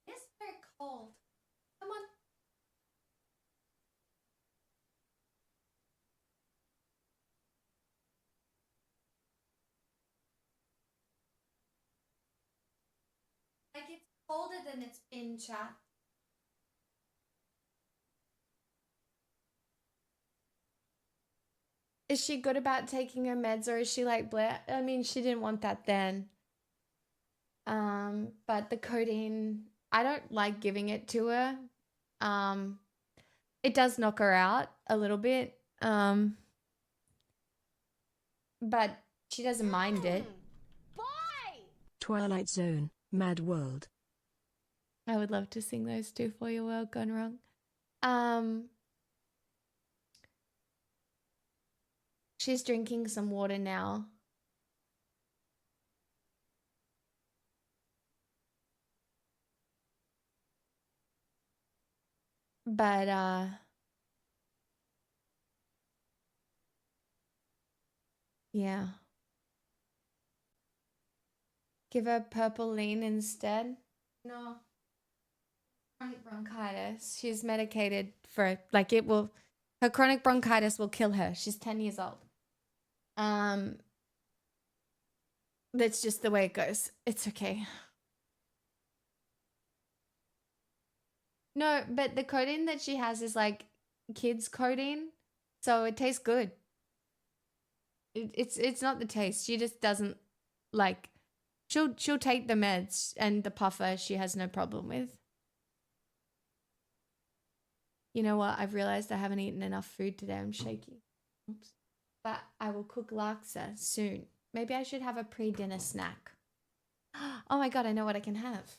It's very cold. Come on. Like it's colder than it's been, chat. Is she good about taking her meds or is she like Blair? I mean, she didn't want that then. But the codeine, I don't like giving it to her. It does knock her out a little bit. But she doesn't mind it. Twilight Zone, Mad World. I would love to sing those two for you, World Gone Wrong. She's drinking some water now. But yeah. Give her purple lean instead. No. Chronic bronchitis. She's medicated for like it will her chronic bronchitis will kill her. She's 10 years old. That's just the way it goes. It's okay. No, but the codeine that she has is like kids codeine, so it tastes good. It's not the taste. She just doesn't like. She'll take the meds and the puffer. She has no problem with. You know what? I've realized I haven't eaten enough food today. I'm shaky. Oops. But I will cook laksa soon. Maybe I should have a pre-dinner snack. Oh my god! I know what I can have.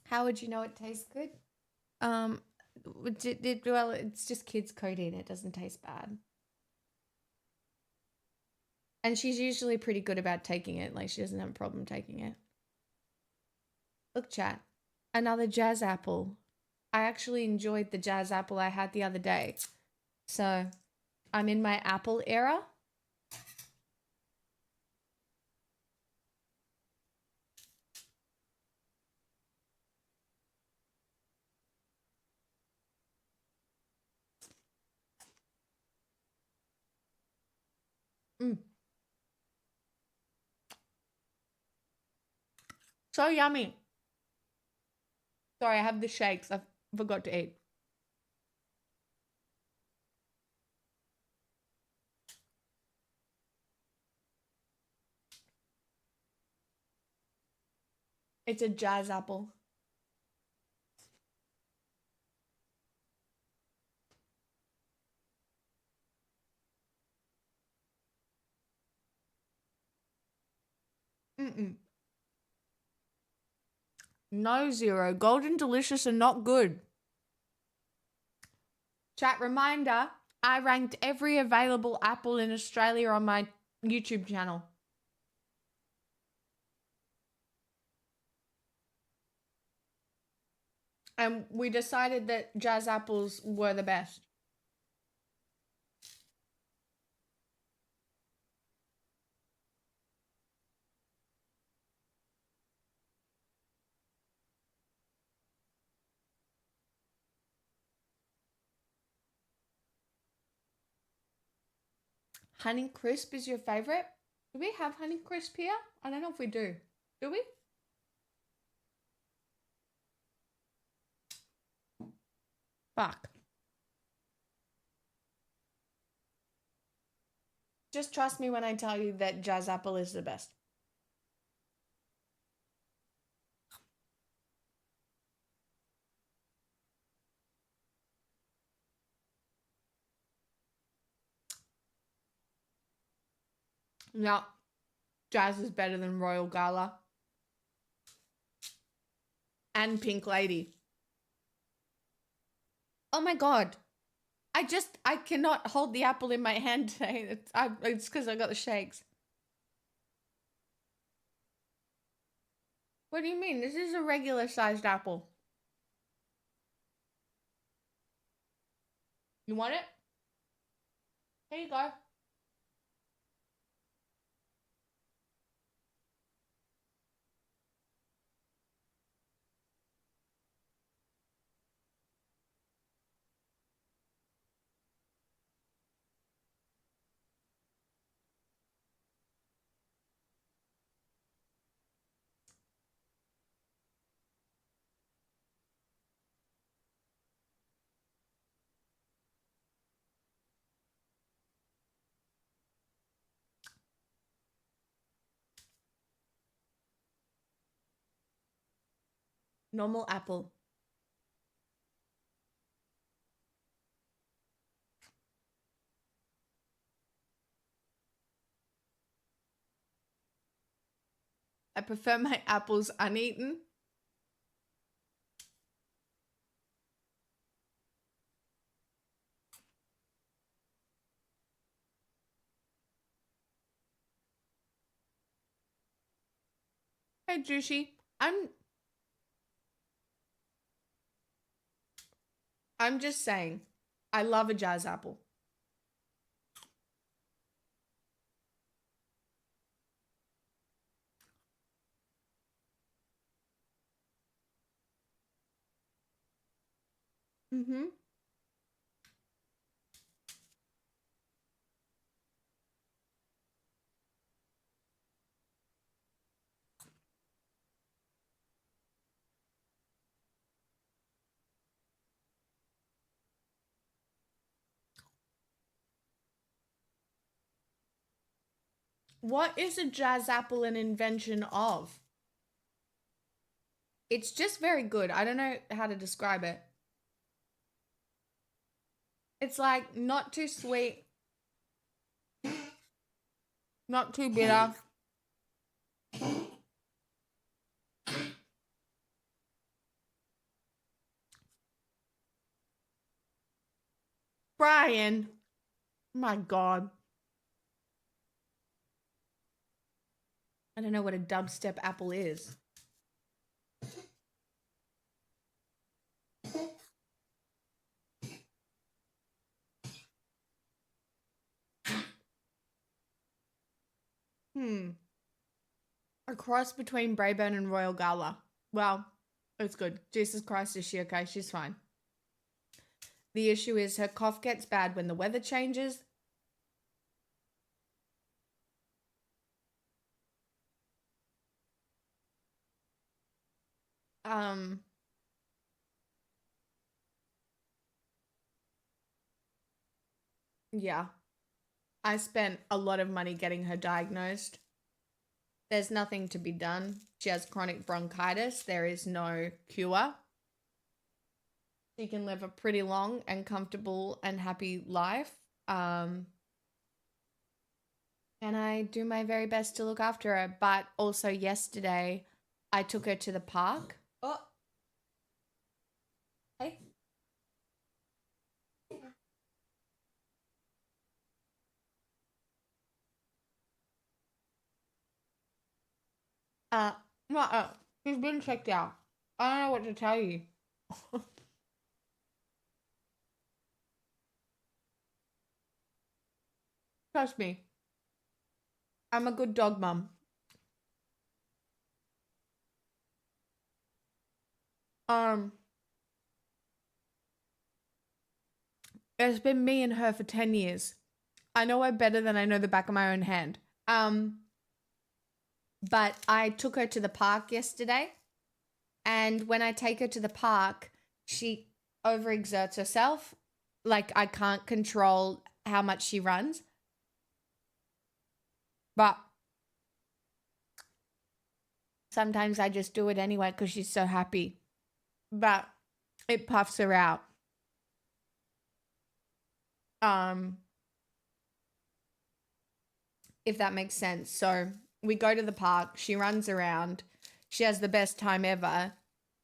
How would you know it tastes good? Well, it's just kids codeine. It doesn't taste bad. And she's usually pretty good about taking it. Like, she doesn't have a problem taking it. Look, chat. Another jazz apple. I actually enjoyed the jazz apple I had the other day. So, I'm in my apple era. Mm. So yummy. Sorry, I have the shakes. I forgot to eat. It's a jazz apple. Mm-mm. No, Zero. Golden Delicious are not good. Chat reminder, I ranked every available apple in Australia on my YouTube channel. And we decided that jazz apples were the best. Honey Crisp is your favorite? Do we have Honey Crisp here? I don't know if we do. Do we? Fuck. Just trust me when I tell you that jazz apple is the best. No, jazz is better than Royal Gala. And Pink Lady. Oh my god. I cannot hold the apple in my hand today. It's because I got the shakes. What do you mean? This is a regular sized apple. You want it? Here you go. Normal apple. I prefer my apples uneaten. Hey, Juicy. I'm just saying, I love a jazz apple. Mm-hmm. What is a jazz apple an invention of? It's just very good. I don't know how to describe it. It's like not too sweet, not too bitter. Brian, my God. I don't know what a dubstep apple is. A cross between Brayburn and Royal Gala. Well, it's good. Jesus Christ, is she okay? She's fine. The issue is her cough gets bad when the weather changes. Yeah. I spent a lot of money getting her diagnosed. There's nothing to be done. She has chronic bronchitis. There is no cure. She can live a pretty long and comfortable and happy life. And I do my very best to look after her. But also yesterday, I took her to the park. Oh. Hey. Well, she's been checked out. I don't know what to tell you. Trust me. I'm a good dog mum. It's been me and her for 10 years. I know her better than I know the back of my own hand. But I took her to the park yesterday, and when I take her to the park, she overexerts herself. Like, I can't control how much she runs. But sometimes I just do it anyway because she's so happy. But it puffs her out. If that makes sense. So we go to the park, she runs around, she has the best time ever,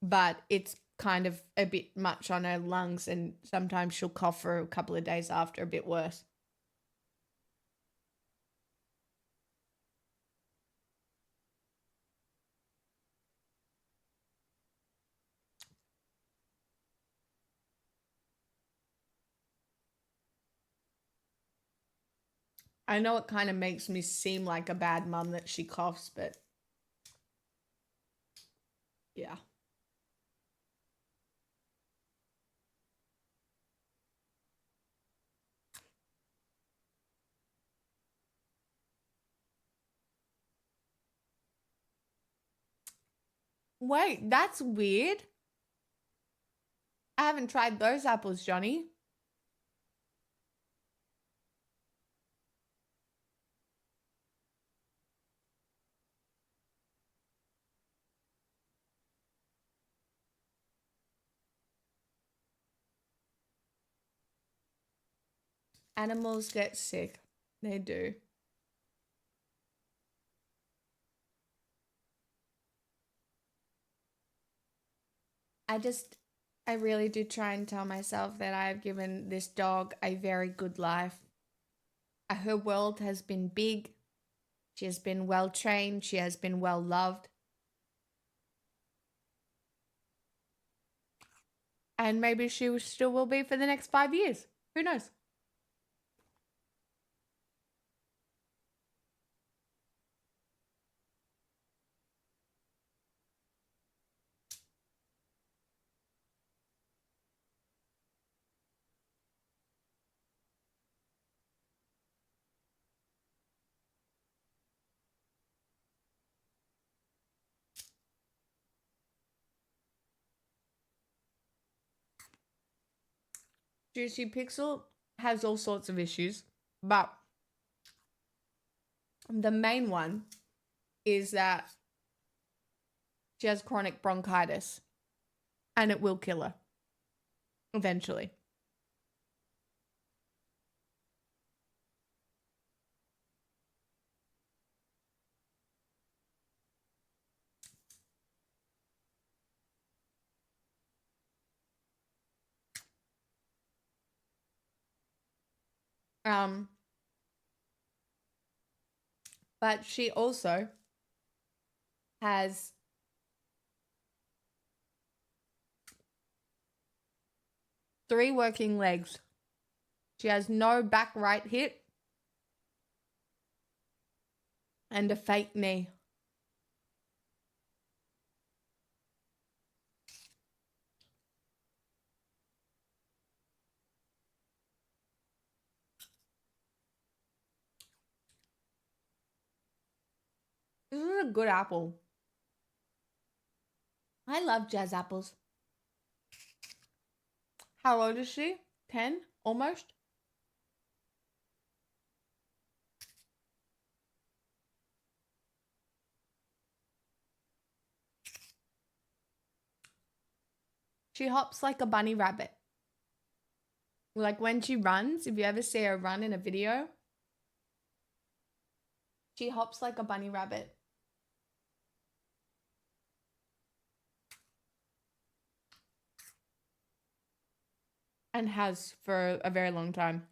but it's kind of a bit much on her lungs, and sometimes she'll cough for a couple of days after, a bit worse. I know it kind of makes me seem like a bad mum that she coughs, but yeah. Wait, that's weird. I haven't tried those apples, Johnny. Animals get sick. They do. I really do try and tell myself that I have given this dog a very good life. Her world has been big. She has been well trained. She has been well loved. And maybe she still will be for the next 5 years. Who knows? Juicy Pixel has all sorts of issues, but the main one is that she has chronic bronchitis, and it will kill her eventually. But she also has three working legs. She has no back right hip. And a fake knee. This is a good apple. I love jazz apples. How old is she? 10? Almost? She hops like a bunny rabbit. Like when she runs, if you ever see her run in a video, she hops like a bunny rabbit. And has for a very long time.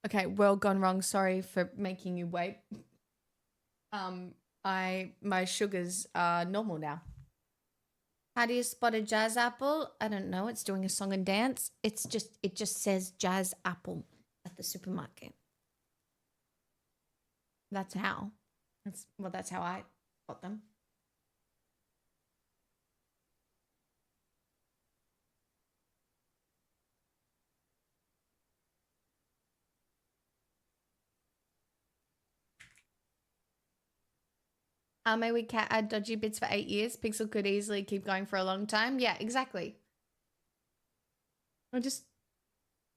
Okay, world gone wrong. Sorry for making you wait. My sugars are normal now. How do you spot a jazz apple? I don't know. It's doing a song and dance. It just says jazz apple at the supermarket. That's how. That's how I spot them. May we cat add dodgy bits for 8 years? Pixel could easily keep going for a long time. Yeah, exactly.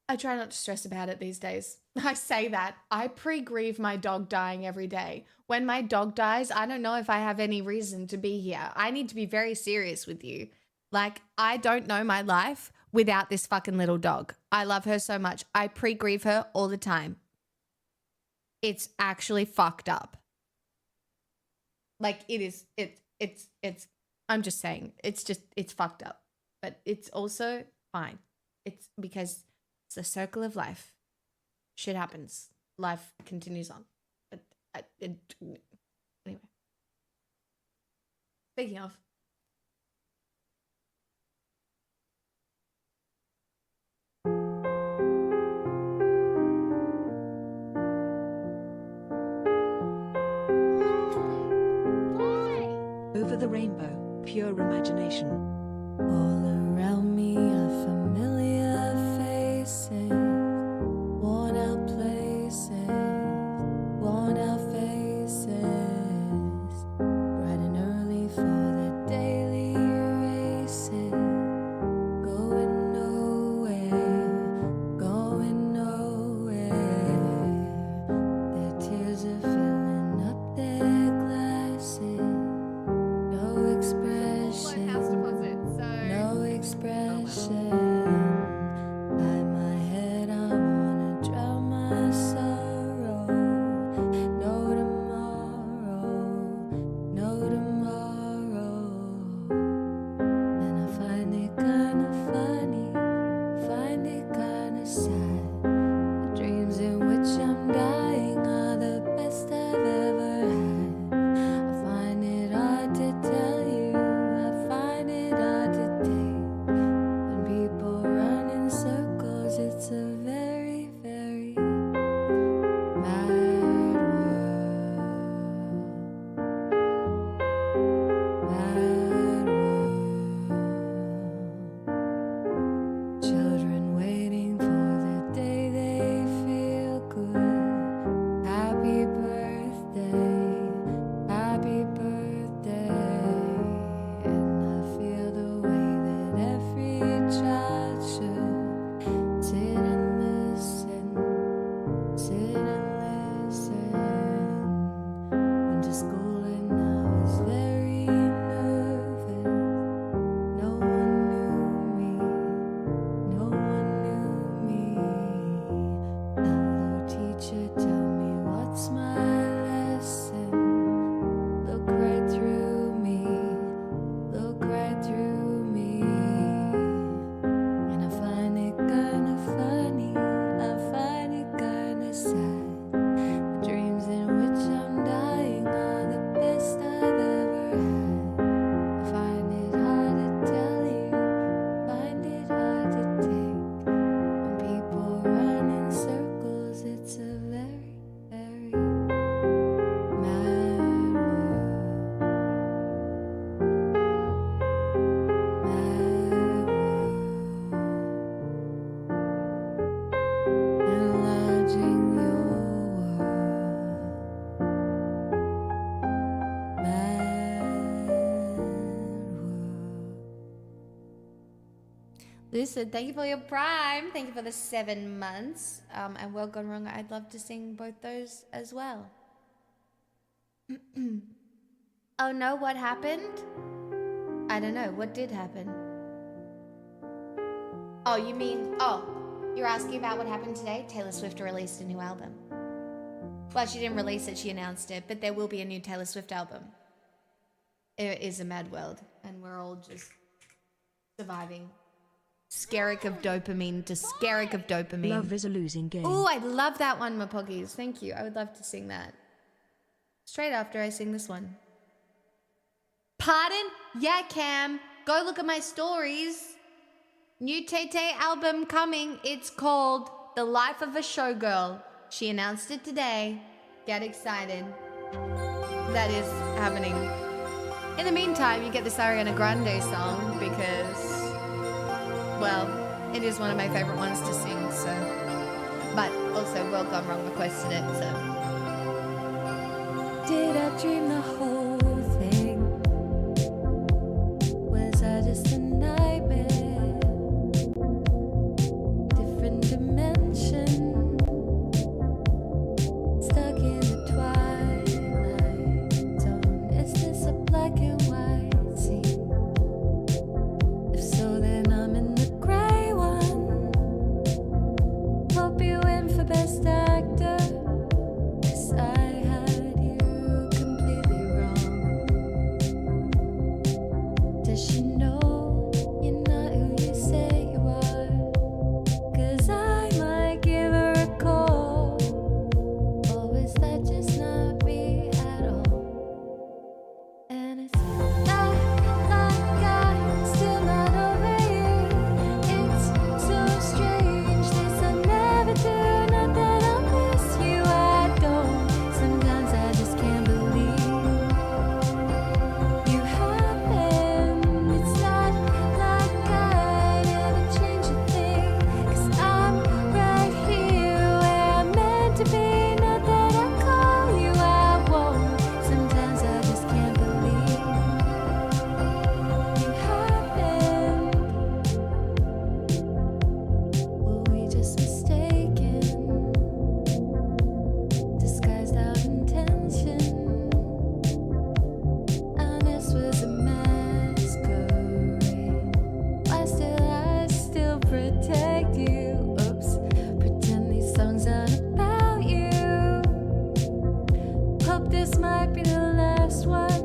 I try not to stress about it these days. I say that. I pre-grieve my dog dying every day. When my dog dies, I don't know if I have any reason to be here. I need to be very serious with you. Like, I don't know my life without this fucking little dog. I love her so much. I pre-grieve her all the time. It's actually fucked up. Like, it's I'm just saying, it's fucked up. But it's also fine. It's because it's the circle of life. Shit happens. Life continues on. But anyway. Speaking of. Over the rainbow, pure imagination. All around me are familiar faces, worn out places, worn out faces, bright and early for the daily races, going nowhere, going nowhere. Their tears are filling up their glasses, no Full-blown expression. house deposit. Listen, thank you for your prime. Thank you for the 7 months. And Well Gone Wrong, I'd love to sing both those as well. Oh no, what happened? I don't know. What did happen? Oh, you mean... Oh, you're asking about what happened today? Taylor Swift released a new album. Well, she didn't release it, she announced it, but there will be a new Taylor Swift album. It is a mad world, and we're all just surviving. Skerrick of dopamine to Skerrick of dopamine. Love is a losing game. Oh, I love that one, Mapoggies. Thank you. I would love to sing that. Straight after I sing this one. Pardon? Yeah, Cam. Go look at my stories. New Tay Tay album coming. It's called The Life of a Showgirl. She announced it today. Get excited. That is happening. In the meantime, you get this Ariana Grande song because, well, it is one of my favorite ones to sing, so. But also, Well Gone Wrong requested it, so. Did I dream the whole thing? Was I just a nightmare? Different dimension, stuck in the twilight zone. Is this a black and white scene? If so, then I'm in the gray one. Hope you win for best actor. 'Cause I had you completely wrong. Does she know you're not who you say you are? 'Cause I might give her a call. Or is that just not me at all? And it's not like I'm still not over you. It's so strange, this I never do. Not that I miss you, I don't. Sometimes I just can't believe you happen. It's not like I'd ever change a thing. 'Cause I'm right here where I'm meant to be. Not that I call you, I won't. Sometimes I just can't believe you happened. Were we just mistaken? Disguised our intention. And this was a masquerade. Why still protect you? Oops, pretend these songs aren't about you. Hope this might be the last one.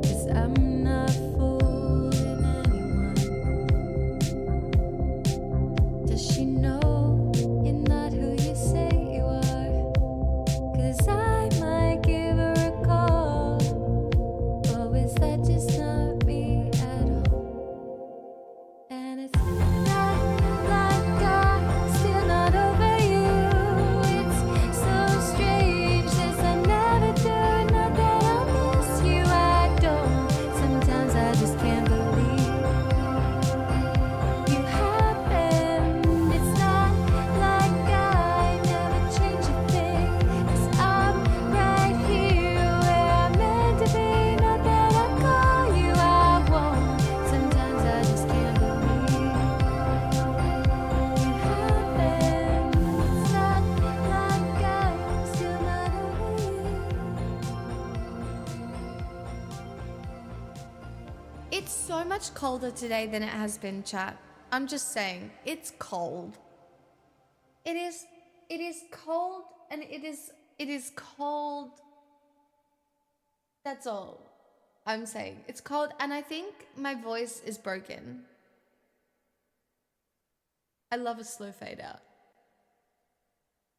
'Cause I'm not fooling anyone. Does she know you're not who you say you are? 'Cause I might give her a call. Or is that just not me at all? And it's not like I'm still not over you. It's so strange, this I never do. Not that I miss you, I don't. Sometimes I just can't believe you happened. It's not like I never change a thing. 'Cause I'm right here where I'm meant to be. Not that I call you, I won't. Sometimes I just can't believe you happened. It's not like I'm still not over you. It's so much colder today than it has been, chat. I'm just saying, it's cold. It is cold, and it is cold. That's all I'm saying. It's cold, and I think my voice is broken. I love a slow fade out.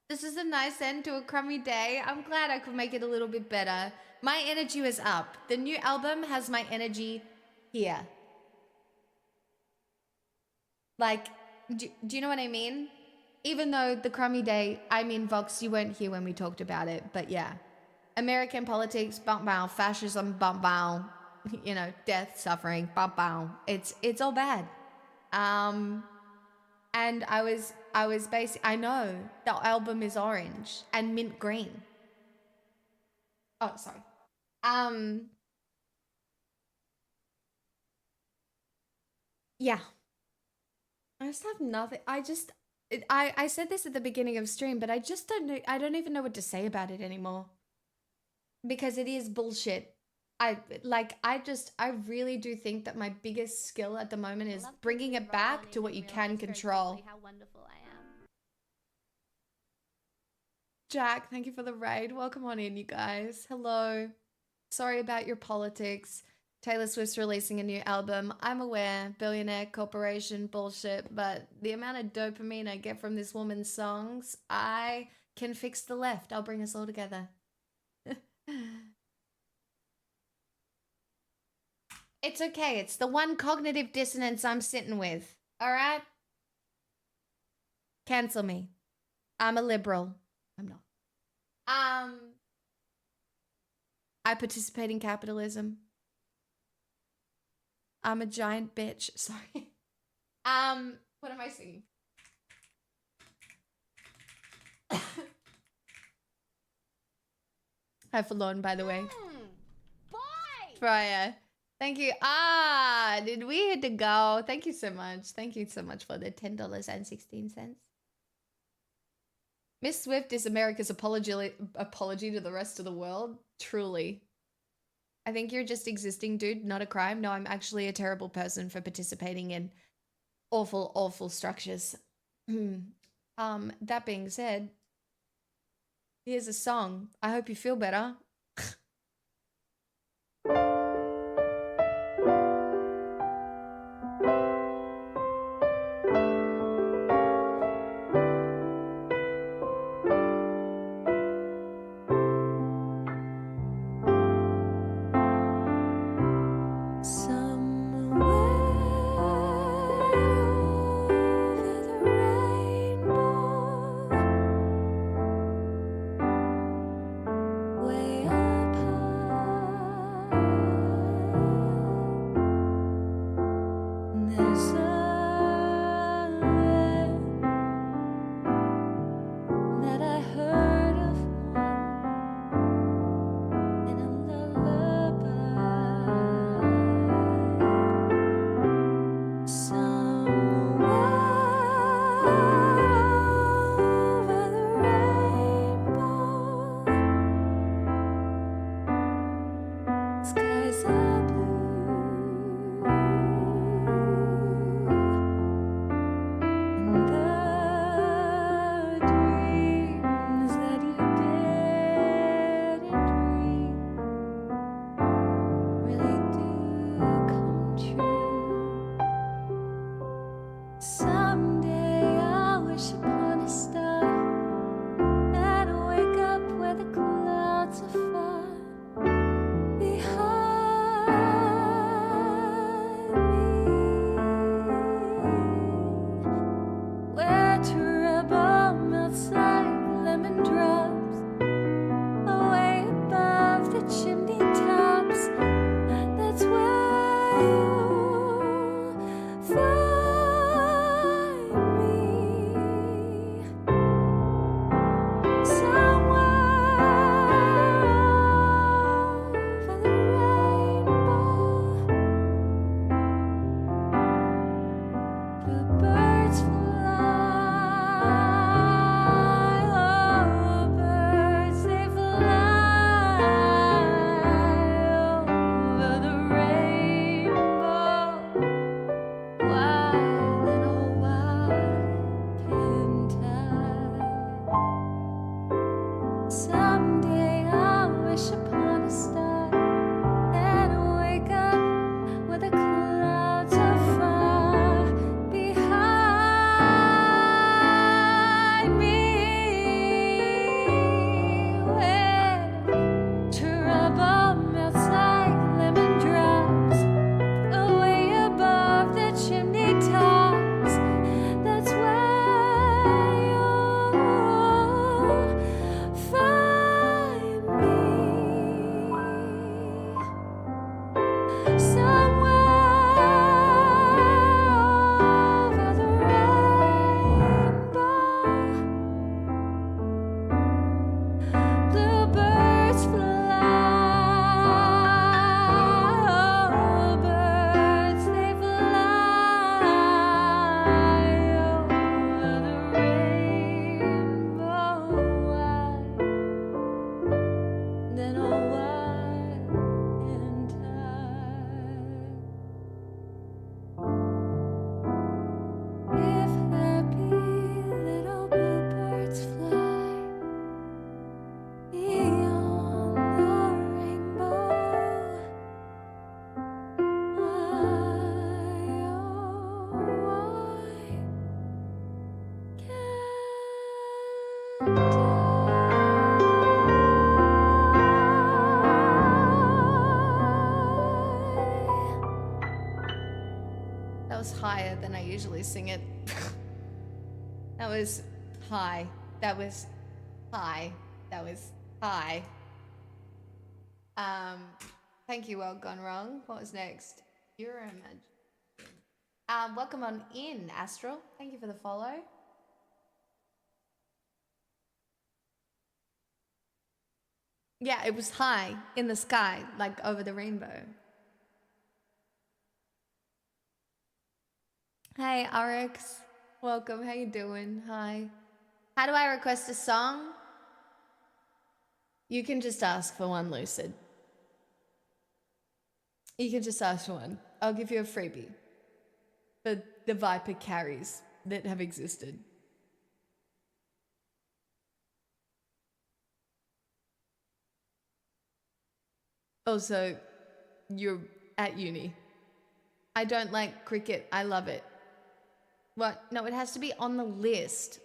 This is a nice end to a crummy day. I'm glad I could make it a little bit better. My energy is up. The new album has my energy here. Like, do you know what I mean? Even though the crummy day, I mean, Vox, you weren't here when we talked about it, but yeah. American politics, bum bow, fascism, bum bow, you know, death, suffering, bum bow. It's all bad. And I was basically, I know the album is orange and mint green. Oh, sorry. Yeah. I just have nothing. I said this at the beginning of stream, but I just don't know. I don't even know what to say about it anymore because it is bullshit. I really do think that my biggest skill at the moment is Love bringing Disney it back Roll, to and what you even can realize very control. quickly how wonderful I am. Jack, thank you for the raid. Welcome on in, you guys. Hello. Sorry about your politics. Taylor Swift's releasing a new album. I'm aware, billionaire corporation bullshit, but the amount of dopamine I get from this woman's songs, I can fix the left. I'll bring us all together. It's okay. It's the one cognitive dissonance I'm sitting with. All right? Cancel me. I'm a liberal. I'm not. I participate in capitalism. I'm a giant bitch. Sorry. What am I singing? Hi, Forlorn, by the way. Boy! Fryer. Thank you. Ah, did we hit the go? Thank you so much. Thank you so much for the $10.16. Miss Swift is America's apology to the rest of the world. Truly. I think you're just existing, dude, not a crime. No, I'm actually a terrible person for participating in awful, awful structures. That being said, here's a song. I hope you feel better. Somewhere over the rainbow, way usually sing it. That was high. That was high. That was high. Thank you, World Gone Wrong. What was next? Euroimagine. Welcome on in, Astral. Thank you for the follow. Yeah, it was high in the sky, like over the rainbow. Hey, RX. Welcome. How you doing? Hi. How do I request a song? You can just ask for one, Lucid. You can just ask for one. I'll give you a freebie for the Viper carries that have existed. Also, you're at uni. I don't like cricket. I love it. What? No, it has to be on the list.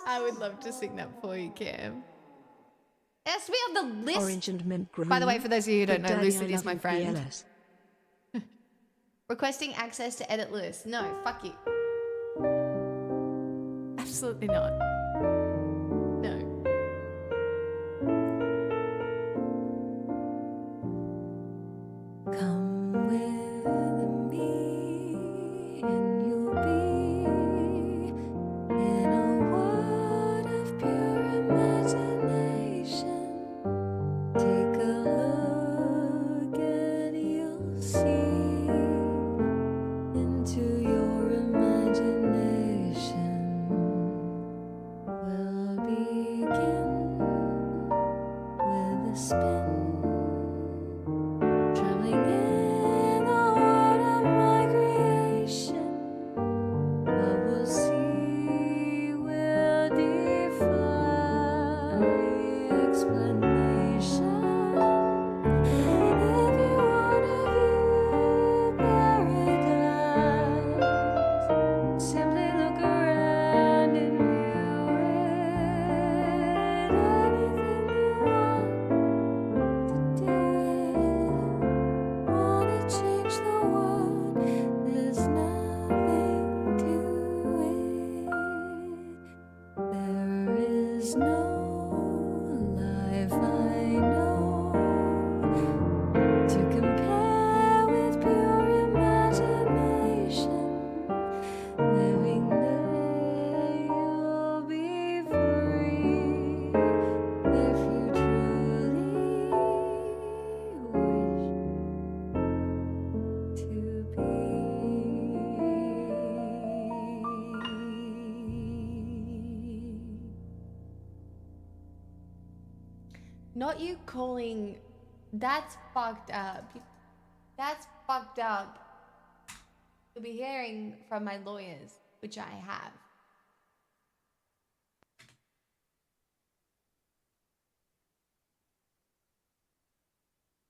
I would love to sing that for you, Cam. It has to be on the list. Orange and mint green. By the way, for those of you who don't Big know, Daddy, Lucid I is my love you, friend. PLS. Requesting access to edit list. No, fuck you. Absolutely not. No. Come with me, and you'll be in a world of pure imagination. Take a look, and you'll see into your imagination. We'll begin with a spin. Traveling in the world of my creation, what we'll see will defy explanation. If you want to view paradise, simply look around and view it. Anything you want to do it. Wanna change the world, there's nothing to it. There is no life I know to compare with pure imagination. Living there, you'll be free if you truly wish to be. Not you calling. That's fucked up. That's fucked up. You'll be hearing from my lawyers, which I have.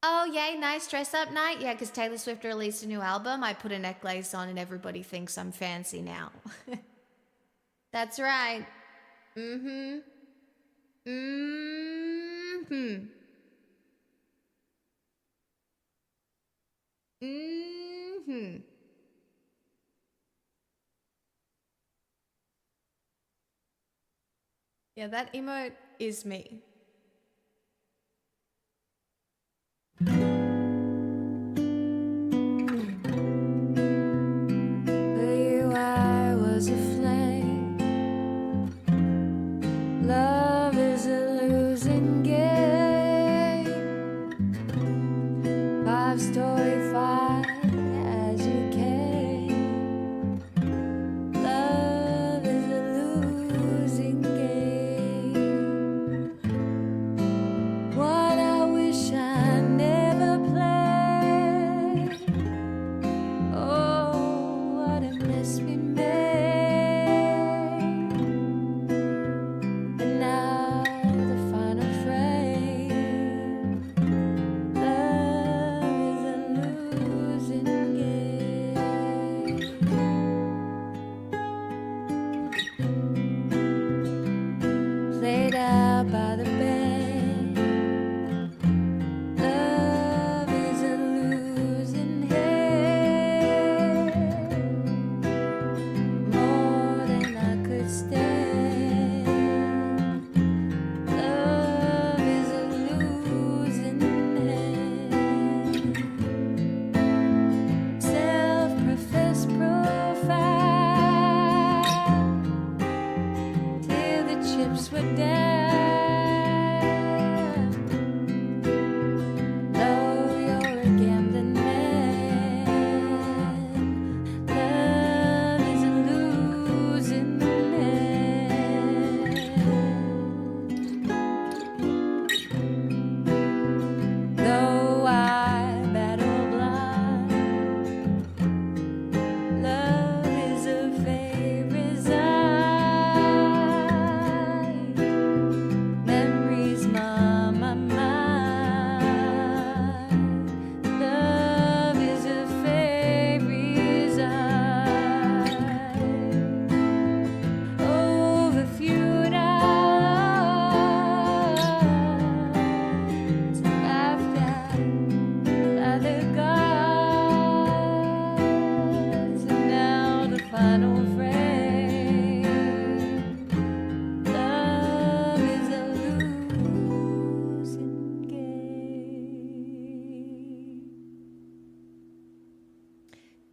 Oh, yay, nice dress up night. Yeah, because Taylor Swift released a new album. I put a necklace on and everybody thinks I'm fancy now. That's right. Mm-hmm. Mm-hmm. Mm-hmm. Yeah, that emote is me. For you, I was a flame. Love is a losing game. 5-story fight as you came. Love is a losing game.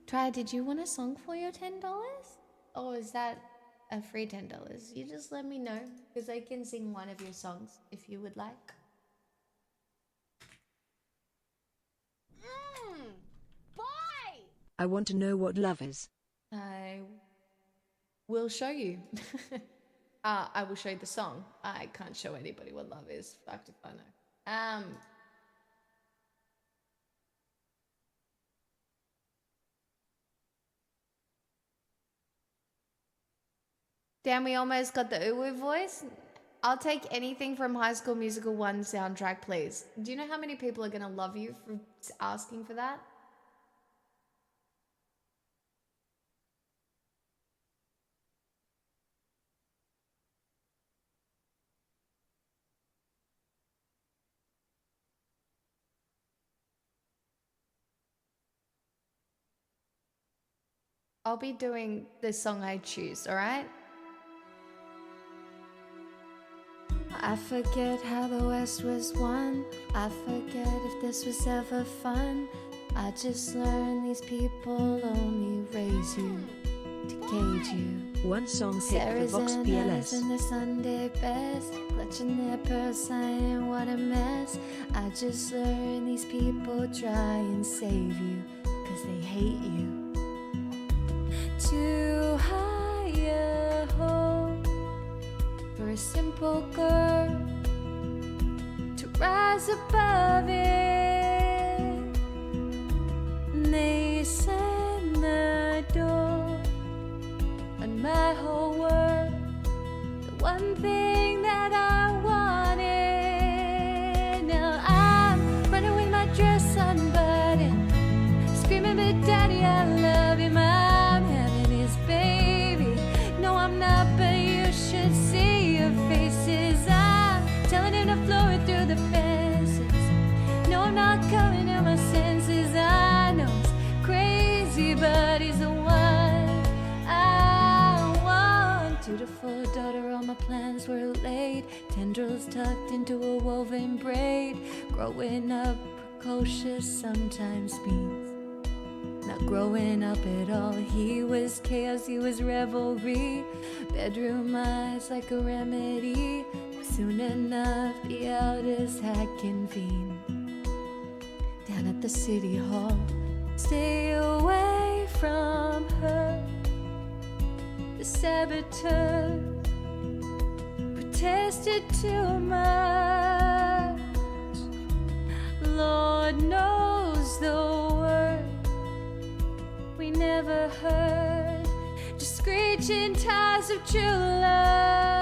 Try, did you want a song for your $10? Or is that a free $10? You just let me know, because I can sing one of your songs if you would like. Boy! I want to know what love is. I will show you. I will show you the song. I can't show anybody what love is. Fucked if I know. Damn, we almost got the uwu voice. I'll take anything from High School Musical 1 soundtrack, please. Do you know how many people are gonna love you for asking for that? I'll be doing the song I choose, alright? I forget how the West was won. I forget if this was ever fun. I just learned these people only raise you to cage you. One song hit for Sarah's Vox and Anna's PLS. in their Sunday best, clutching their purse, saying what a mess. I just learned these people try and save you, cause they hate you. Too high a hope for a simple girl to rise above it. And they send the door on my whole world, the one thing that I wanted. Now I'm running with my dress unbuttoned, screaming, but daddy, I love you. I'm having his baby. No, I'm not, but you should see your faces. I'm telling him to flow it through the fences. No, I'm not coming to my senses. I know he's crazy, but he's the one I want. Dutiful daughter, all my plans were laid, tendrils tucked into a woven braid. Growing up precocious sometimes means not growing up at all. He was chaos, he was revelry, bedroom eyes like a remedy. Soon enough the elders had convened down at the city hall. Stay away from her, the saboteur protested too much. Lord knows the word we never heard, just screeching ties of true love.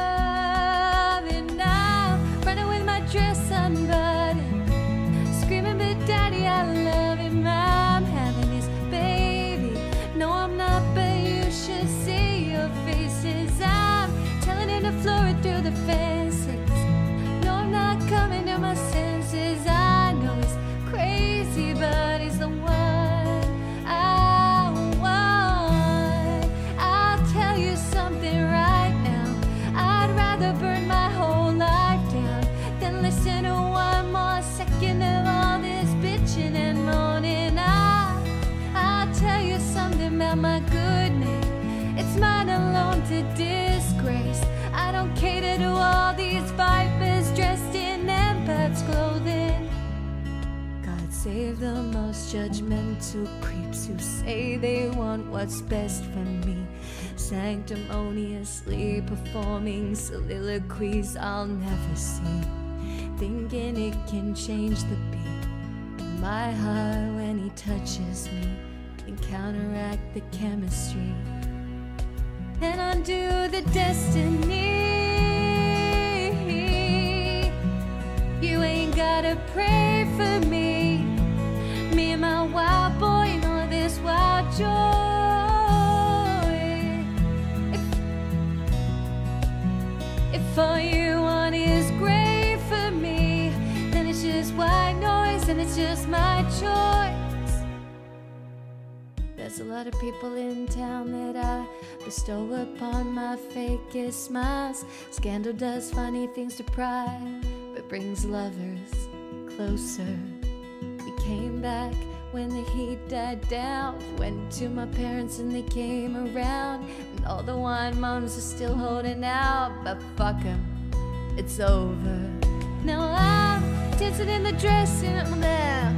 And I'm running with my dress unbuttoned, screaming, but daddy, I love him. I'm having his baby. No, I'm not, but you should see your faces. I'm telling him to floor it through the fences. No, I'm not coming to my senses. I know he's crazy, but he's the one I want. I'll tell you something right now. I'd rather burn my whole life down than listen to one more second of all this bitching and moaning. I'll tell you something about my good name. It's mine alone to disgrace. I don't cater to all these vipers dressed in empath's clothing. God save the most judgmental creeps who say they want what's best for me, sanctimoniously performing soliloquies I'll never see, thinking it can change the beat in my heart when he touches me and counteract the chemistry and undo the destiny. You ain't gotta pray for me. Me and my wild boy know this wild joy. If all you want is great for me, then it's just white noise and it's just my choice. There's a lot of people in town that I bestow upon my fakest smiles. Scandal does funny things to pride, but brings lovers closer. We came back When the heat died down, went to my parents and they came around. And all the wine moms are still holding out, but fuck 'em, it's over. Now I'm dancing in the dressing room there.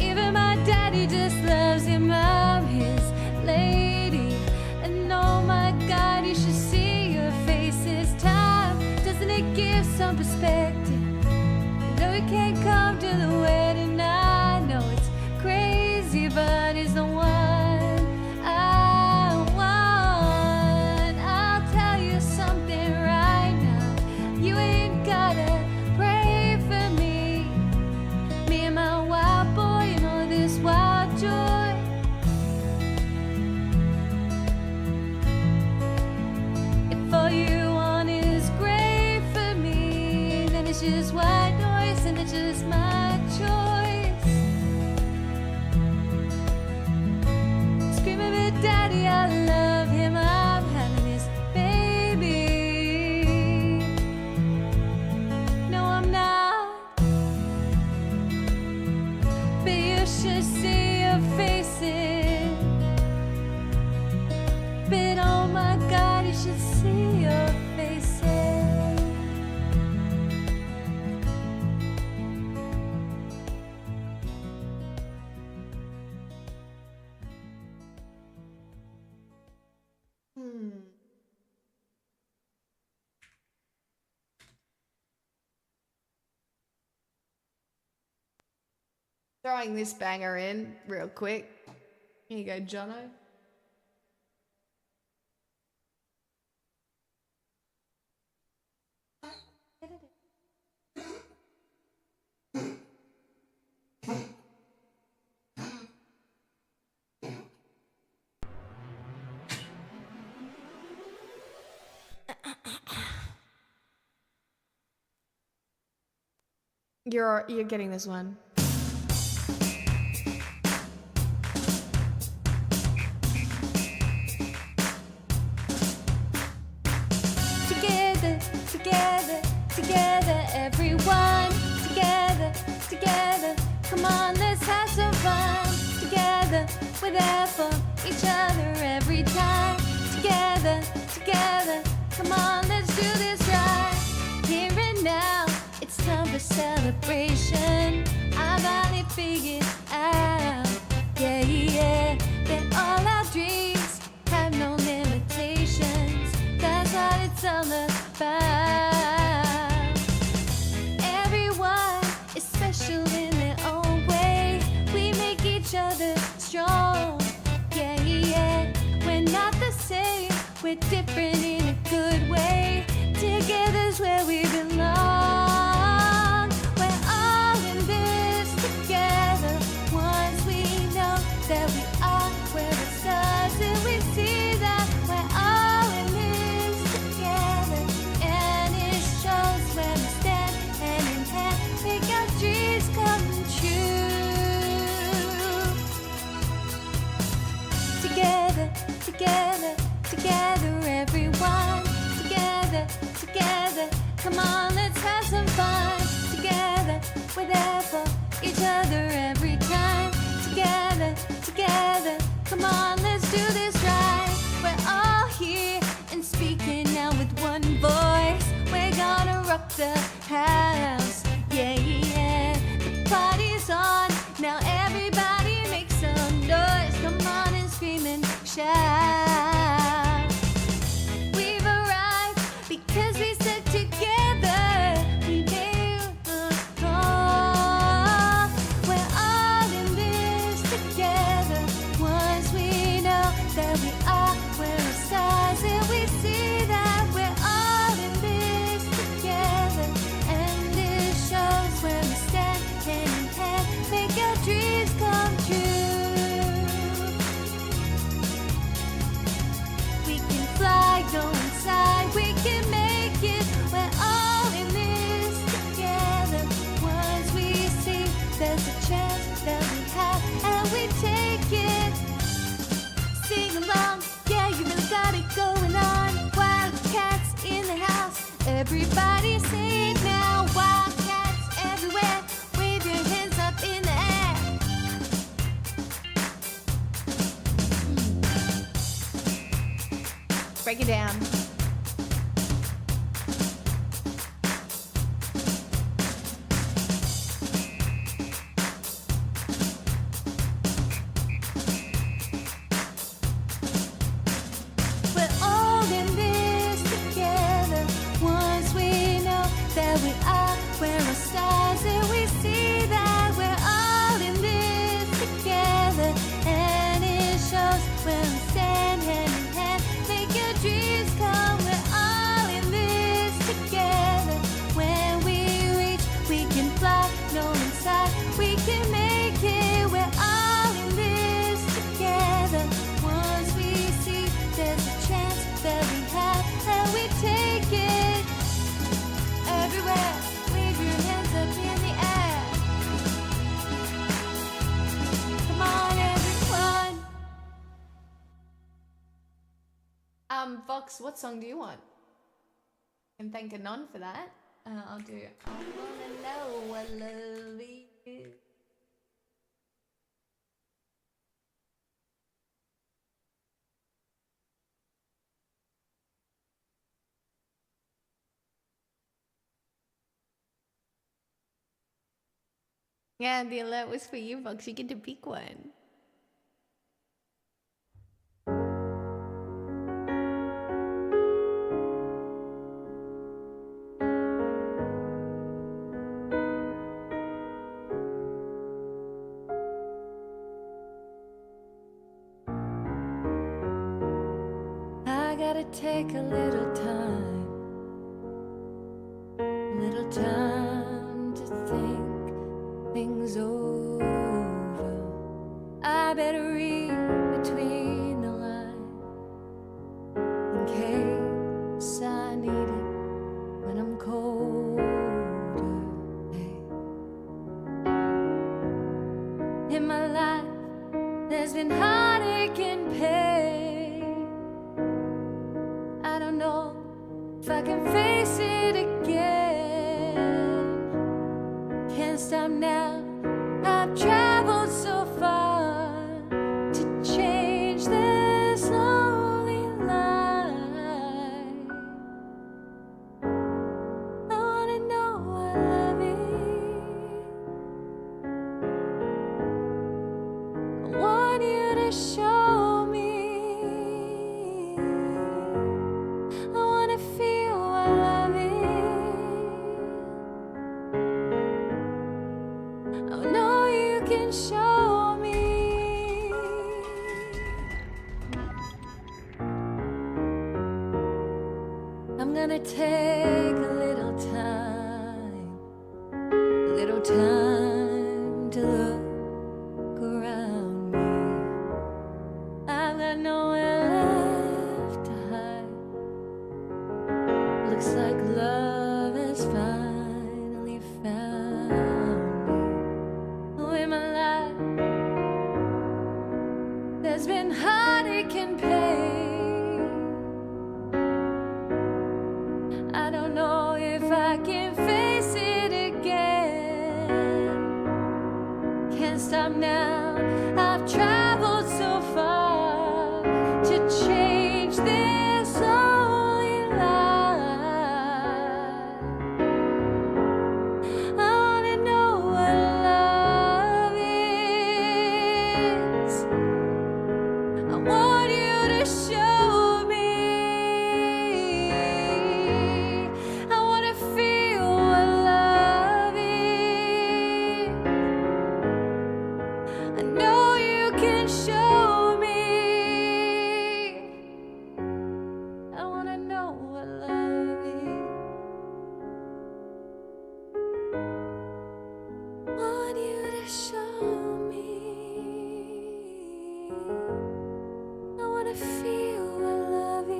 Even my daddy just loves him, I'm his lady. And oh my God, you should see your face this time. Doesn't it give some perspective? Though we can't come to the wedding, I know it's crazy, but he's the one I want. I'll tell you something right now. You ain't gotta pray for me. Me and my wild boy and all this wild joy. If all you want is great for me, then it's just white noise and it's just my choice. Screaming at daddy, I love him, I'm having his baby. No, I'm not, but you should see your faces. But oh my God, you should see your faces. Throwing this banger in real quick. Here you go, Jono. You're getting this one. Together, together, together, everyone. Together, together, come on, let's have some fun. Together, we're there for each other every time. Together, together, come on, let's do this right. Here and now, it's time for celebration. I finally figured out, yeah, yeah, that all our dreams have no limitations. That's what it's all about. Everyone is special in their own way. We make each other strong, yeah, yeah. We're not the same, we're different in a good way. Together's where we belong. We're all in this together. Once we know that we are, we're the stars and we see that we're all in this together. And it shows when we stand hand in hand, make our dreams come true. Together, together, together, everyone. Together, together, come on, let's have some fun. Together, we're there for each other every time. Together, together, come on, let's do this right. We're all here and speaking now with one voice. We're gonna rock the house, yeah, yeah. The party's on, now everybody make some noise. Come on and scream and shout. We've arrived because we stuck together. We made the call. We're all in this together. Once we know that we are, we're stars and we see that we're all in this together. And this shows Break it down. We're all in this together. Once we know that we are, we're our stars, and we see that we're all in this together. And it shows when we stand hand in hand, make your dreams come. We're all in this together. When we reach, we can fly. No inside, we can make it. We're all in this together. Once we see there's a chance that we have, and we take it everywhere. Wave your hands up in the air. Come on, everyone. Vox, what song do you want? And thank Anon for that. I'll do I wanna know what love is. Yeah, the alert was for you, Vox. You get to pick one. I gotta take a little time to think things over. I better read between the lines in case I need it when I'm colder. Hey. In my life, there's been heartache and pain. I don't know if I can face it again. Can't stop now. I've traveled so far to change this lonely life. I wanna know what love is. I want you to show me. I wanna feel what love is. I know you can show me. I'm gonna take a little time to look around me. I've got nowhere left to hide. Looks like love has finally found me. Oh, in my life, there's been heartache and pain. I don't know if I can face it again. Can't stop now. I've traveled so far to change this lonely life. I wanna know what love is. I want you to show me. I wanna feel what love is. I know you can show me. I wanna know what love is. Want you to show me. I wanna feel what love is.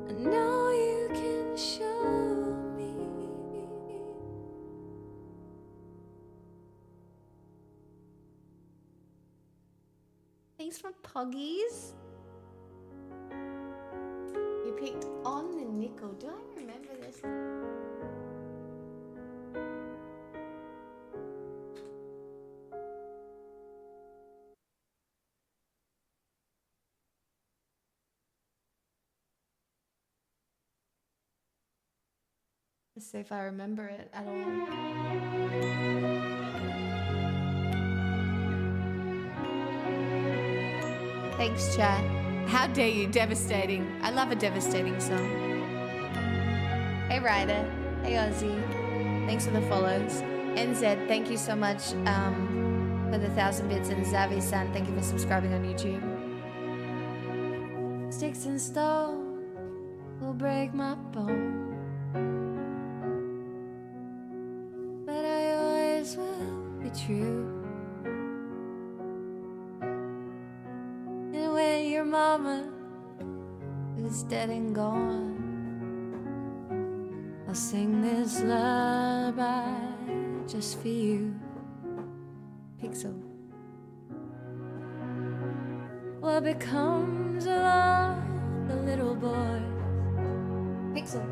I know you can show me. Thanks for Puggies. You picked On the Nickel. Do I remember this? Let's see if I remember it at all. Thanks, chat. How dare you? Devastating. I love a devastating song. Hey, Ryder. Hey, Ozzy. Thanks for the follows. NZ, thank you so much for the 1,000 bits. And Zavi-san, thank you for subscribing on YouTube. Sticks and stones will break my bone, but I always will be true. And when your mama is dead and gone, I'll sing this lullaby just for you. Pixel. What becomes of all the little boys Pixel.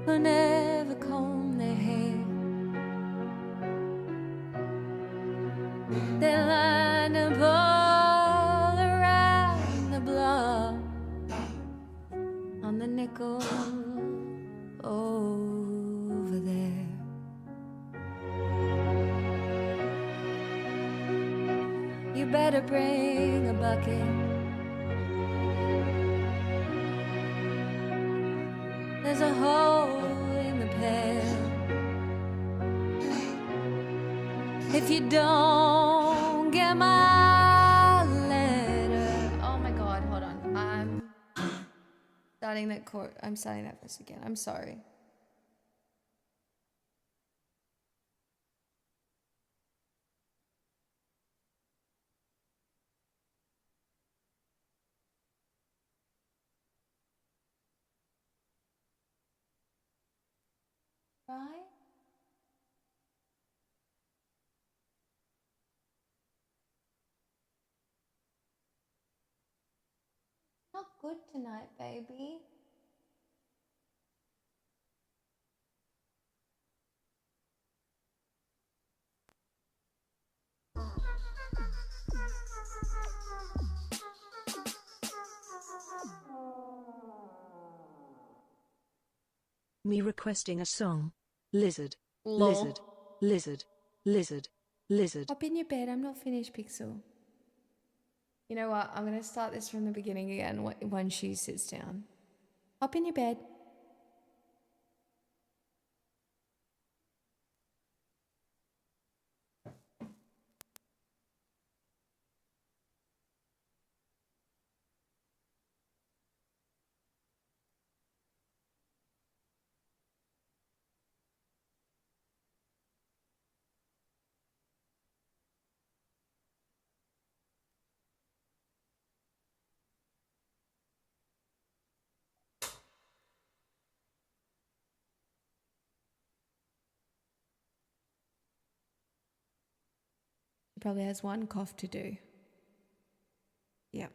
who never comb their hair? They line up all around the block on the nickel over there. You better bring a bucket. There's a hole in the pail. If you don't get my letter. Oh my god, hold on. I'm starting that verse again. I'm sorry. Right? Not good tonight, baby. Me requesting a song. Lizard. Lol. Lizard. Lizard. Lizard. Lizard. Hop in your bed. I'm not finished, Pixel. You know what? I'm going to start this from the beginning again when she sits down. Hop in your bed. She probably has one cough to do. Yep.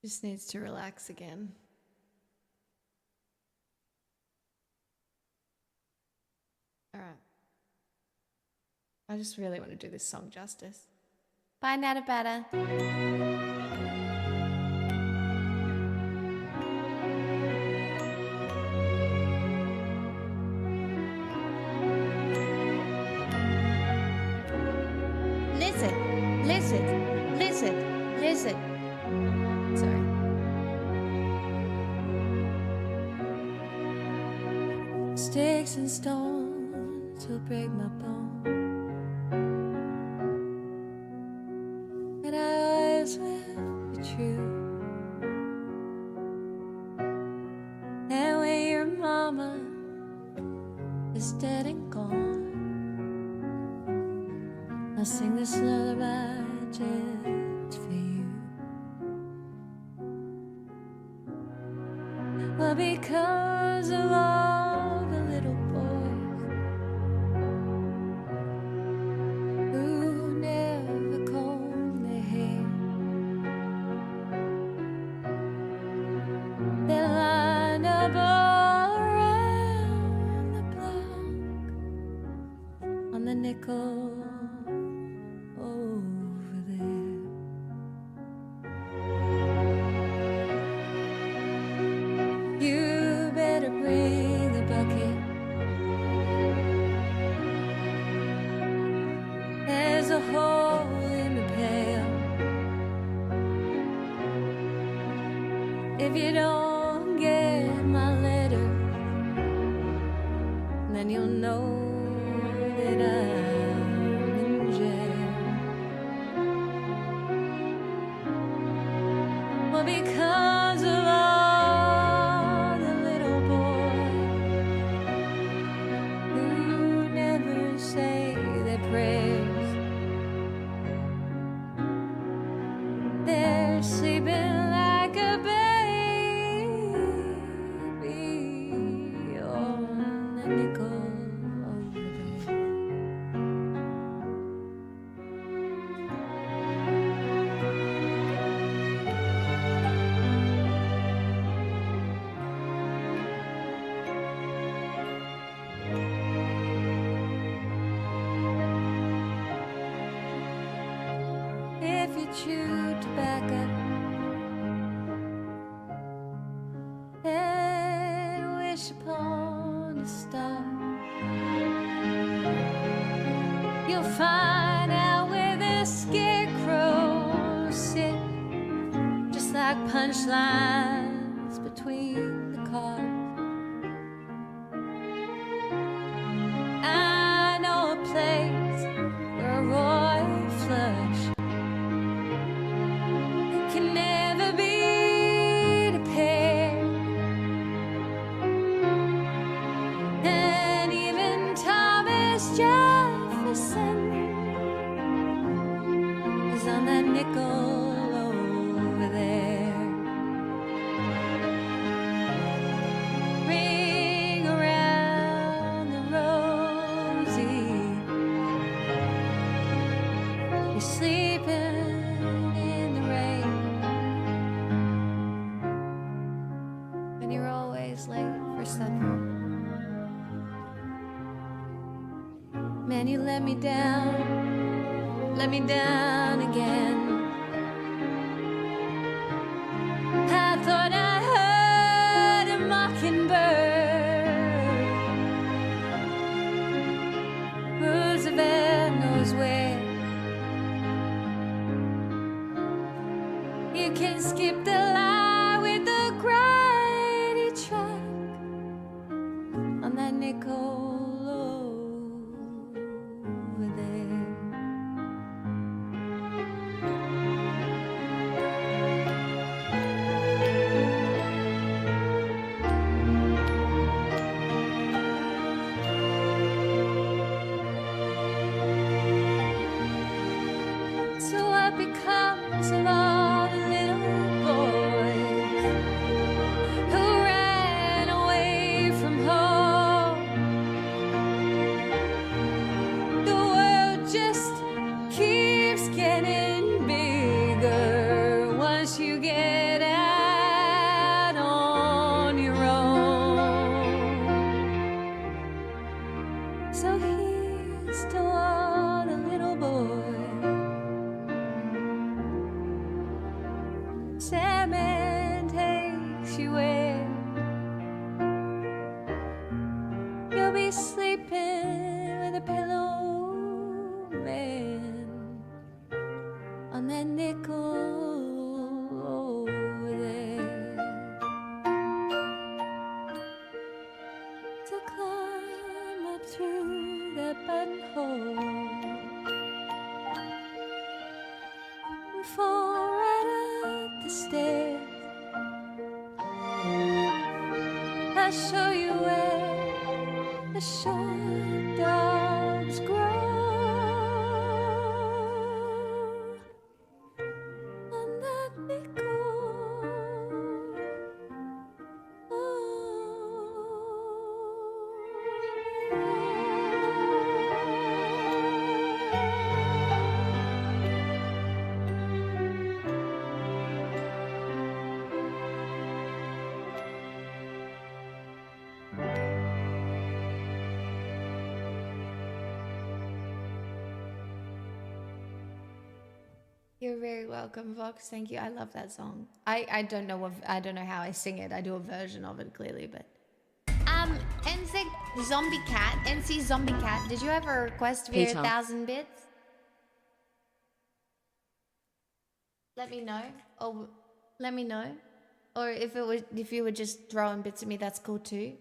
Just needs to relax again. All right. I just really want to do this song justice. Bye, Nata Bata. Lizard, lizard, lizard, lizard. Sorry. Sticks and stones will break my bone, and I always will be true. And when your mama is dead and gone, I'll sing this lullaby just for you. because of all the little boys who never comb their hair. They line up all around the block on the nickel over there. You better bring the bucket. There's a hole in the pail. If you don't get my letter, then you'll know that I'm in jail. Well, because of all the little boys who never say their prayers, they're sleeping like a baby on the nickel over there. If you chew tobacco and wish upon a star, you'll find out where the scarecrows sit, just like punchlines between the cars. I know a place where a royal flush can never be repaired, and even Thomas Jefferson is on that nickel over there. Ring around the rosy, you're sleeping in the rain, and you're always late for supper. Man, you let me down again. I thought I heard a mockingbird. Roosevelt knows where you can skip the lie with the grindy truck on that nickel over there. So what becomes of all the little boys who ran away from home? The world just keeps getting bigger once you get out on your own. So here's to all the little boys. Sandman takes you where you'll be sleeping with a pillow man on that nickel over there. So climb up through that buttonhole and fall right up the stairs. I'll show you where the short dogs grow on that nickel over You're very welcome, Vox. Thank you. I love that song. I don't know how I sing it. I do a version of it clearly, but NC Zombie Cat. Did you have a request via Peter. 1,000 bits? Let me know. Or let me know. Or if you were just throwing bits at me, that's cool too.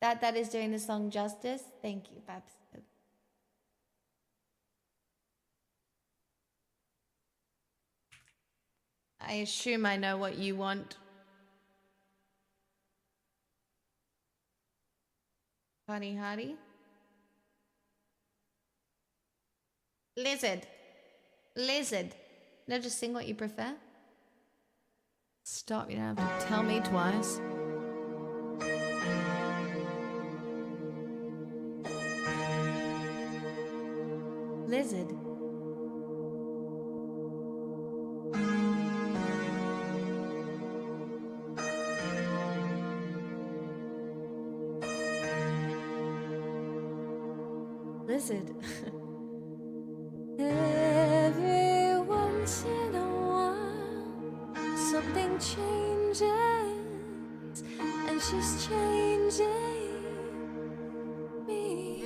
That is doing the song justice. Thank you, Babs. I assume I know what you want. Honey Hardy. Lizard. No, just sing what you prefer. Stop, you don't have to tell me twice. Lizard. Lizard. Every once in a while, something changes, and she's changing me.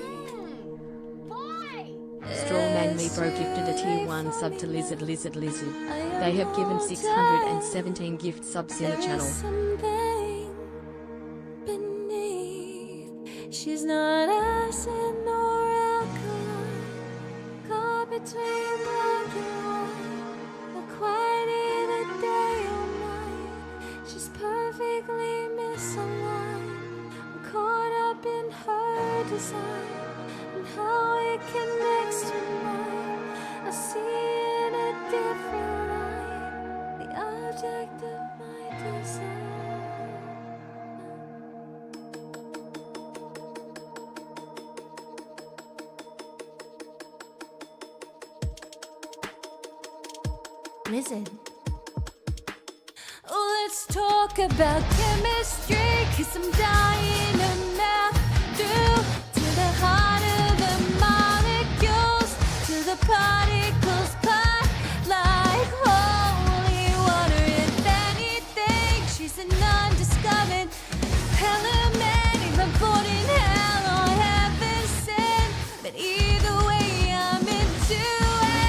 Strawman Libro gifted a tier 1 sub to Lizard. They have given 617 gift subs in the channel. Something beneath. She's not acid nor alkaline, caught between black and white, not quite either day or night. She's perfectly misaligned. I'm caught up in her design and how it connects to mine. I see in a different light the object of my desire. Lizard. Oh, let's talk about chemistry, 'cause I'm dying to melt through to the heart of the molecules, to the particles part like holy water. If anything, she's an undiscovered element, either born in hell or heaven sent. But either way, I'm into it.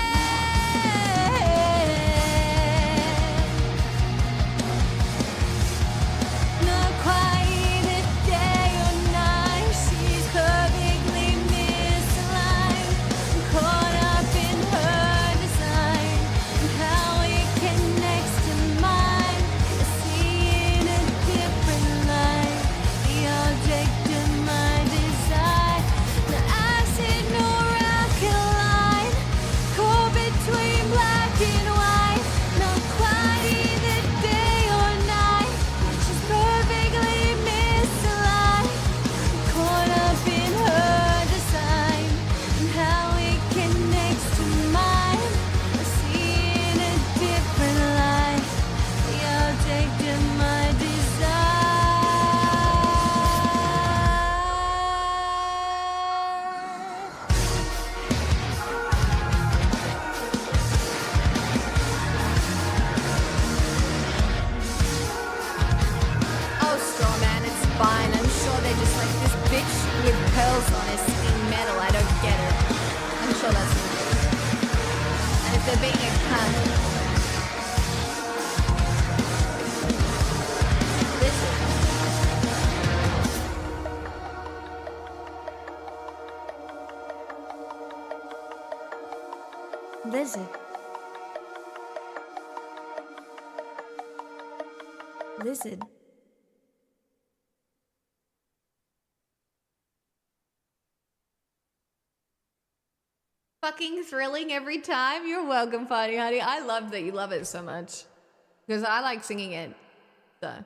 Not quite either day or night. She's perfectly misaligned. I'm caught up in her design and how it connects to mine. I see in a different light the object of my desire. No acid nor alkaline, caught between black and white. Not quite either day or night. She's perfectly misaligned. Caught up in her design and how it connects to mine. I see in a different light the object of my desire. Oh, straw man, it's fine. I'm sure they're just like this bitch with pearls on her singing metal. I don't get it. I'm sure that's what it is. And if they're being a cunt, Lizard. Lizard. Fucking thrilling every time. You're welcome, Party Honey. I love that you love it so much. Because I like singing it. So.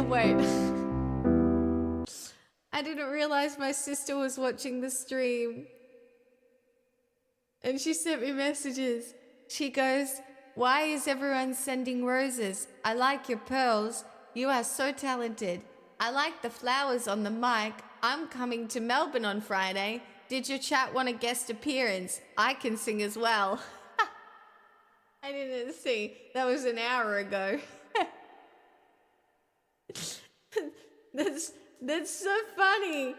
Wait. I didn't realize my sister was watching the stream. And she sent me messages. She goes, "Why is everyone sending roses? I like your pearls. You are so talented. I like the flowers on the mic. I'm coming to Melbourne on Friday. Did your chat want a guest appearance? I can sing as well." I didn't see. That was an hour ago. That's so funny.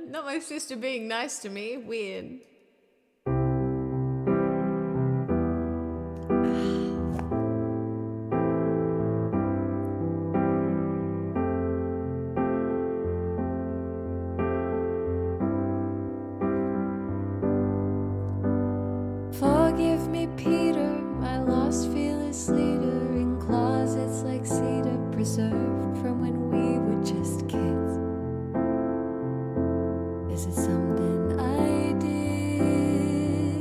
Not my sister being nice to me. Weird. Forgive me, Peter, my lost fearless leader, in closets like cedar, preserved from when we were just kids. Is it something I did?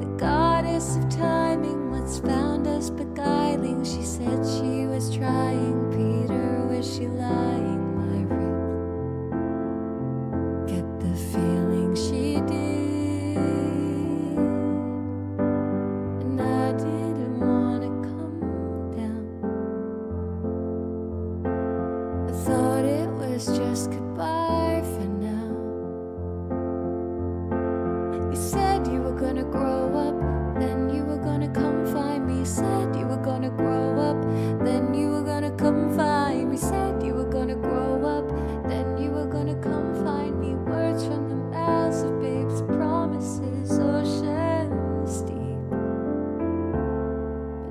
The goddess of timing once found us beguiling. She said she was trying. Peter, was she lying? My ribs get the feeling she did. And I didn't want to come down. I thought it was just goodbye for now. You said you were gonna grow up, then you were gonna come find me. Said you were gonna grow up, then you were gonna come find me. Said you were gonna grow up, then you were gonna come find me. Words from the mouths of babes, promises, oceans deep, but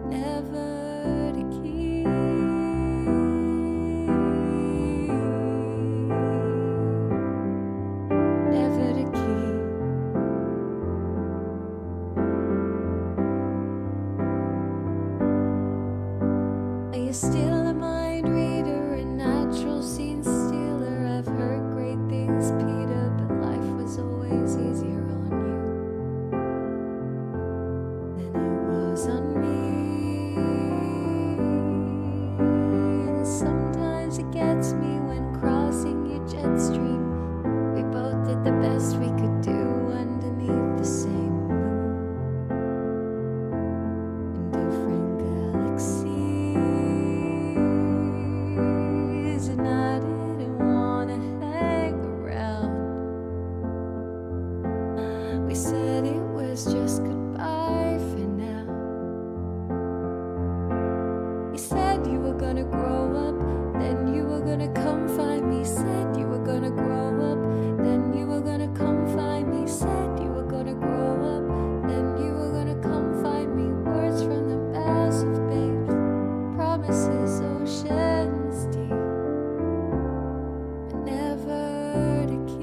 never to keep. Never to keep. Are you still a mind reader, a natural scene stealer? I've heard great things, Peter, but life was always easier on you than it was on me. And sometimes it gets me when crossing your jet stream. We both did the best we could do underneath the same moon in different galaxies. And I didn't want to hang around. We said it was just goodbye for now. You said you were gonna grow up, then you were gonna come find me. Said you were gonna grow up, then you were gonna come find me. Said you were gonna grow up, then you were gonna come find me. Words from the mouths of babes, promises, oceans deep, but never to keep.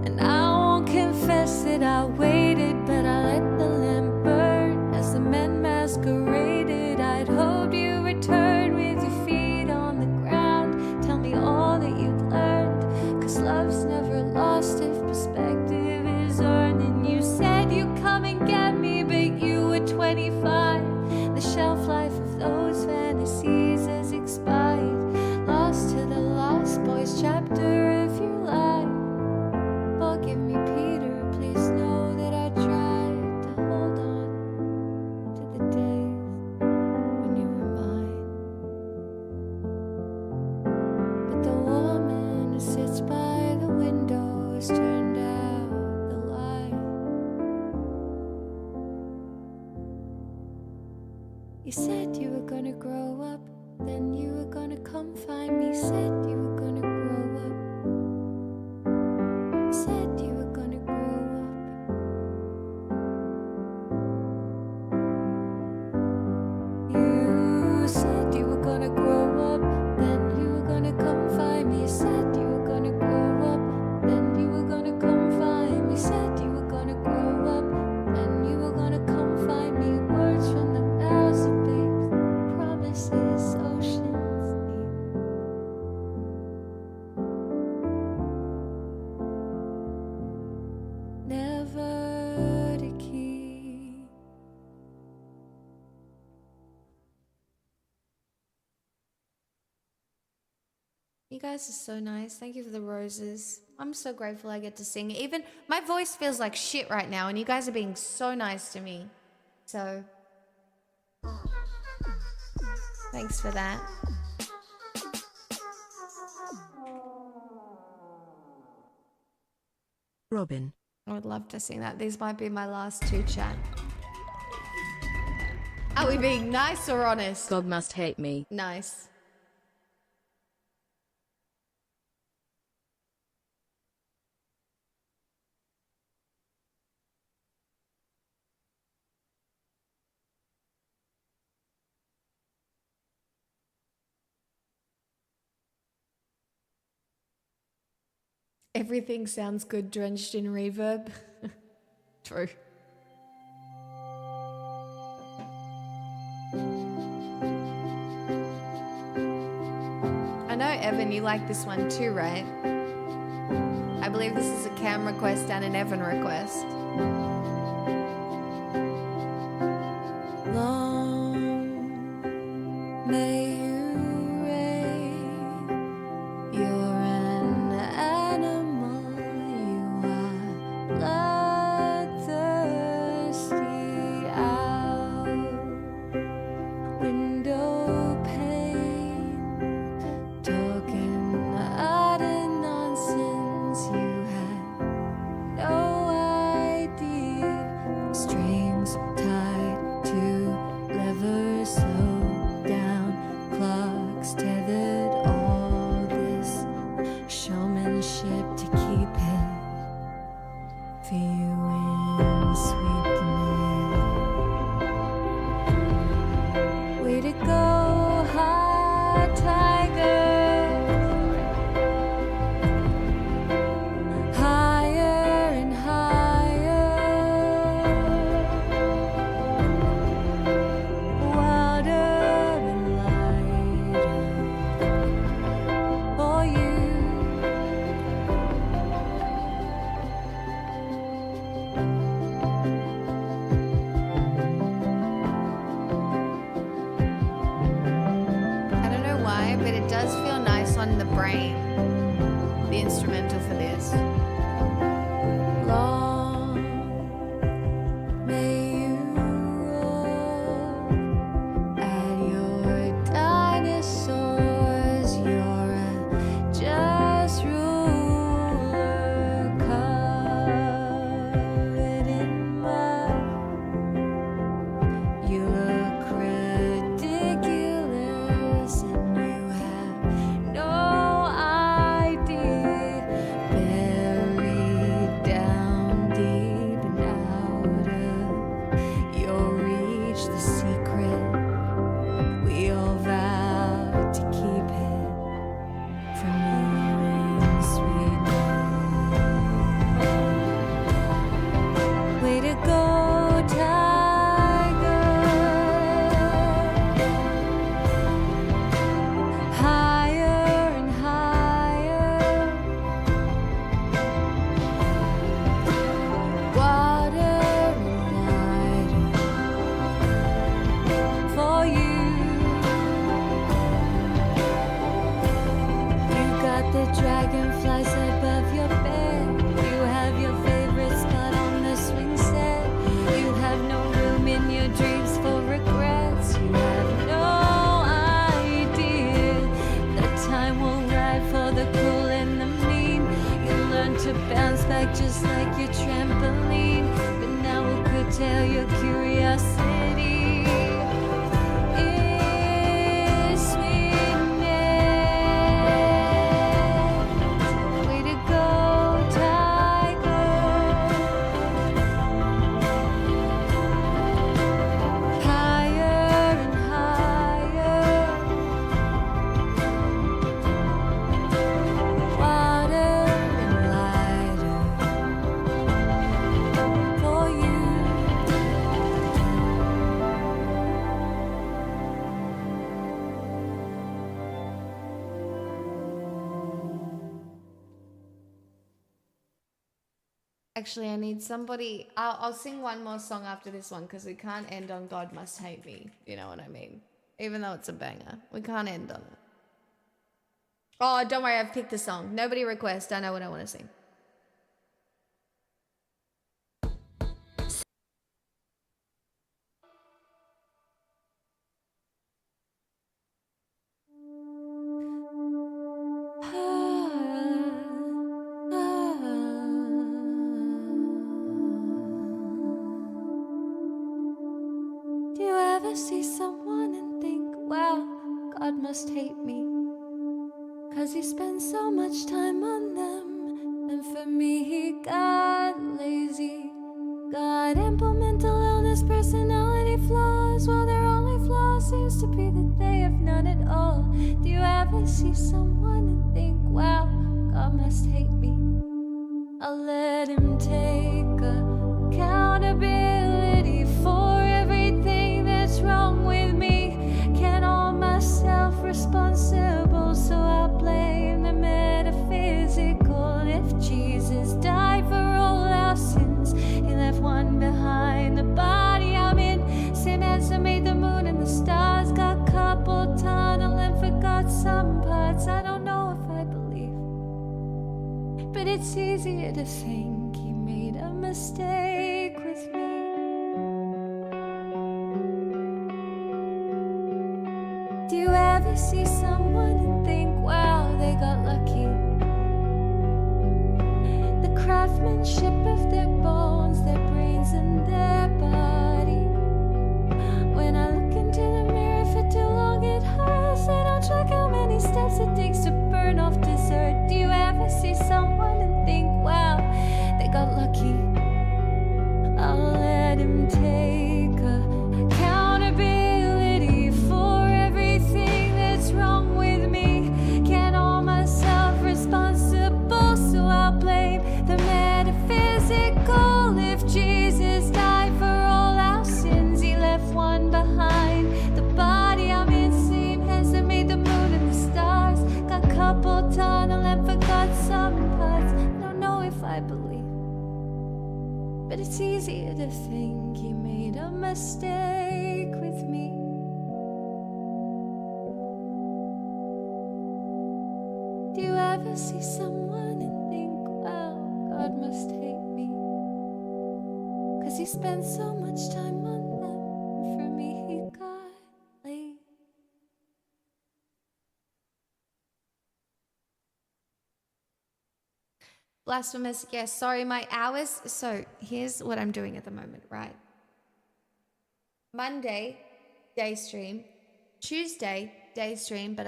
And I won't confess that I waited, but I let the lamp burn as the men masqueraded. I'd hoped you returned with your feet on the ground. Tell me all that you'd learned, 'cause love's never lost if perspective is earned. And you said you'd come and get me, but you were 25. The shelf life of those fantasies has expired. Lost to the Lost Boys chapter of your life. Forgive me, Peter, please know that I tried to hold on to the days when you were mine. But the woman who sits by the window has turned out the light. You said you were gonna grow up, then you were gonna come find me. Said you were gonna grow up. Said you were gonna grow up. You said you were gonna grow up, then you were gonna come find me. Said you were gonna grow up, then you were gonna come find me. Said you were gonna grow up, then you were gonna come find me. Words from the mouths of babes, guys are so nice. Thank you for the roses. I'm so grateful I get to sing. Even my voice feels like shit right now, and you guys are being so nice to me. So, thanks for that. Robin. I would love to sing that. These might be my last two, chat. Are we being nice or honest? God must hate me. Nice. Everything sounds good drenched in reverb. True. I know, Evan, you like this one too, right? I believe this is a Cam request and an Evan request. Long may you reign. You're an animal. You are bloodthirsty out. Window pane, talking utter nonsense. You had no idea. Strings tied to levers, slow down clocks, tethered. All this showmanship to keep it for you in sweetness. Way to go, hot tiger. Higher and higher. Wilder and lighter for you. I don't know why, but it does feel nice on the brain. The instrumental for this. Long may you roar at your dinosaurs. You're a just ruler covered in mud. You look ridiculous and you have no idea. Buried down deep and out of your reach, the secret we all vowed to keep it from you in sweetness. Way to go, tiger. Higher and higher. Water and lighter for you. You got the dragonflies above your bed. You have your favorite spot on the swing set. You have no room in your dreams for regrets. You have no idea that time will ride for the cool and the mean. You learn to bounce back just like your trampoline, but now we'll curtail your curiosity. It's sweetness. Way to go, tiger. Higher and higher. Water and lighter for you. Actually, I need somebody. I'll sing one more song after this one because we can't end on God Must Hate Me. You know what I mean? Even though it's a banger, we can't end on it. Oh, don't worry, I've picked the song. Nobody request. I know what I want to sing. Do you ever see someone and think, wow, God must hate me? 'Cause he spends so much time on them, and for me he got lazy. Got ample mental illness, personality flaws. Well, their only flaw seems to be that they have none at all. Do you ever see someone and think, wow, God must hate me? I'll let him take accountability for everything that's wrong with me. Can't hold myself responsible, so I'll blame the metaphysical. If Jesus died for all our sins, he left one behind. The body I'm in, same hands that made the moon and the stars. Got couple tunnel and forgot some parts. I don't know if I believe, but it's easier to think he made a mistake with me. Do you ever see someone and think, wow, they got lucky? The craftsmanship of their bones, their brains and their body. When I look into the mirror for too long it hurts. They don't track how many steps it takes to burn off dessert. Do you ever see someone and think, wow, they got lucky? I'll let him take accountability for everything that's wrong with me. Can't hold myself responsible, so I'll blame the metaphysical. If Jesus died for all our sins, he left one behind. The body I'm in, same hands that made the moon and the stars. Got couple tunnel and forgot some parts. I don't know if I believe, but it's easier to think he made a mistake with me. Do you ever see someone and think, wow, God must hate me? 'Cause he spends so much time on them, and for me he got lazy. Blasphemous. Yes, sorry, my hours. So here's what I'm doing at the moment, right? Monday, day stream. Tuesday, day stream, but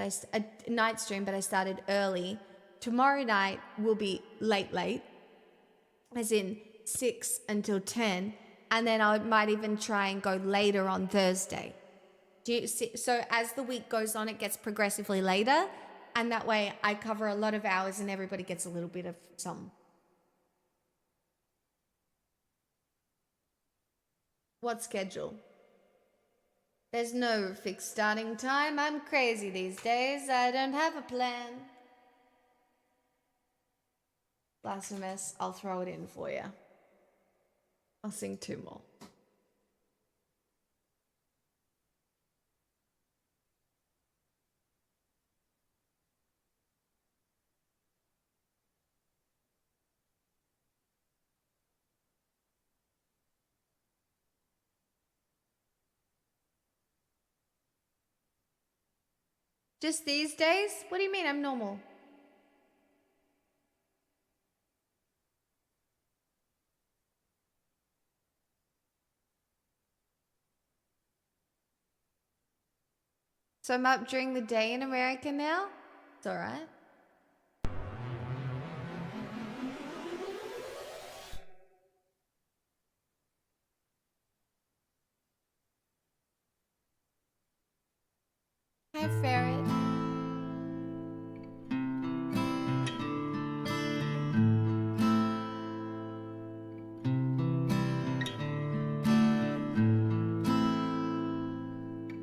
night stream, but I started early. Tomorrow night will be late, as in 6 until 10. And then I might even try and go later on Thursday. Do you see? So as the week goes on, it gets progressively later. And that way I cover a lot of hours and everybody gets a little bit of some. What schedule? There's no fixed starting time. I'm crazy these days. I don't have a plan. Blasphemous. I'll throw it in for you. I'll sing 2 more. Just these days? What do you mean I'm normal? So I'm up during the day in America now? It's alright. Hi, Ferret.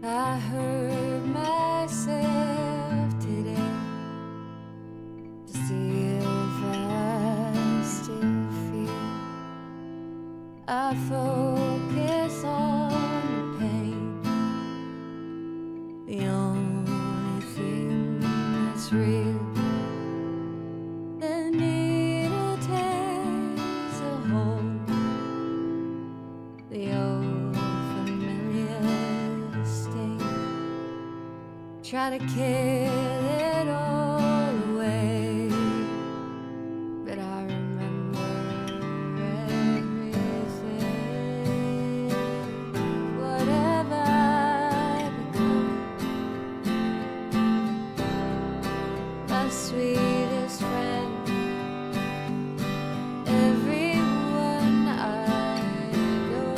I heard myself today to see if I still feel. I focus on the pain, the only thing that's real. try to kill it all away, but I remember everything. Whatever I become, my sweetest friend, everyone I know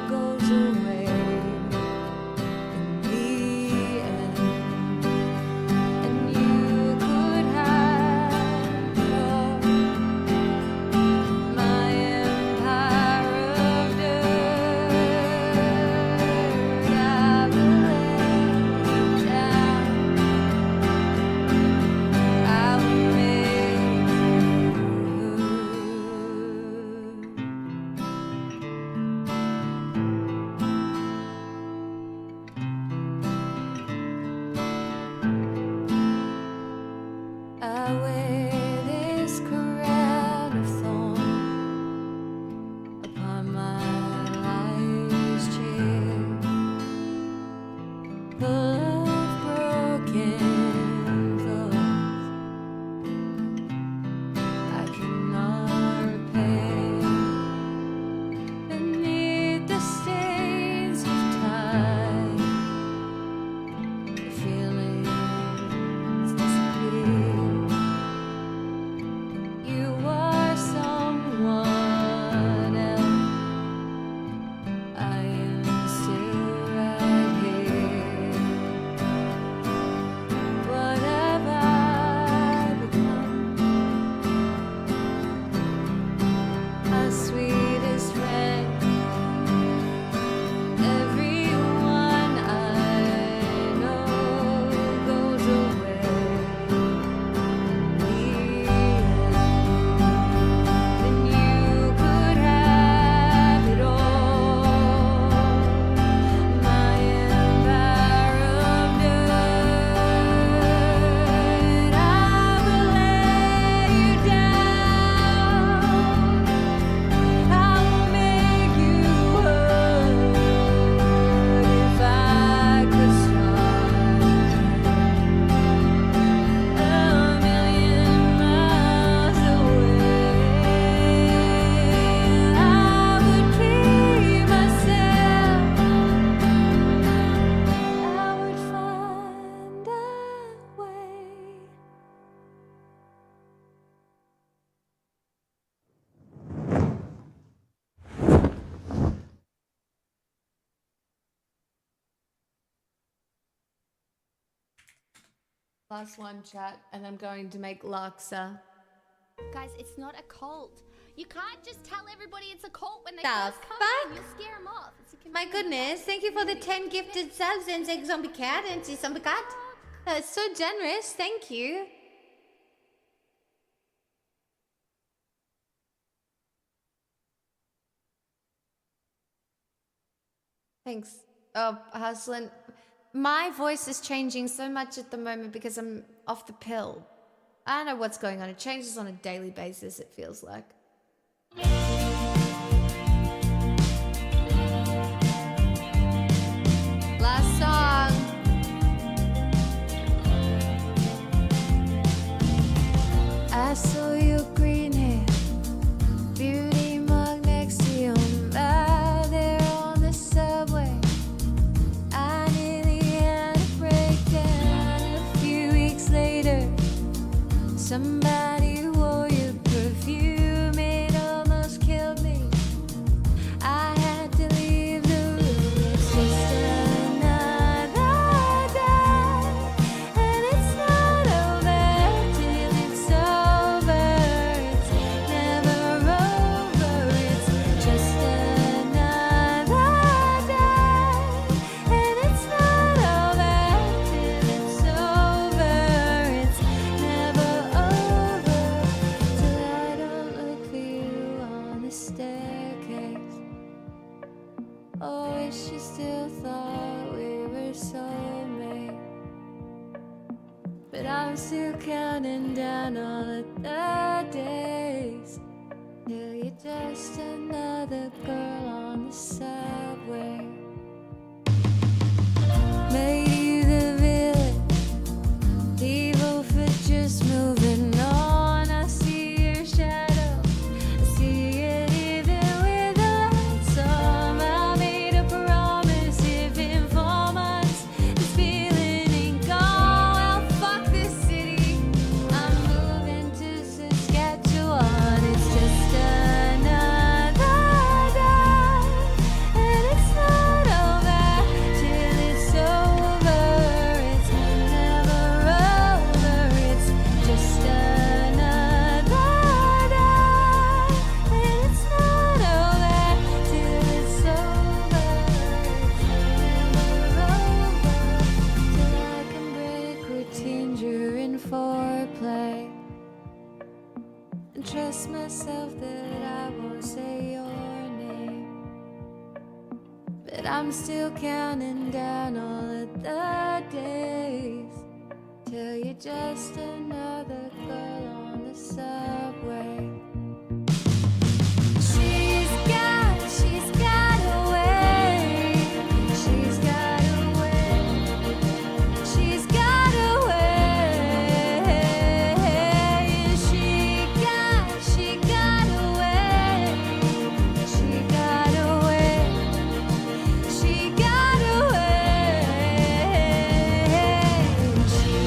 goes away in the end, and you could have all my empire of dirt. I will lay you down. I will make I wear this crown of thorns upon my life's chair, full of broken thoughts I cannot repair. Beneath the stains of time, the feelings disappear. You are someone else. I am still right here. Whatever I become, my sweetest friend, everyone I know goes away in the end. Then you could have it all, my empire of dirt. I will lay you down. I will make you whole if I could start a million miles away. I would keep myself. I would find a way. Last one, chat, and I'm going to make laksa. Guys, it's not a cult. You can't just tell everybody it's a cult when they The first come in. fuck? You'll scare them off. It's a My goodness, thank you for the 10 gifted subs and Zeg Zombie Cat and Si Zombie Cat. That's so generous, thank you. Thanks. Oh, Haslin, my voice is changing so much at the moment because I'm off the pill. I don't know what's going on. It changes on a daily basis, it feels like. Last song. I saw your green hair, beauty mug next to your mouth there on the subway. I nearly had a breakdown. A few weeks later, somebody wore your perfume. It almost killed me. I had to leave the room. It's just another day, and it's not over till it's over. It's never over. It's just another day, and it's not over till it's over. It's never over till I don't look for you on the staircase. Oh, wish you still thought we were soulmates. But I'm still counting down all of the days till you're just another girl on the subway. Made you the villain. but I'm still counting down all of the days till you're just another girl on the subway. She's got a way. She's got a way. She's got a way. She got a way. She got a way. She got a way.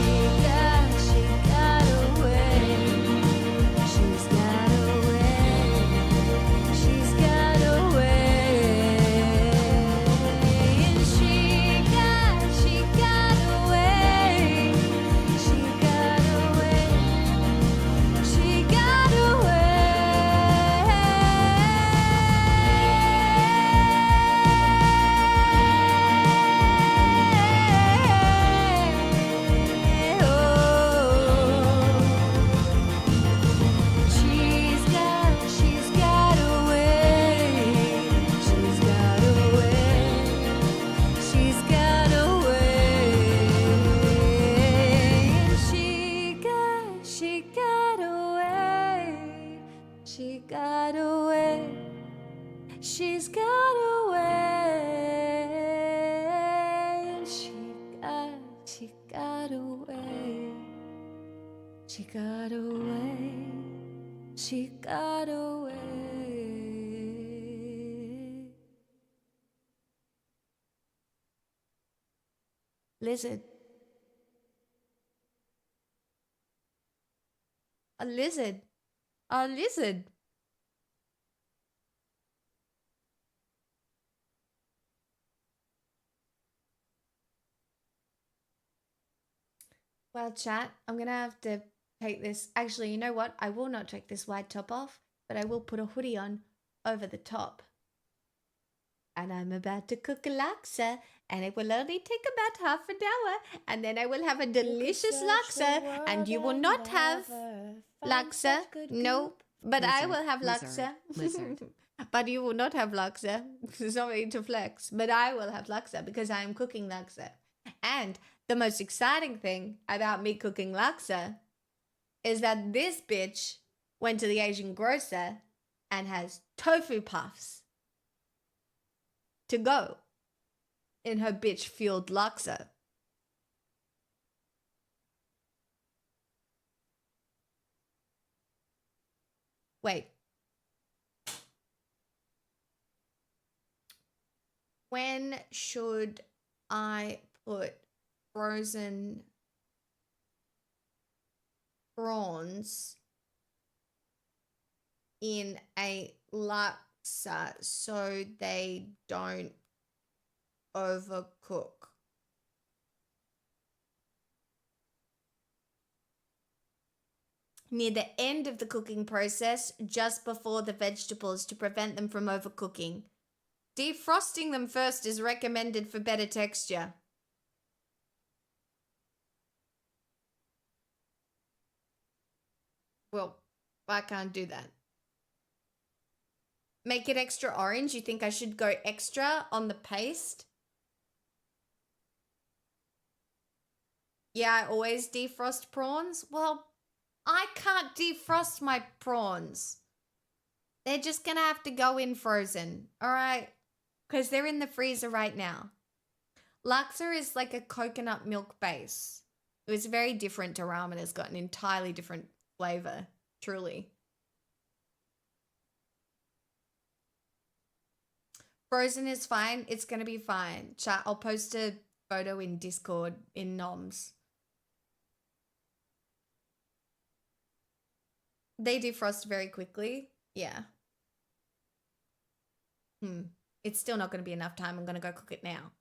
She got a way. She's got a way. She's got a way. And she got a way. She got a way. She got a way. She's got a way. She's got a way. She's got a way. She got a way. She got a way. She's got a way. She got a way. She got a way. She got a way. Lizard. A lizard. A lizard. Well, chat, I'm gonna have to take this. Actually, you know what? I will not take this white top off, but I will put a hoodie on over the top. And I'm about to cook a laksa, and it will only take about half an hour, and then I will have a delicious laksa, and you will not have laksa. Nope, but I Lizard, will have lizard, laksa. lizard. But you will not have laksa. Sorry to flex, but I will have laksa because I am cooking laksa. And the most exciting thing about me cooking laksa is that this bitch went to the Asian grocer and has tofu puffs to go in her bitch fueled laksa. Wait. When should I put frozen prawns in a laksa so they don't overcook? Near the end of the cooking process, just before the vegetables to prevent them from overcooking. Defrosting them first is recommended for better texture. Well, I can't do that. Make it extra orange. You think I should go extra on the paste? Yeah, I always defrost prawns. Well, I can't defrost my prawns. They're just gonna have to go in frozen, all right? Because they're in the freezer right now. Laksa is like a coconut milk base. It was very different to ramen. It's got an entirely different flavor, truly. Frozen is fine. It's going to be fine. Chat, I'll post a photo in Discord in noms. They defrost very quickly. Yeah. It's still not going to be enough time. I'm going to go cook it now.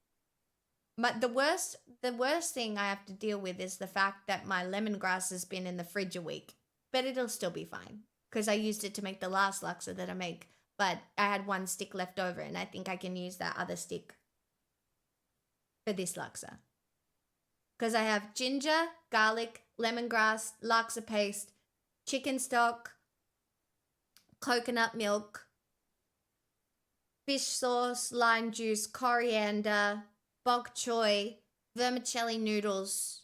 But the worst thing I have to deal with is the fact that my lemongrass has been in the fridge a week. But it'll still be fine because I used it to make the last laksa that I make. But I had one stick left over and I think I can use that other stick for this laksa. Because I have ginger, garlic, lemongrass, laksa paste, chicken stock, coconut milk, fish sauce, lime juice, coriander, bok choy, vermicelli noodles,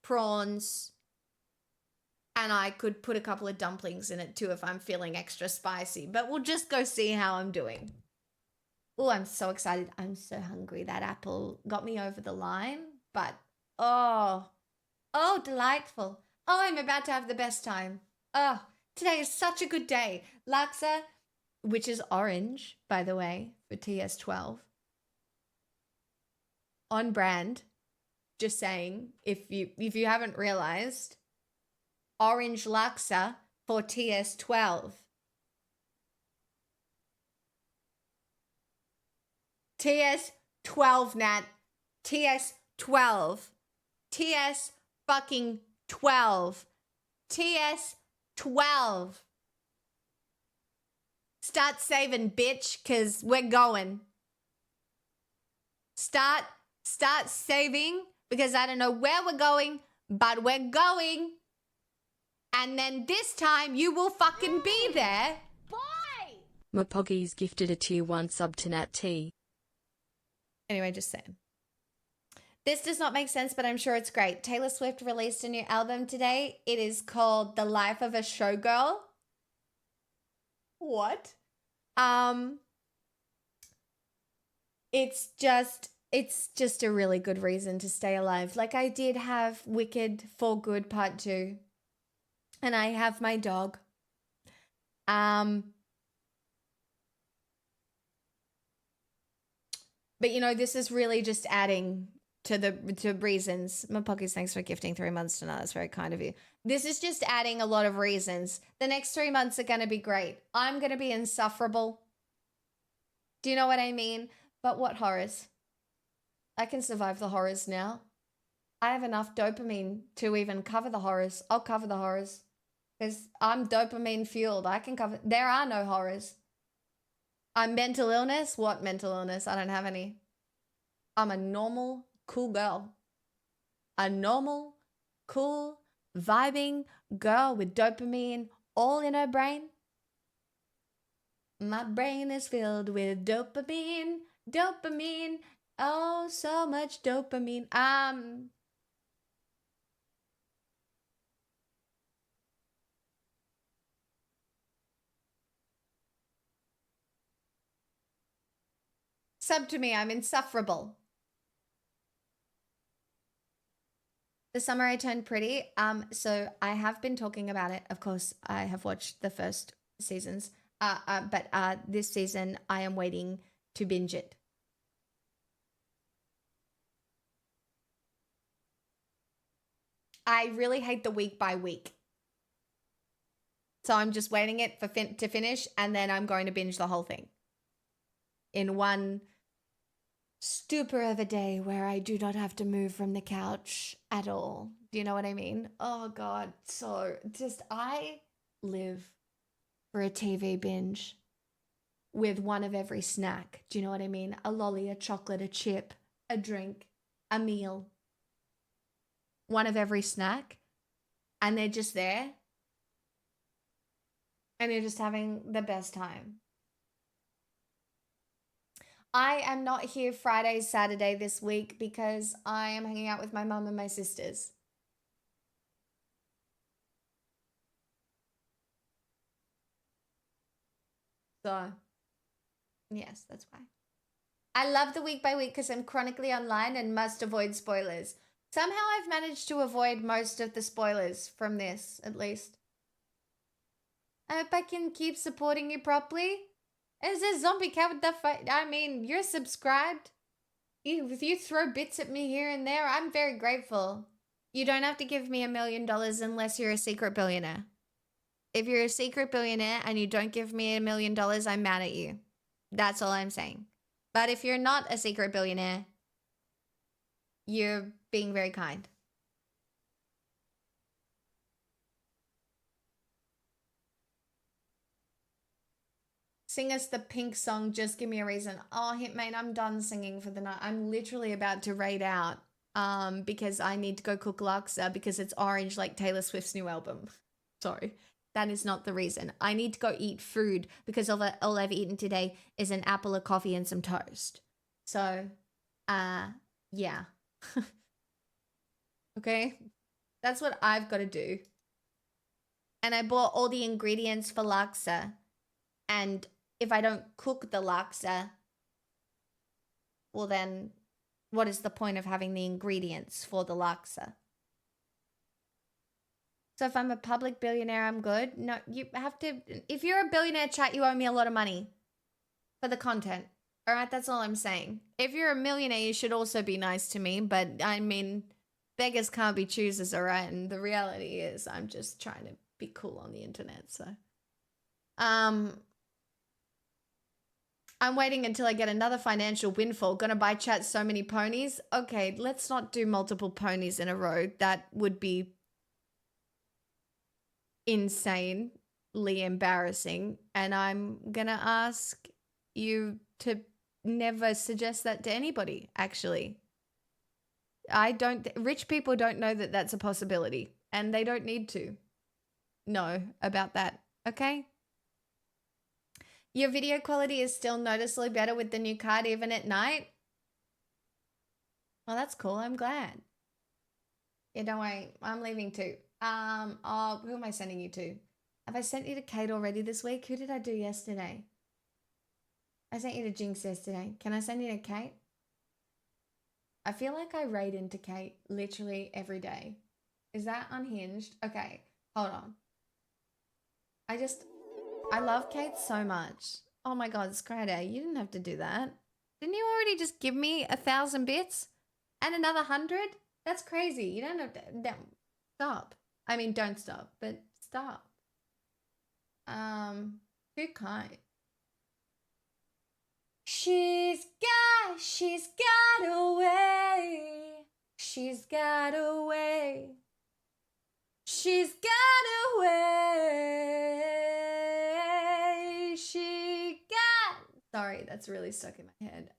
prawns, and I could put a couple of dumplings in it too if I'm feeling extra spicy. But we'll just go see how I'm doing. Oh, I'm so excited. I'm so hungry. That apple got me over the line. But, oh, delightful. Oh, I'm about to have the best time. Oh, today is such a good day. Laksa, which is orange, by the way, for TS12. On brand. Just saying, if you haven't realized, orange laksa for TS12. TS12, Nat. TS12. TS fucking 12. TS12. Start saving, bitch, because we're going. Start saving, because I don't know where we're going, but we're going. And then this time you will fucking be there. Boy! Mapoggies gifted a tier 1 sub to Nat T. Anyway, just saying. This does not make sense, but I'm sure it's great. Taylor Swift released a new album today. It is called The Life of a Showgirl. What? It's just a really good reason to stay alive. Like, I did have Wicked for Good Part 2. And I have my dog. But you know, this is really just adding to reasons. Mapokis, thanks for gifting 3 months to know. That's very kind of you. This is just adding a lot of reasons. The next 3 months are going to be great. I'm going to be insufferable. Do you know what I mean? But what horrors? I can survive the horrors now. I have enough dopamine to even cover the horrors. I'll cover the horrors. Because I'm dopamine fueled. I can cover. There are no horrors. I'm mental illness? What mental illness? I don't have any. I'm a normal, cool girl. A normal, cool, vibing girl with dopamine all in her brain. My brain is filled with dopamine. Dopamine. Oh, so much dopamine. Sub to me, I'm insufferable. The summer I turned pretty. So I have been talking about it. Of course, I have watched the first seasons. But this season I am waiting to binge it. I really hate the week by week. So I'm just waiting it for to finish, and then I'm going to binge the whole thing in one stupor of a day where I do not have to move from the couch at all. Do you know what I mean? Oh God. So just, I live for a TV binge with one of every snack. Do you know what I mean? A lolly, a chocolate, a chip, a drink, a meal. One of every snack. And they're just there. And you're just having the best time. I am not here Friday, Saturday this week because I am hanging out with my mum and my sisters. So, yes, that's why. I love the week by week because I'm chronically online and must avoid spoilers. Somehow I've managed to avoid most of the spoilers from this, at least. I hope I can keep supporting you properly. Is this zombie cat with the fight? I mean, you're subscribed. If you throw bits at me here and there, I'm very grateful. You don't have to give me $1 million unless you're a secret billionaire. If you're a secret billionaire and you don't give me $1 million, I'm mad at you. That's all I'm saying. But if you're not a secret billionaire, you're being very kind. Sing us the Pink song, Just Give Me a Reason. Oh, Hitmate, I'm done singing for the night. I'm literally about to raid out because I need to go cook laksa because it's orange like Taylor Swift's new album. Sorry. That is not the reason. I need to go eat food because all I've eaten today is an apple, a coffee, and some toast. So, yeah. Okay? That's what I've got to do. And I bought all the ingredients for laksa. And if I don't cook the laksa, well then, what is the point of having the ingredients for the laksa? So if I'm a public billionaire, I'm good. No, you have to, if you're a billionaire, chat, you owe me a lot of money for the content. All right, that's all I'm saying. If you're a millionaire, you should also be nice to me. But I mean, beggars can't be choosers, all right? And the reality is I'm just trying to be cool on the internet. So, I'm waiting until I get another financial windfall. Gonna buy chat so many ponies. Okay, let's not do multiple ponies in a row. That would be insanely embarrassing. And I'm gonna ask you to never suggest that to anybody, actually. Rich people don't know that that's a possibility. And they don't need to know about that, okay? Your video quality is still noticeably better with the new card, even at night. Well, that's cool. I'm glad. Yeah, don't worry. I'm leaving too. Oh, who am I sending you to? Have I sent you to Kate already this week? Who did I do yesterday? I sent you to Jinx yesterday. Can I send you to Kate? I feel like I raid into Kate literally every day. Is that unhinged? Okay, hold on. I love Kate so much. Oh my god, Scrider, you didn't have to do that. Didn't you already just give me 1,000 bits? And another 100? That's crazy. You don't have to... Stop. I mean, don't stop, but stop. Too kind. She's got away. She's got away. She's got away. She got... Sorry, that's really stuck in my head.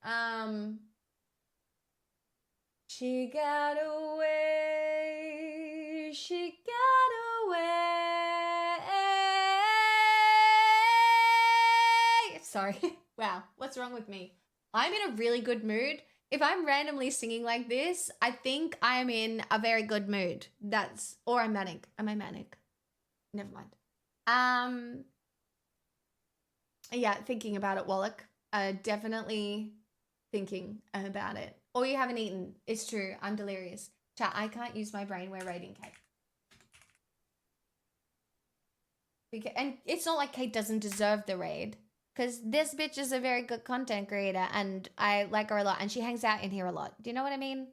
She got away. She got away. Sorry. Wow, what's wrong with me? I'm in a really good mood. If I'm randomly singing like this, I think I'm in a very good mood. Or I'm manic. Am I manic? Never mind. Yeah, thinking about it, Wallach. Definitely thinking about it. Or you haven't eaten. It's true. I'm delirious. Chat, I can't use my brain. We're raiding Kate. And it's not like Kate doesn't deserve the raid. Because this bitch is a very good content creator and I like her a lot. And she hangs out in here a lot. Do you know what I mean?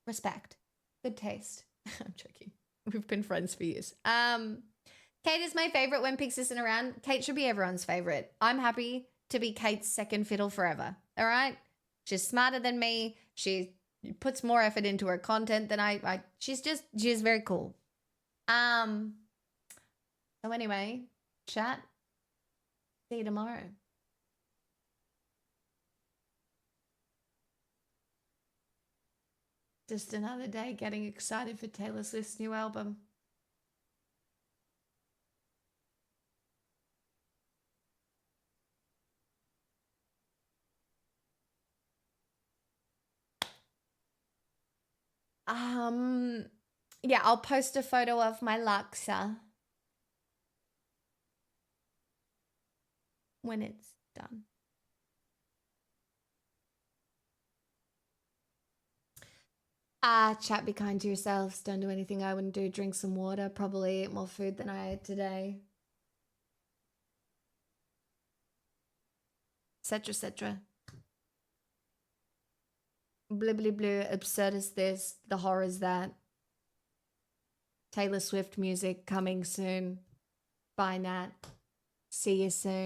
Respect. Good taste. I'm joking. We've been friends for years. Kate is my favorite when Pix isn't around. Kate should be everyone's favorite. I'm happy to be Kate's second fiddle forever. All right? She's smarter than me. She puts more effort into her content than I. She's very cool. So anyway, chat. See you tomorrow. Just another day getting excited for Taylor Swift's new album. Yeah, I'll post a photo of my laksa when it's done. Chat, be kind to yourselves. Don't do anything I wouldn't do. Drink some water. Probably eat more food than I ate today. Etc. etc. Blibbly blue. Absurd is this. The horror is that. Taylor Swift music coming soon. Bye, Nat. See you soon.